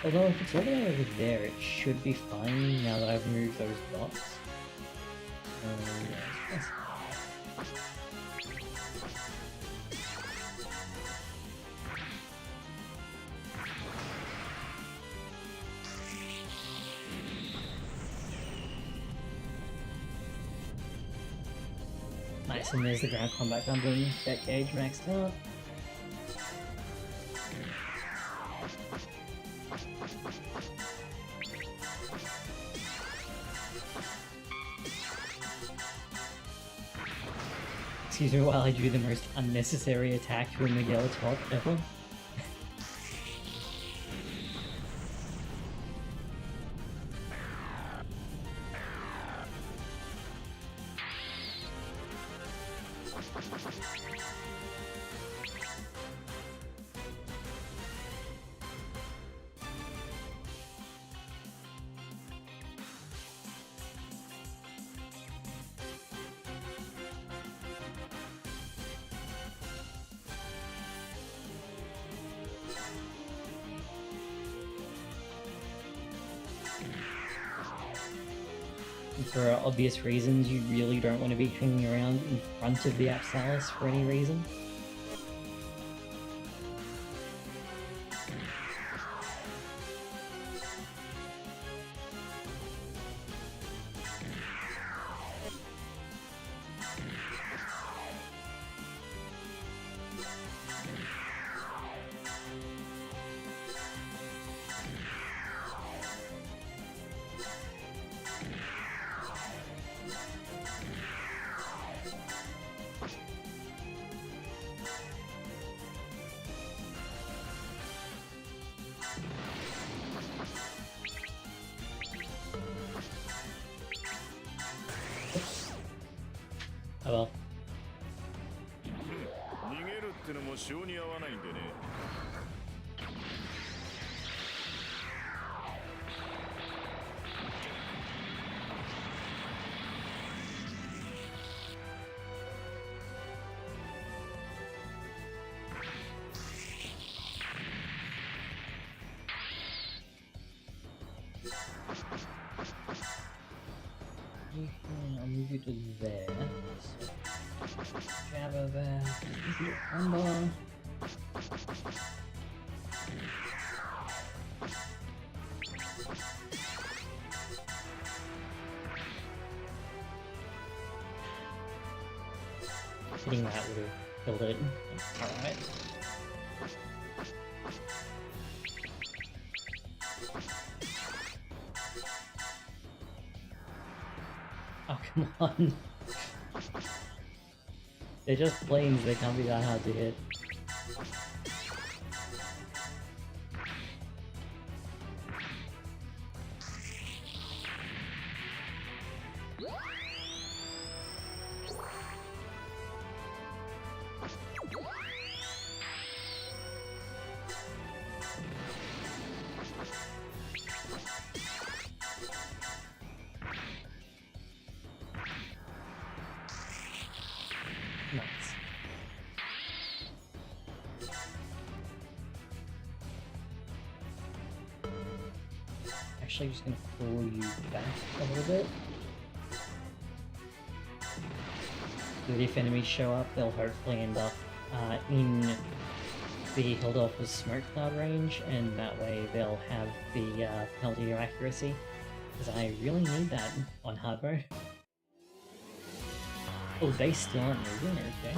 Although if it's all the way over there, it should be fine now that I've moved those dots. Yes. Nice, and there's the ground combat Gundam, that gauge maxed out. Excuse me while I do the most unnecessary attack to a Miguel top ever. For obvious reasons, you really don't want to be hanging around in front of the Apsalis for any reason. I'll move you to there. Jab over. Combo. Hitting that would have killed it. Alright. Oh, come on. They're just planes, they can't be that hard to hit. Nice. Actually, just gonna pull you back a little bit. So that if enemies show up, they'll hopefully end up in the Hildolf's smoke cloud range, and that way they'll have the penalty to accuracy. Because I really need that on hard mode. Oh, they still aren't moving, okay.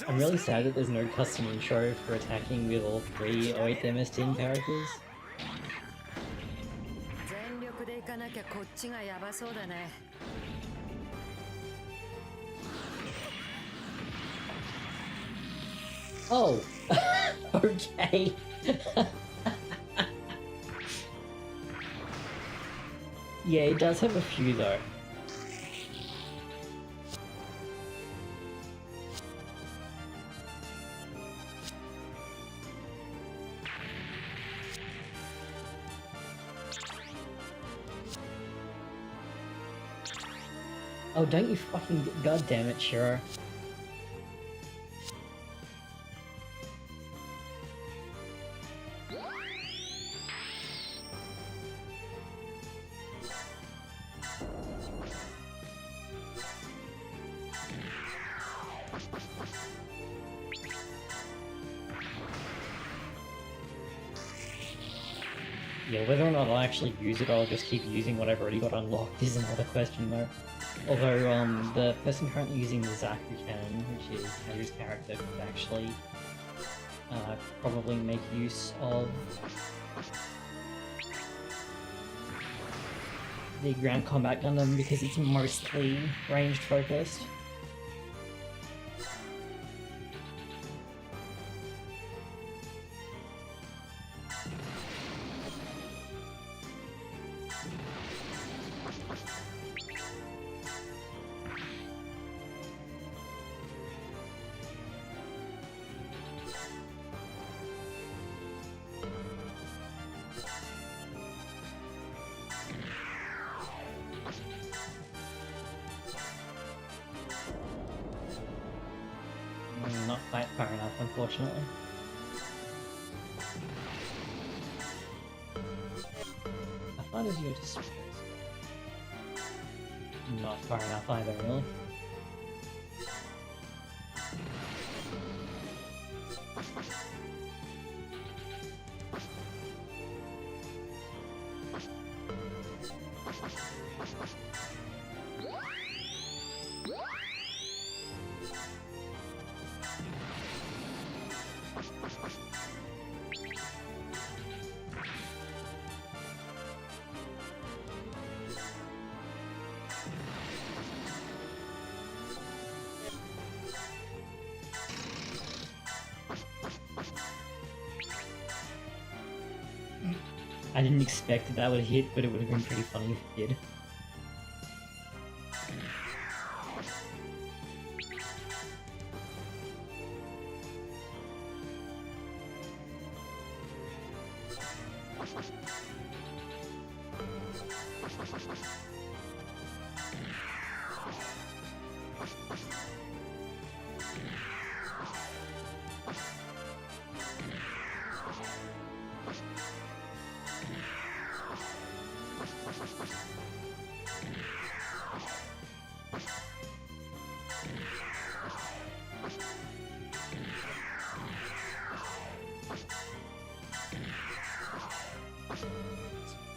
I'm really sad that there's no custom intro for attacking with all three 08 MS team characters. Oh! Okay. Yeah, it does have a few though. Oh, don't you fucking... God damn it, Shiro. Yeah, whether or not I'll actually use it or I'll just keep using what I've already got unlocked is another question though. Although, the person currently using the Zaku cannon, which is Andrew's character, could actually probably make use of the ground combat Gundam because it's mostly ranged focused. quite far enough, unfortunately. How far does your district? Not far enough either, really. I didn't expect that would hit, but it would have been pretty funny if it did.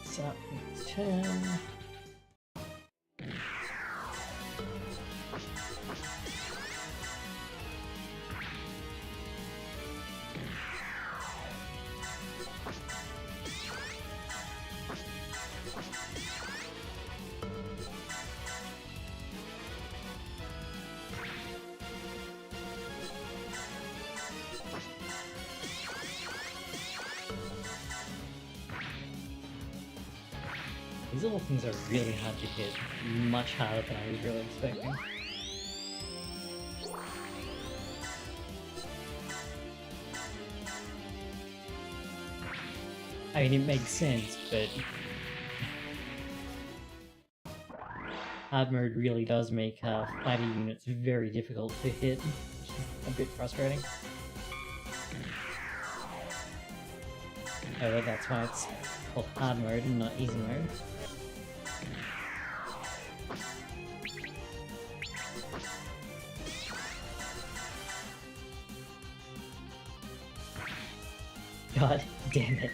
So, it's 10. These little things are really hard to hit, much harder than I was really expecting. I mean, it makes sense, but hard mode really does make fighter units very difficult to hit, which is a bit frustrating. However, that's why it's called hard mode and not easy mode. God damn it.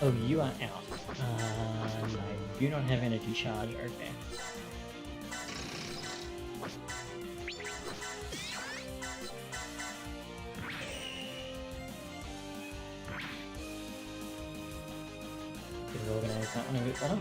Oh, you are out. I do not have energy charge, okay. Could have organized that one a bit better.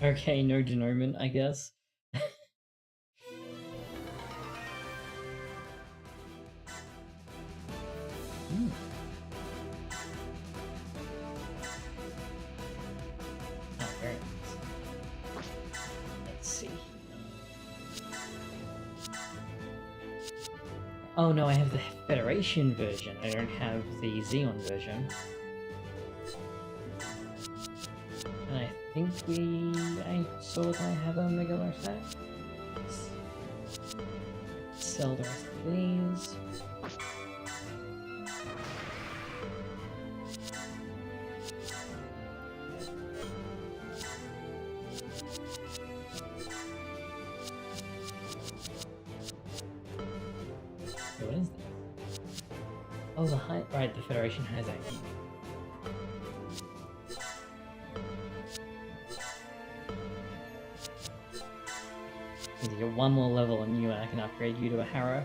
Okay, no denouement, I guess. Oh, very nice. Let's see. Oh no, I have the Federation version. I don't have the Xeon version. And I think I saw that I have a Mega attack. Sell the rest of these. What is this? Oh, right, the Federation has a. You get one more level on you and I can upgrade you to a Harrow.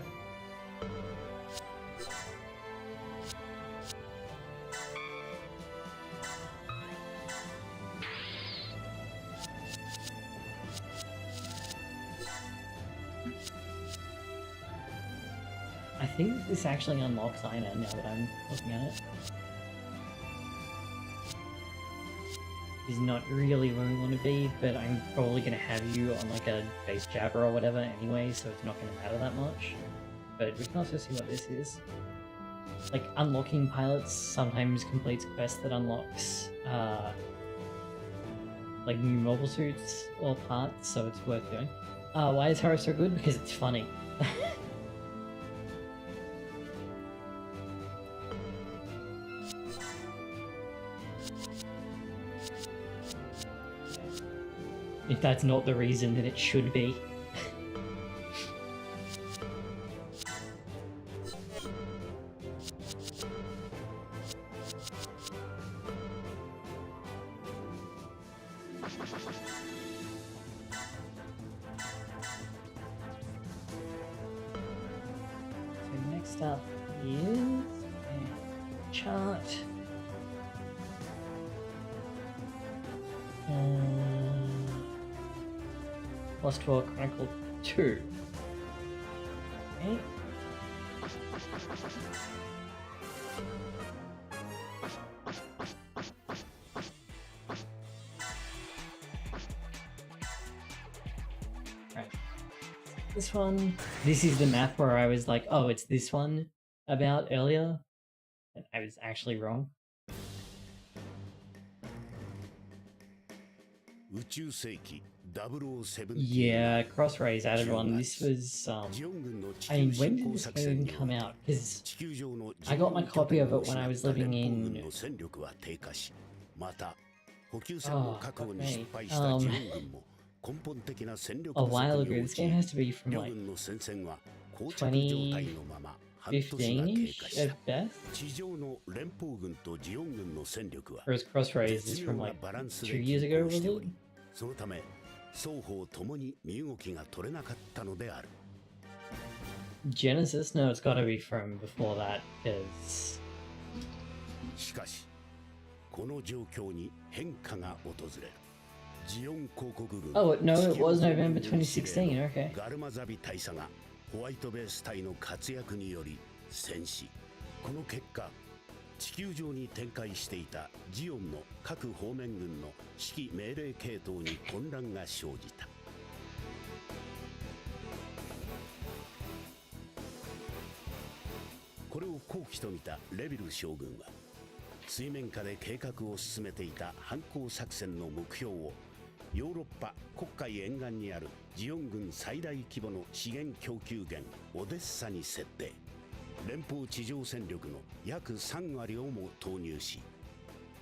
I think this actually unlocks Ina now that I'm looking at it. Is not really where we want to be, but I'm probably going to have you on like a base jabber or whatever anyway, so it's not going to matter that much. But we can also see what this is. Like, unlocking pilots sometimes completes a quest that unlocks like new mobile suits or parts, so it's worth doing. Why is Harrow so good? Because it's funny. If that's not the reason, then it should be. So next up is a chart. Plus 12 Chronicle 2. Okay. Right. This one. This is the map where I was like, oh, it's this one about earlier. I was actually wrong. Yeah, Crossrays added one. This was, I mean, when did this game come out? Because I got my copy of it when I was living in... Oh, fuck me. A while ago. This game has to be from, like, 2015-ish at best? Whereas Crossrays is from, like, 2 years ago, was it? そのため双方ともに身動きが取れなかったのである。Genesis? No, it's gotta be from before that, because... しかし、この状況に変化が訪れる。ジオン広告軍 Oh, no, it was November 2016, okay. ガルマザビ大佐がホワイトベース隊の活躍により戦死。この結果、地球上に展開していたジオンの各方面軍の指揮命令系統に混乱が生じた。これを好機と見たレビル将軍は水面下で計画を進めていた反攻作戦の目標をヨーロッパ黒海沿岸にあるジオン軍最大規模の資源供給源オデッサに設定。連邦地上戦力の約3割をも投入し、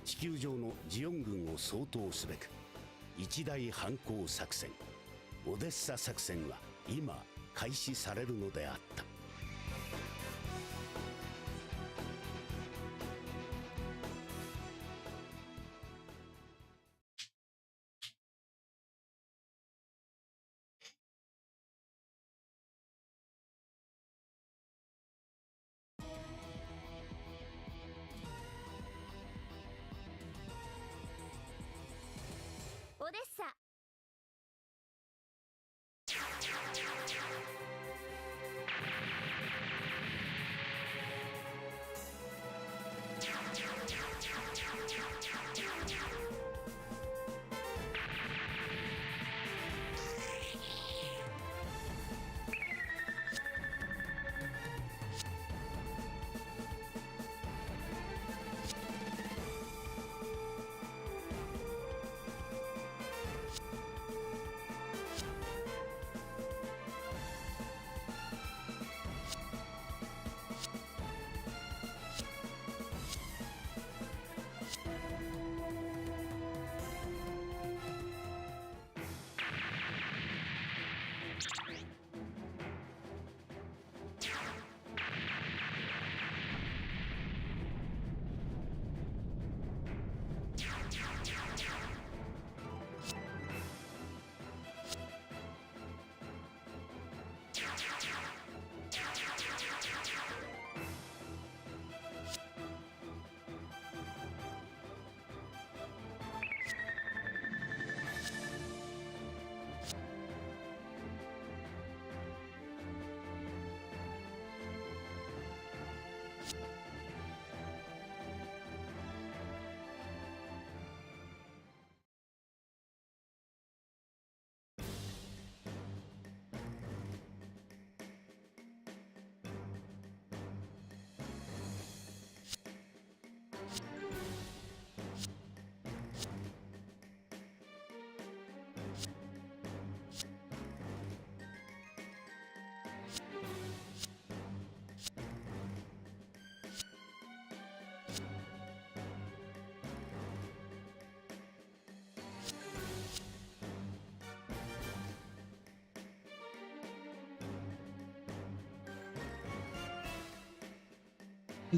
地球上のジオン軍を掃討すべく一大反攻作戦オデッサ作戦は今開始されるのであった。オデッサ。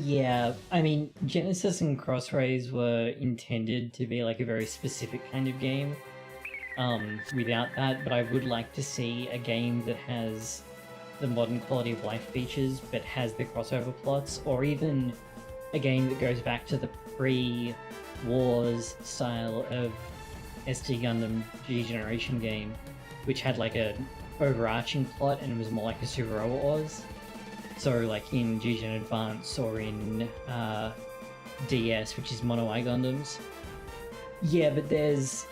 Yeah, I mean, Genesis and Crossrays were intended to be like a very specific kind of game. Without that, but I would like to see a game that has the modern quality of life features, but has the crossover plots, or even a game that goes back to the pre-Wars style of SD Gundam G Generation game, which had like a overarching plot and it was more like a Super Robot Wars. So like in G Gen Advance or in DS, which is Mono Eye Gundams. Yeah, but there's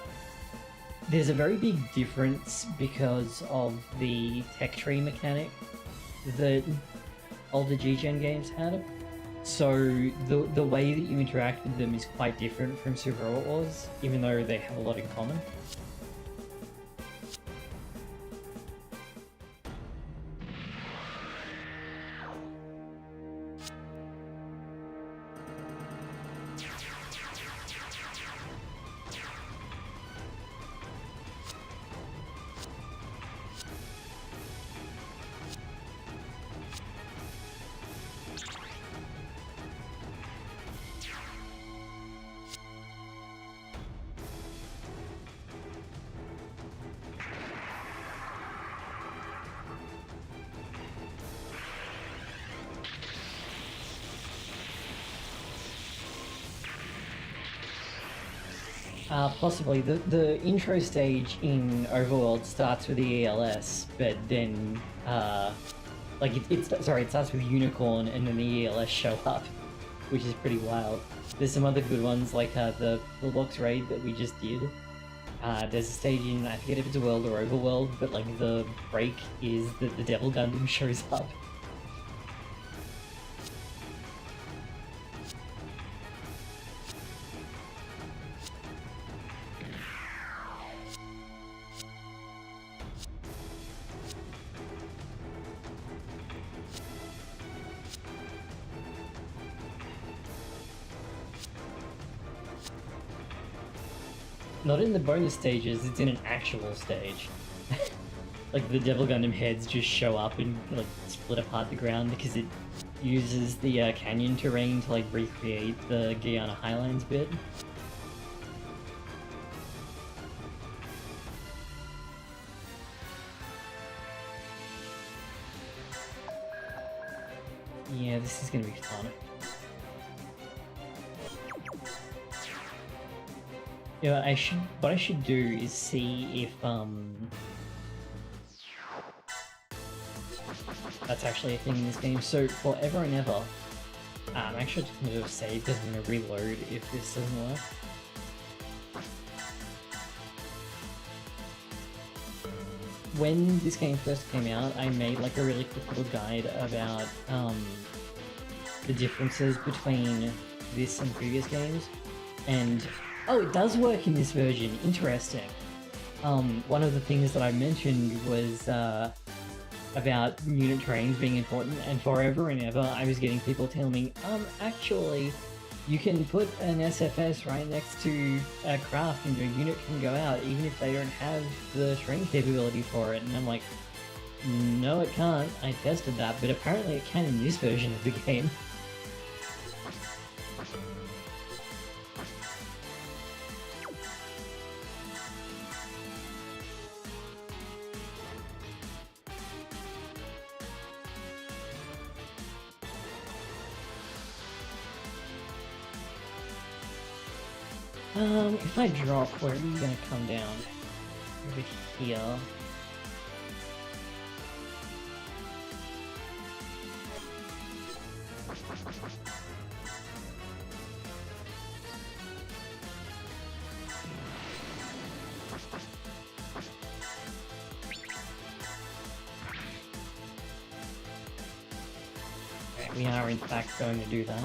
a very big difference because of the tech tree mechanic that older G-Gen games had. So the way that you interact with them is quite different from Super Robot Wars, even though they have a lot in common. Possibly. The intro stage in Overworld starts with the ELS, but then, it starts with Unicorn and then the ELS show up, which is pretty wild. There's some other good ones, like the Pillbox raid that we just did. There's a stage in, I forget if it's a world or Overworld, but like the break is that the Devil Gundam shows up. Not in the bonus stages, it's in an actual stage. Like the Devil Gundam heads just show up and like split apart the ground because it uses the canyon terrain to like recreate the Guyana Highlands bit. Yeah, this is gonna be fun. Yeah, what I should do is see if that's actually a thing in this game. So forever and ever, I'm actually just gonna do a save because I'm gonna reload if this doesn't work. When this game first came out, I made like a really quick little guide about the differences between this and previous games, and oh, it does work in this version. Interesting. One of the things that I mentioned was about unit trains being important, and forever and ever I was getting people telling me, actually, you can put an SFS right next to a craft and your unit can go out even if they don't have the train capability for it. And I'm like, no it can't. I tested that, but apparently it can in this version of the game. If I drop, where are you gonna come down? Over here. We are in fact going to do that.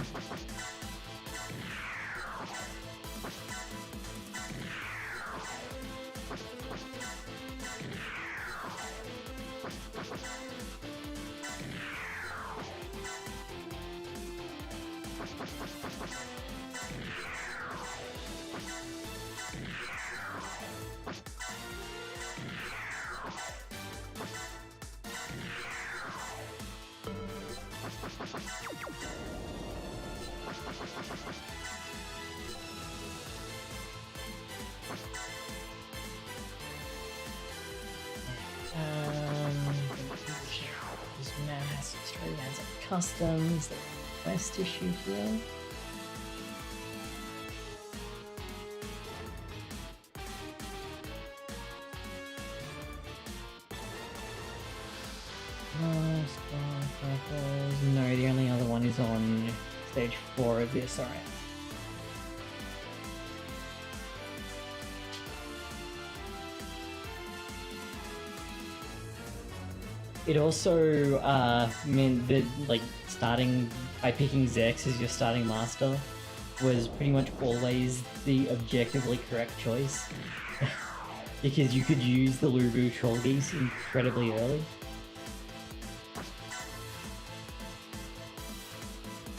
customs, the quest issue here. No, the only other one is on stage 4 of this, alright. It also meant that, like, starting by picking Zex as your starting master was pretty much always the objectively correct choice. Because you could use the Lubu Troll Geese incredibly early.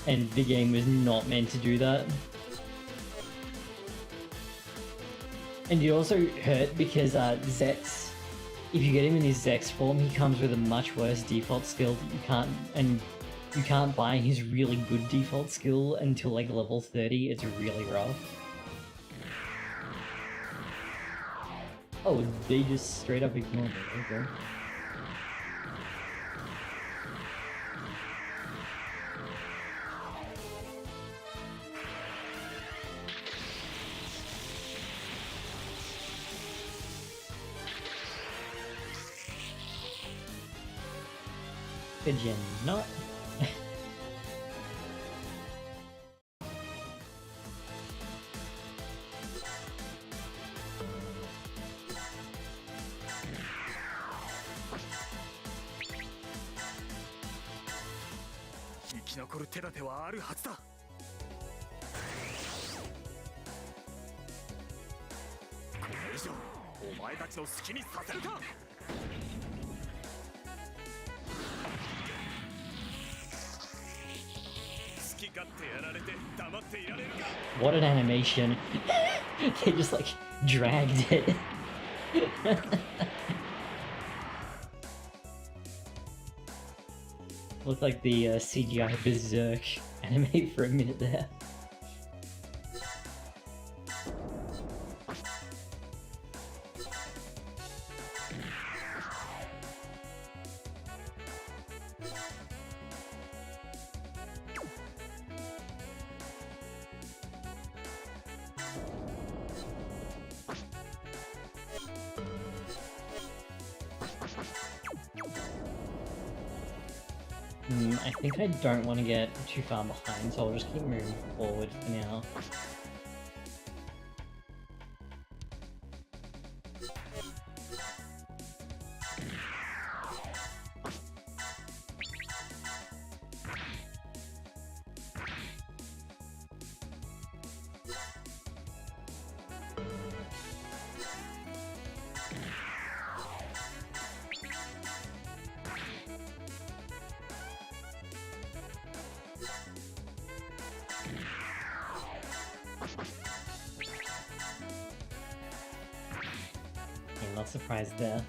And the game was not meant to do that. And it also hurt because Zex, if you get him in his Zex form, he comes with a much worse default skill that you can't buy his really good default skill until like level 30. It's really rough. Oh, they just straight up ignored it. Okay. Could you not? 生き残る手立てはあるはずだ。これ以上お前たちの好きにさせるか。好き勝手やられて黙っていられるか。 What an animation. They just like dragged it. Looked like the CGI Berserk anime for a minute there. I think I don't want to get too far behind, so I'll just keep moving forward for now. Not surprised there.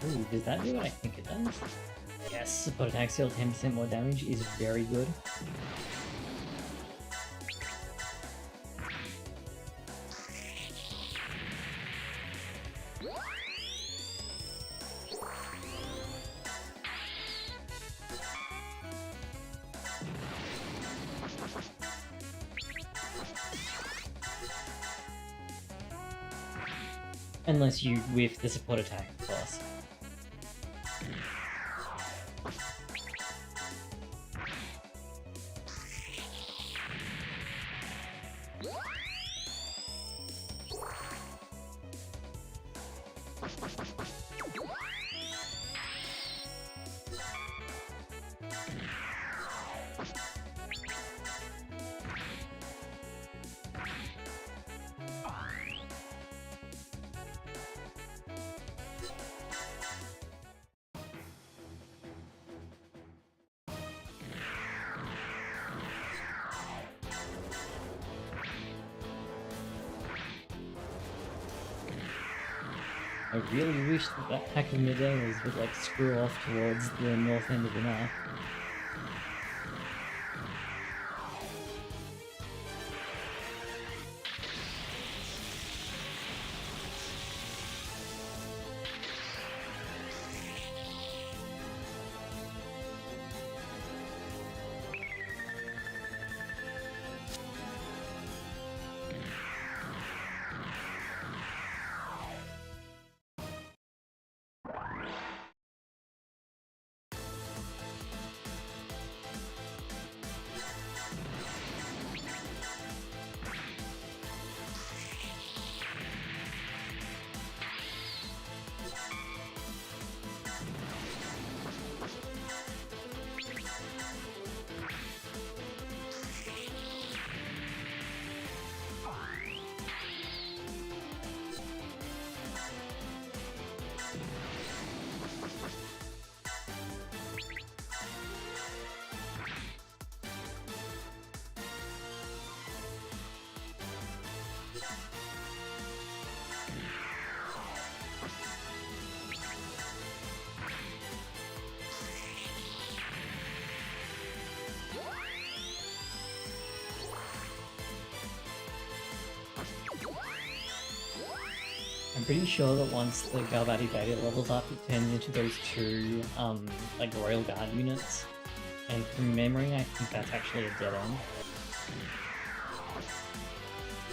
Ooh, does that do what I think it does? Yes, support attack deal 10% more damage is very good. Unless you whiff the support attack, of course. I really wish that pack of Medeas would like screw off towards the north end of the map. I'm pretty sure that once the Galvadi Beta levels up, it turns into those two, like Royal Guard units. And from memory, I think that's actually a dead end.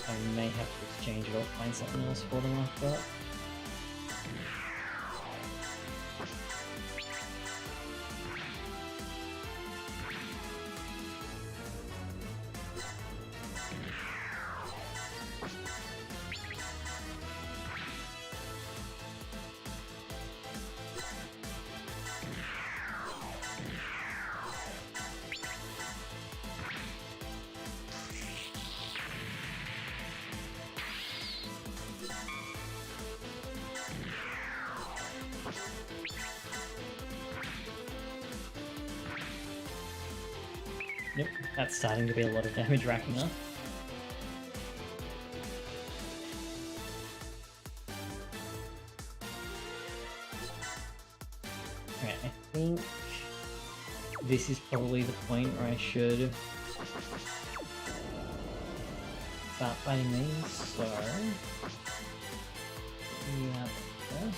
I may have to exchange it or find something else for them after that. Yep, that's starting to be a lot of damage racking up. Okay, I think this is probably the point where I should start fighting these, so yeah, first.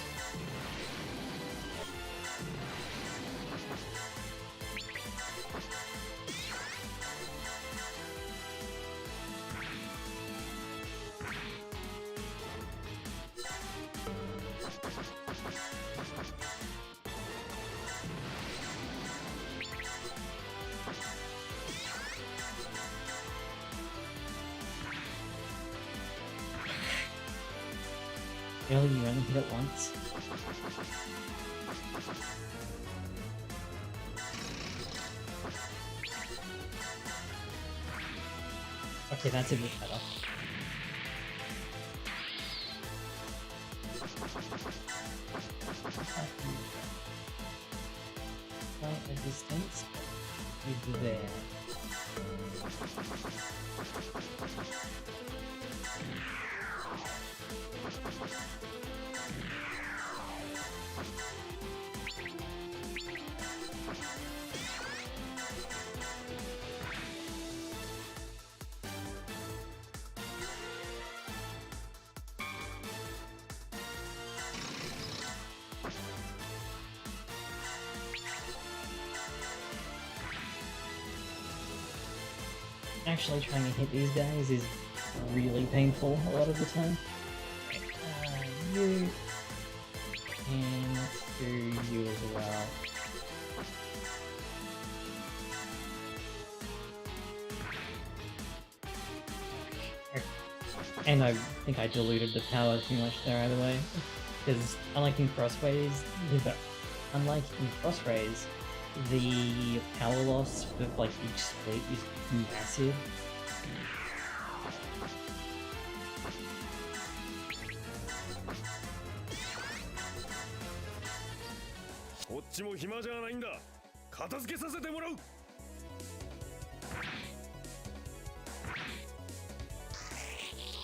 Really, you only hit it once? Okay, that's a bit better. Slight resistance is there. Actually trying to hit these guys is really painful a lot of the time. You and let's do you as well. And I think I diluted the power too much there either way, because unlike in Crossrays, the power loss for like each split is massive.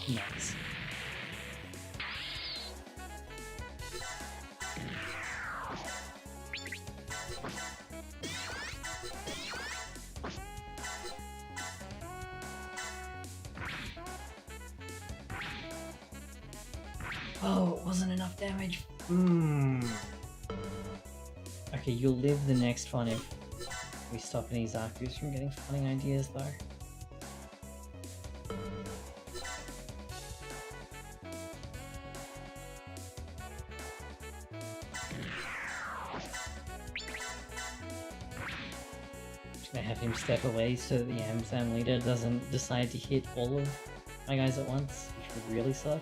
Nice. Oh, it wasn't enough damage. Okay, you'll live the next one if we stop any Zakus from getting funny ideas, though. Just gonna have him step away so that the Amazon leader doesn't decide to hit all of my guys at once, which would really suck.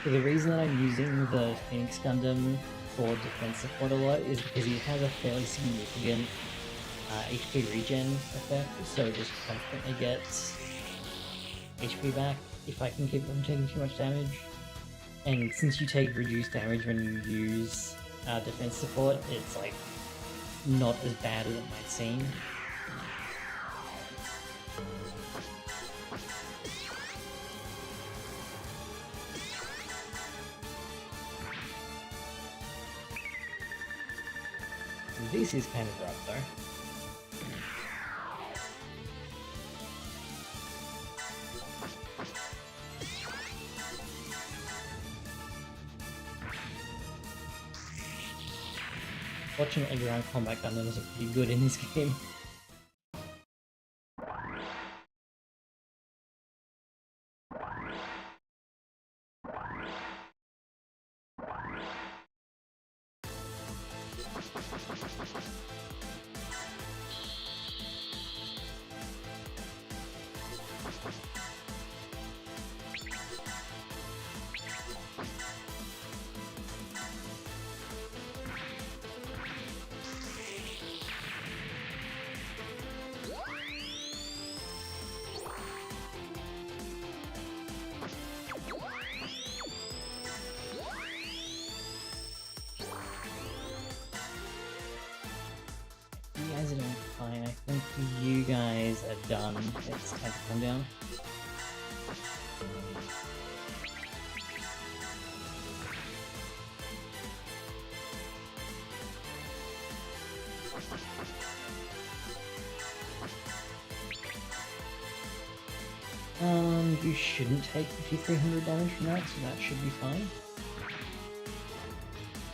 So the reason that I'm using the Phoenix Gundam for defense support a lot is because he has a fairly significant HP regen effect, so just constantly gets HP back if I can keep him taking too much damage. And since you take reduced damage when you use defense support, it's like not as bad as it might seem. This is kind of rough though. Fortunately, ground combat Gundams are pretty good in this game. You guys are doing fine. I think you guys are done. It's time to come down. You shouldn't take 5300 damage from that, so that should be fine.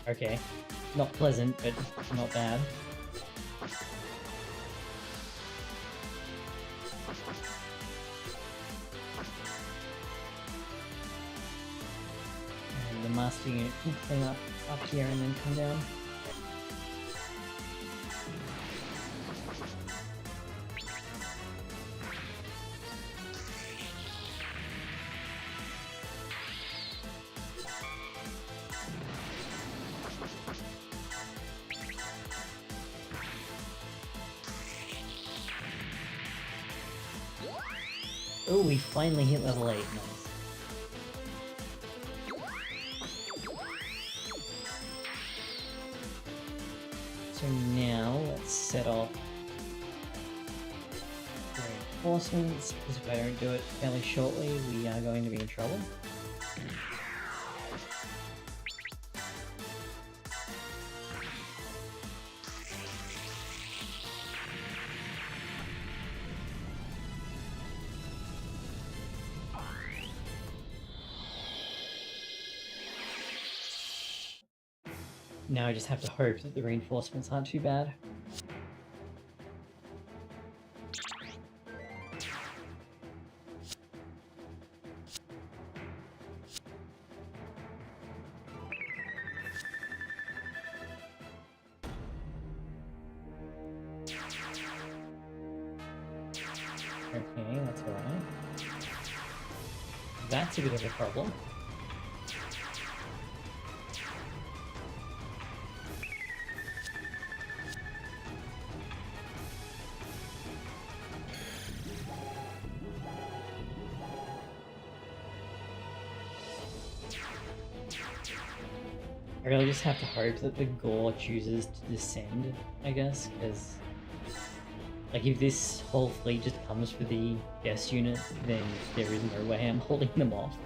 Okay. Not pleasant, but not bad. And the master unit can clean up here and then come down. Oh, we finally hit level 8. Nice. So now let's set off the reinforcements, because if I don't do it fairly shortly, we are going to be in trouble. Now I just have to hope that the reinforcements aren't too bad. Okay, that's alright. That's a bit of a problem. I really just have to hope that the gore chooses to descend, I guess, because like if this whole fleet just comes for the guest units, then there is no way I'm holding them off.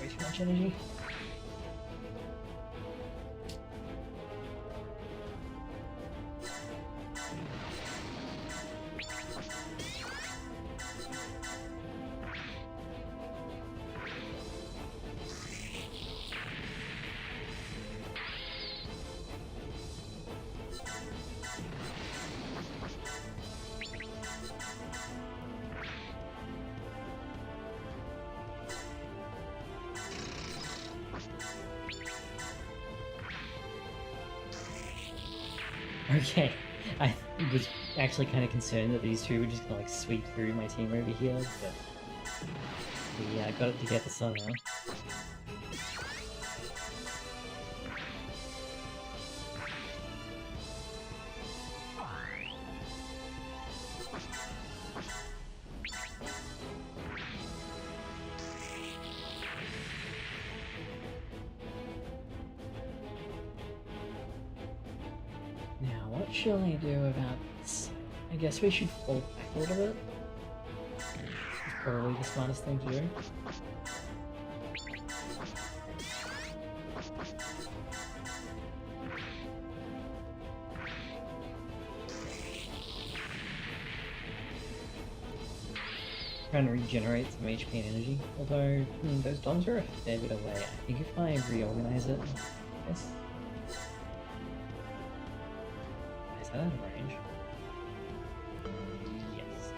Way too much energy. Okay, I was actually kind of concerned that these two were just gonna like sweep through my team over here, but we got it together somehow. Now, what shall I do about this? I guess we should fall back a little bit. It's probably the smartest thing to do. Trying to regenerate some HP and energy, although those DOMs are a fair bit away. I think if I reorganize it, yes. Is that out of range? Yes.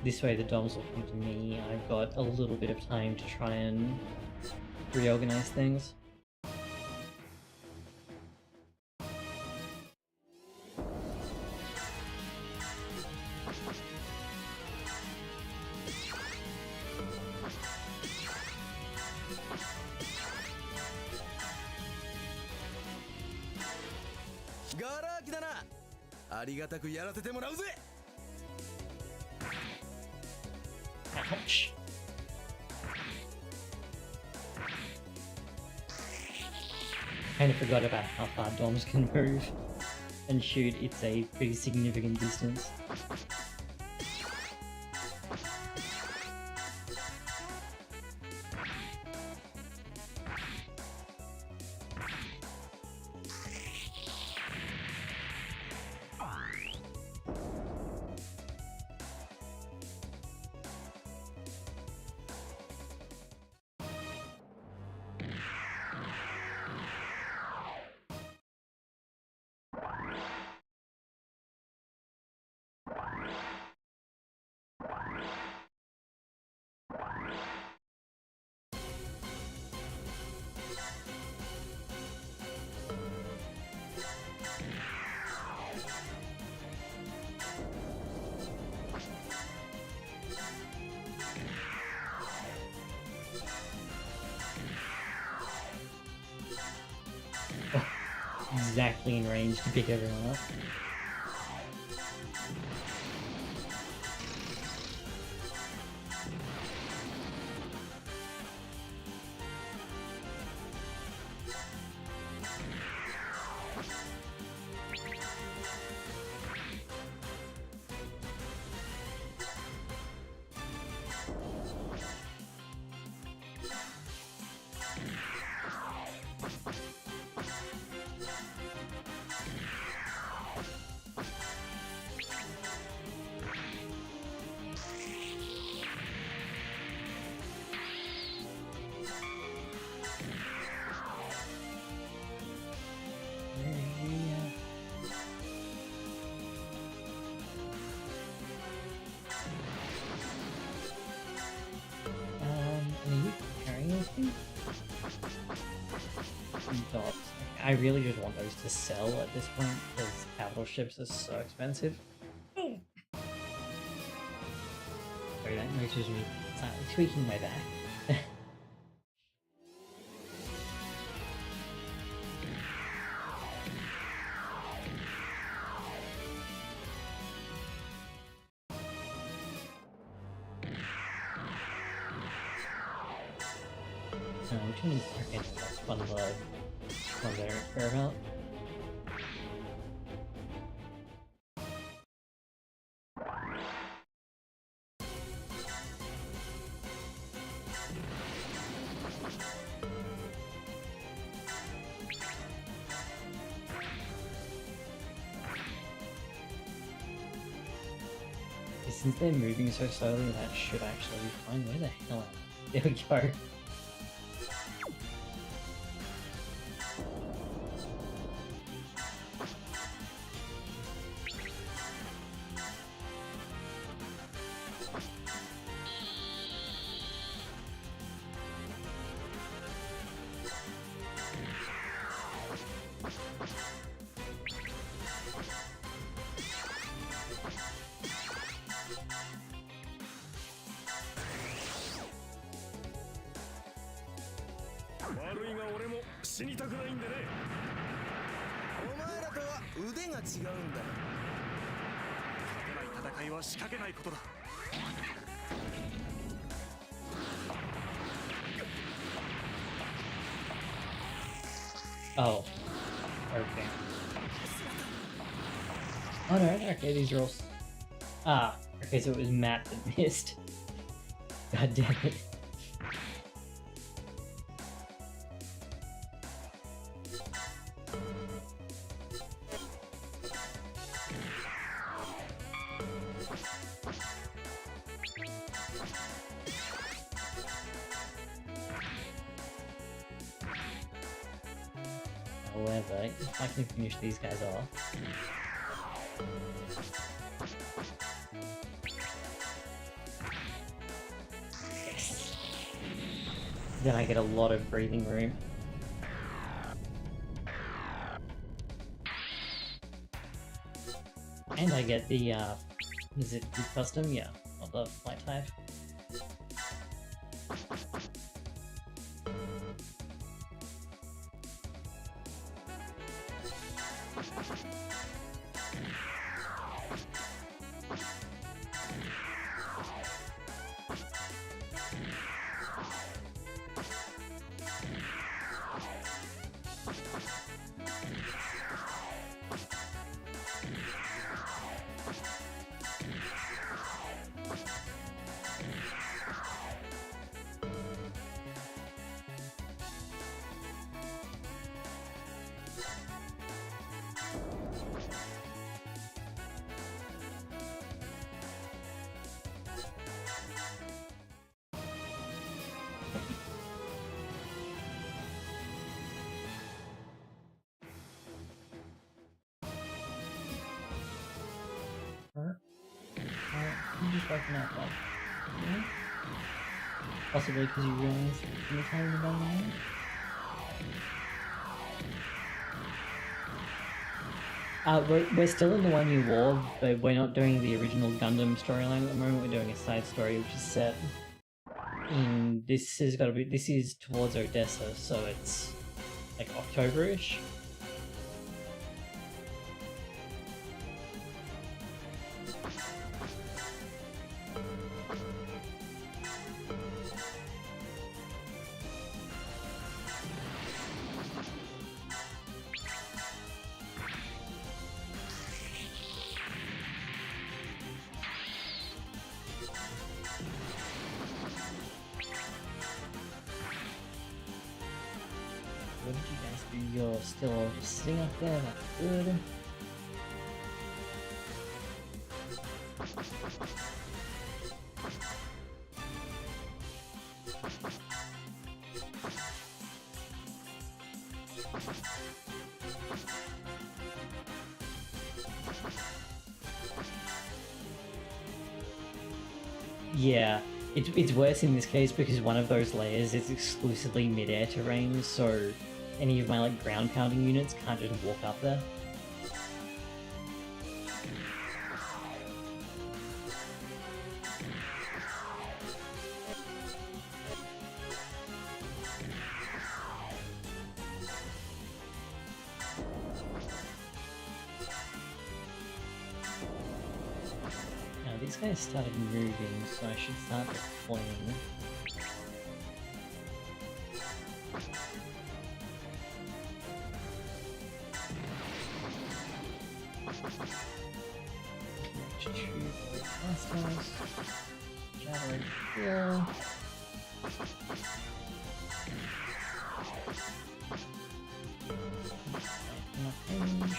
This way the DOMs will come to me. I've got a little bit of time to try and reorganize things. ありがたくやらせてもらうぜ。 Ouch. Kind of forgot about how far DOMs can move and shoot. It's a pretty significant distance. Exactly in range to pick everyone up. Dots. I really just want those to sell at this point because capital ships are so expensive. Sorry, that noise was me tweaking my back. Which one is okay, that's one that I don't care about. Since they're moving so slowly, that should actually be fine. Where the hell am I? There we go. Oh. Okay. Oh no, okay, these are all... Ah, okay, so it was Matt that missed. God damn it. However, if I can finish these guys off... Yes! Then I get a lot of breathing room. And I get the, is it the custom? Yeah, not the flight type. You just working out like, yeah? Possibly because you realize you're playing the wrong game. We're still in the 1 Year War, but we're not doing the original Gundam storyline at the moment. We're doing a side story which is set in this is towards Odessa, so it's like October-ish. What did you guys do? You're still just sitting up there, that's good. Yeah, it's worse in this case because one of those layers is exclusively mid-air terrain, so any of my like ground pounding units can't just walk up there. Now these guys started moving, so I should start deploying. Shadow here. Enough range.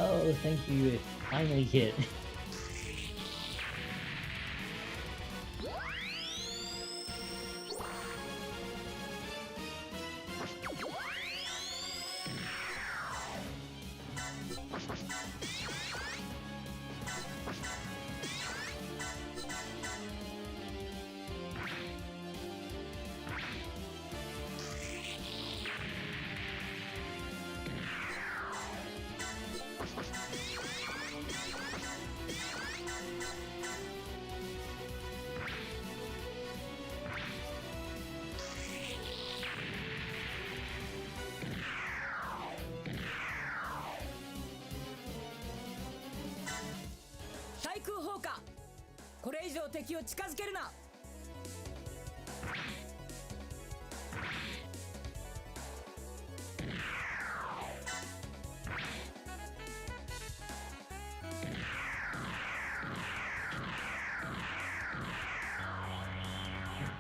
Oh, thank you, it finally hit.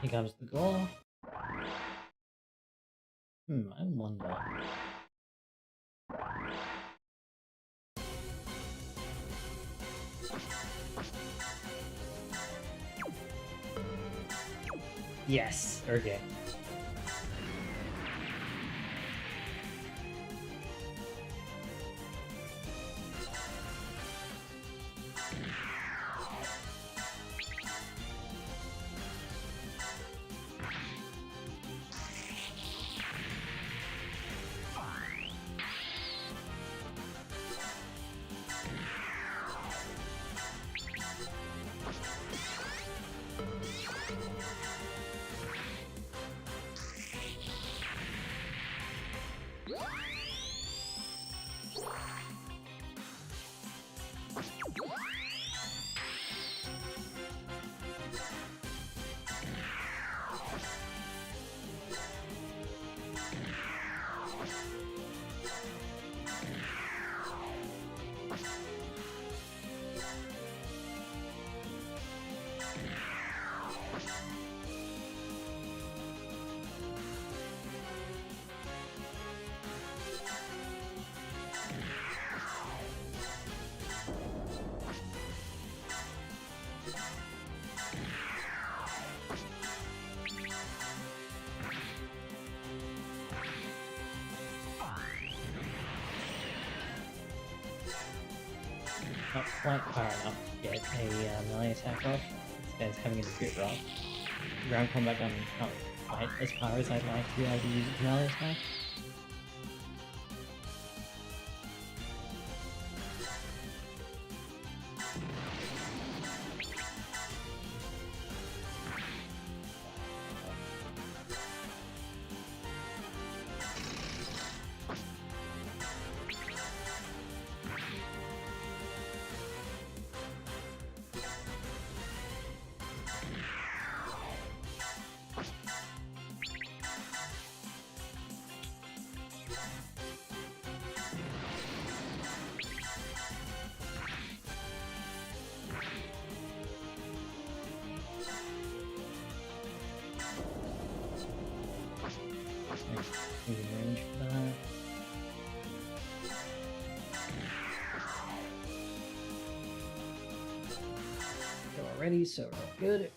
Here comes the goal. I wonder. Yes, okay. not quite far enough to get a melee attack off. This guy's having it a bit rough. Ground combat gun not quite as far as I'd like to be able to use a melee attack. Maybe range for that. Go already, so real good.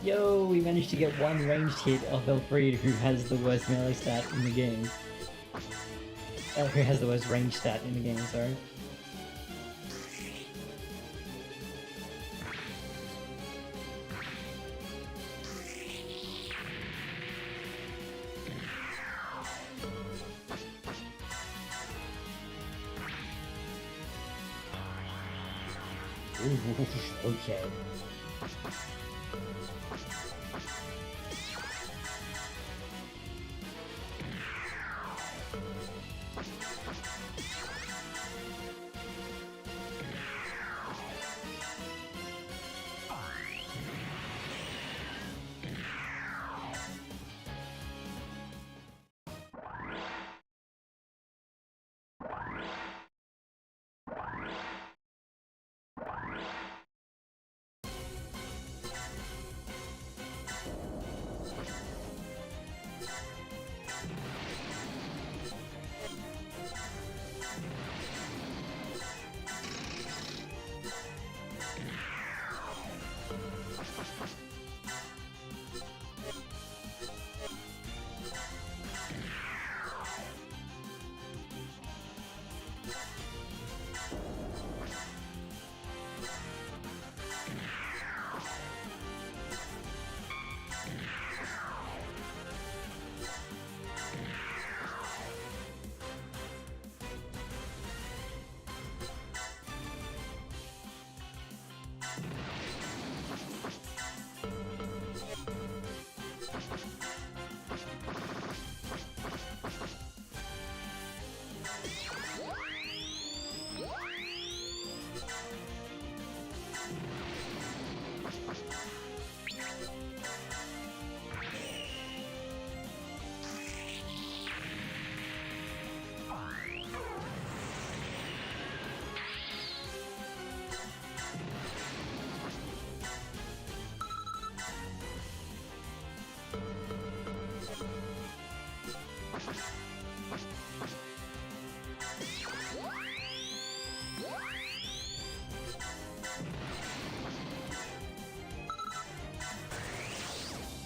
Yo, we managed to get one ranged hit off Elfried, who has the worst melee stat in the game. Who has the worst range stat in the game, sorry. Ooh, okay.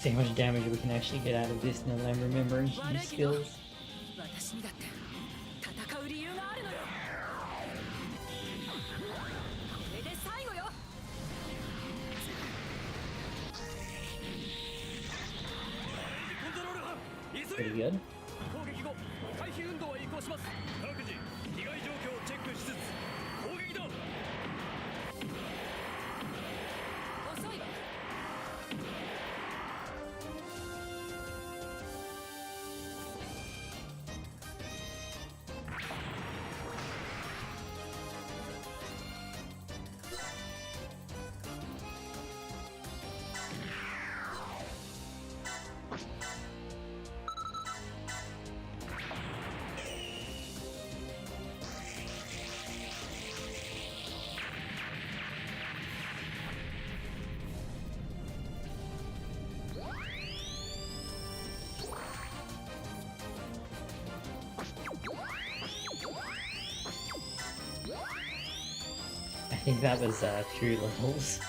See how much damage we can actually get out of this now that I'm remembering these skills. Pretty good. think that was 2 levels.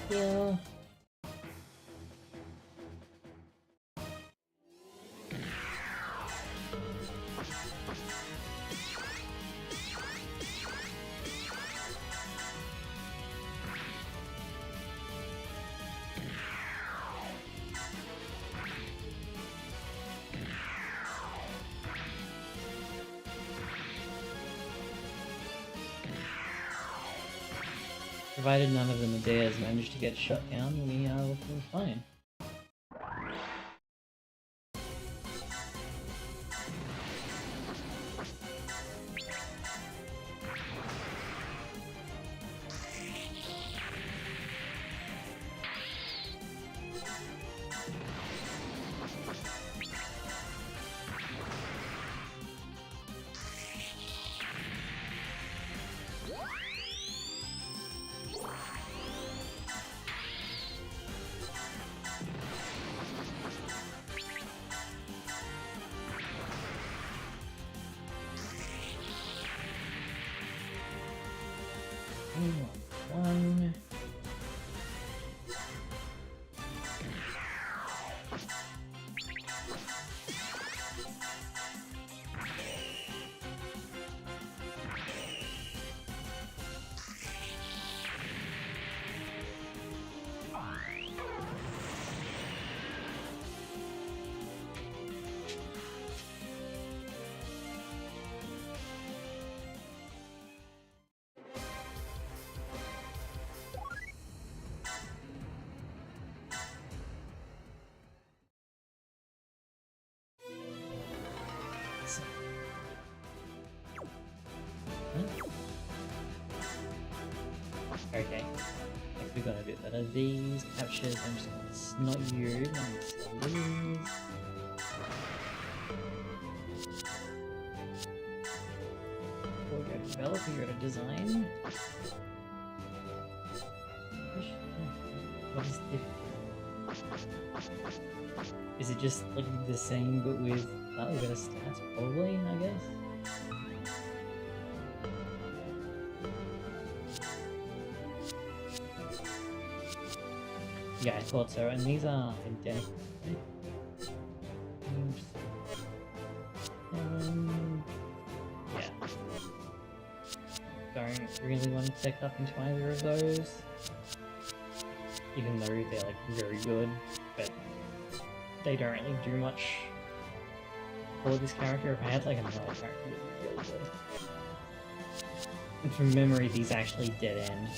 Yeah. Provided none of the Medeas managed to get shut down, we are looking fine. One. Okay, I think we got a bit better. These captures, I'm just gonna not you, I'm gonna lose. We'll go to develop, you go to design. What is different? Is it just like the same but with slightly better stats? Probably, I guess. Yeah, I thought so, and these are identical. Yeah. Don't really want to pick up into either of those. Even though they're like very good, but they don't really do much for this character. If I had like another character that would be really good. And from memory, these actually dead end.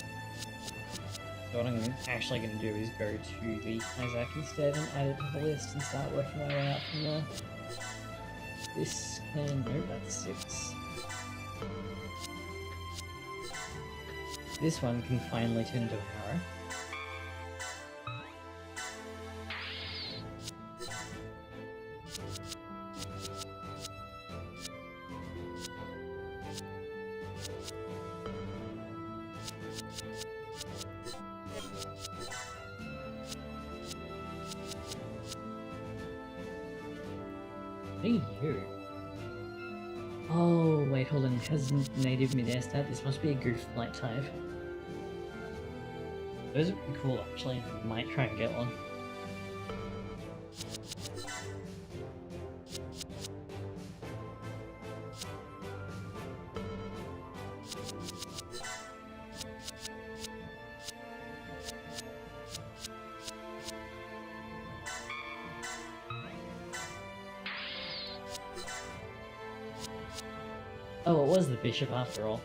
So what I'm actually going to do is go to the Isaac instead and add it to the list and start working my way out from there. This can... nope, that's 6. This one can finally turn into an arrow. Hey, you. Oh, wait, hold on. It has native mid-air stat. This must be a goof flight type. Those are pretty cool, actually. I might try and get one. Oh, it was the bishop after all.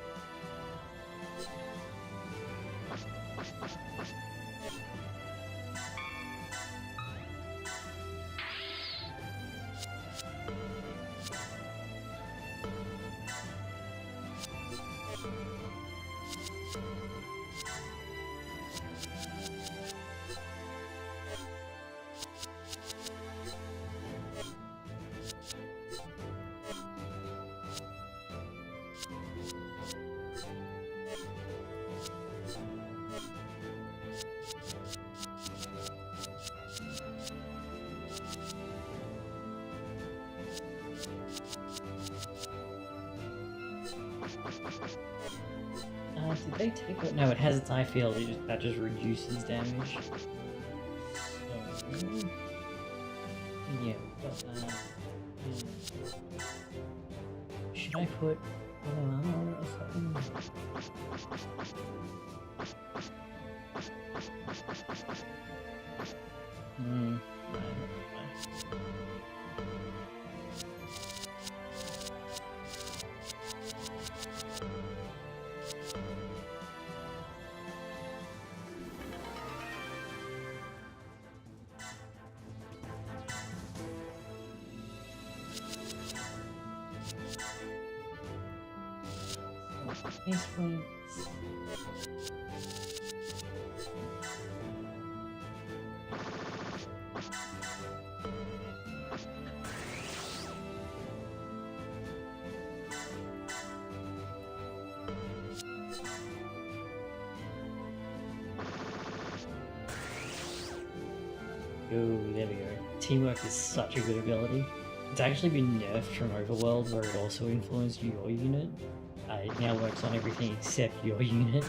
did they take it? No, it has its eye field, that just reduces damage. So, yeah, we've got that. Should I put armor on it or something? No. Ace points. Oh, there we go. Teamwork is such a good ability. It's actually been nerfed from Overworld, where it also influenced your unit. It now works on everything except your unit.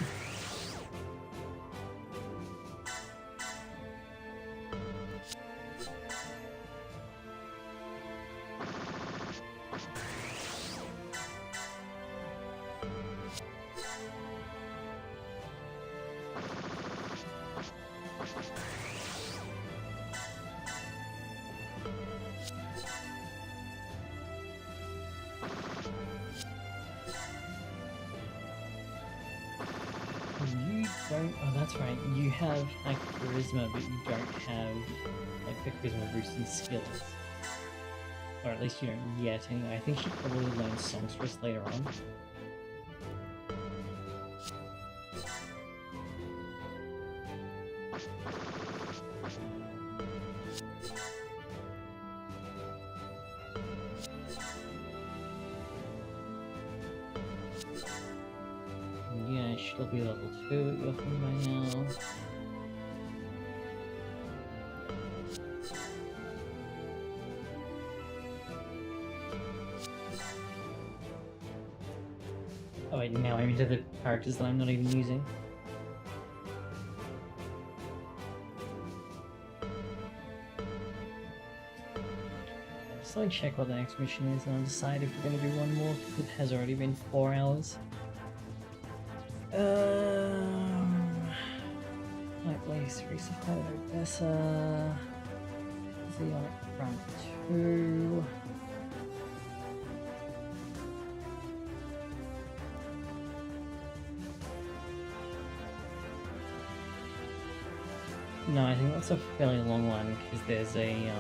You don't. Oh, that's right. You have like charisma, but you don't have like the charisma boosting skills, or at least you don't yet. Anyway, I think she probably learns songstress later on. Yeah, she'll be level 2 at your thing by now. Oh wait, now I'm into the characters that I'm not even using. I'm just gonna check what the next mission is and I'll decide if we're gonna do one more, because it has already been 4 hours. Light Blaze, resupply Odessa. Zeonic Front 2. No, I think that's a fairly long one because there's a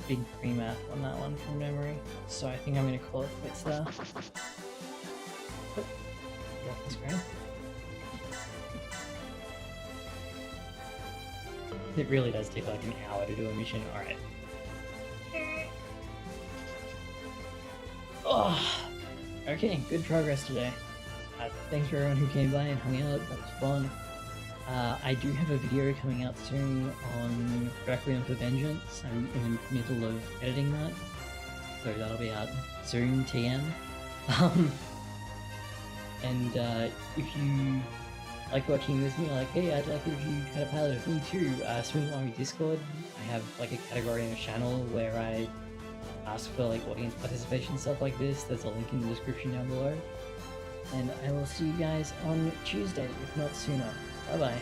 big pre-map on that one from memory. So I think I'm going to call it quits there. Off the screen. It really does take like an hour to do a mission. Alright. Oh, okay, good progress today. Thanks for everyone who came by and hung out, that was fun. I do have a video coming out soon on Requiem for Vengeance. I'm in the middle of editing that, so that'll be out soon, TM. And if you like watching this and you're like, hey, I'd like it if you had a pilot of me too, swing by my Discord. I have like a category in the channel where I ask for like audience participation, stuff like this. There's a link in the description down below. And I will see you guys on Tuesday, if not sooner. Bye bye.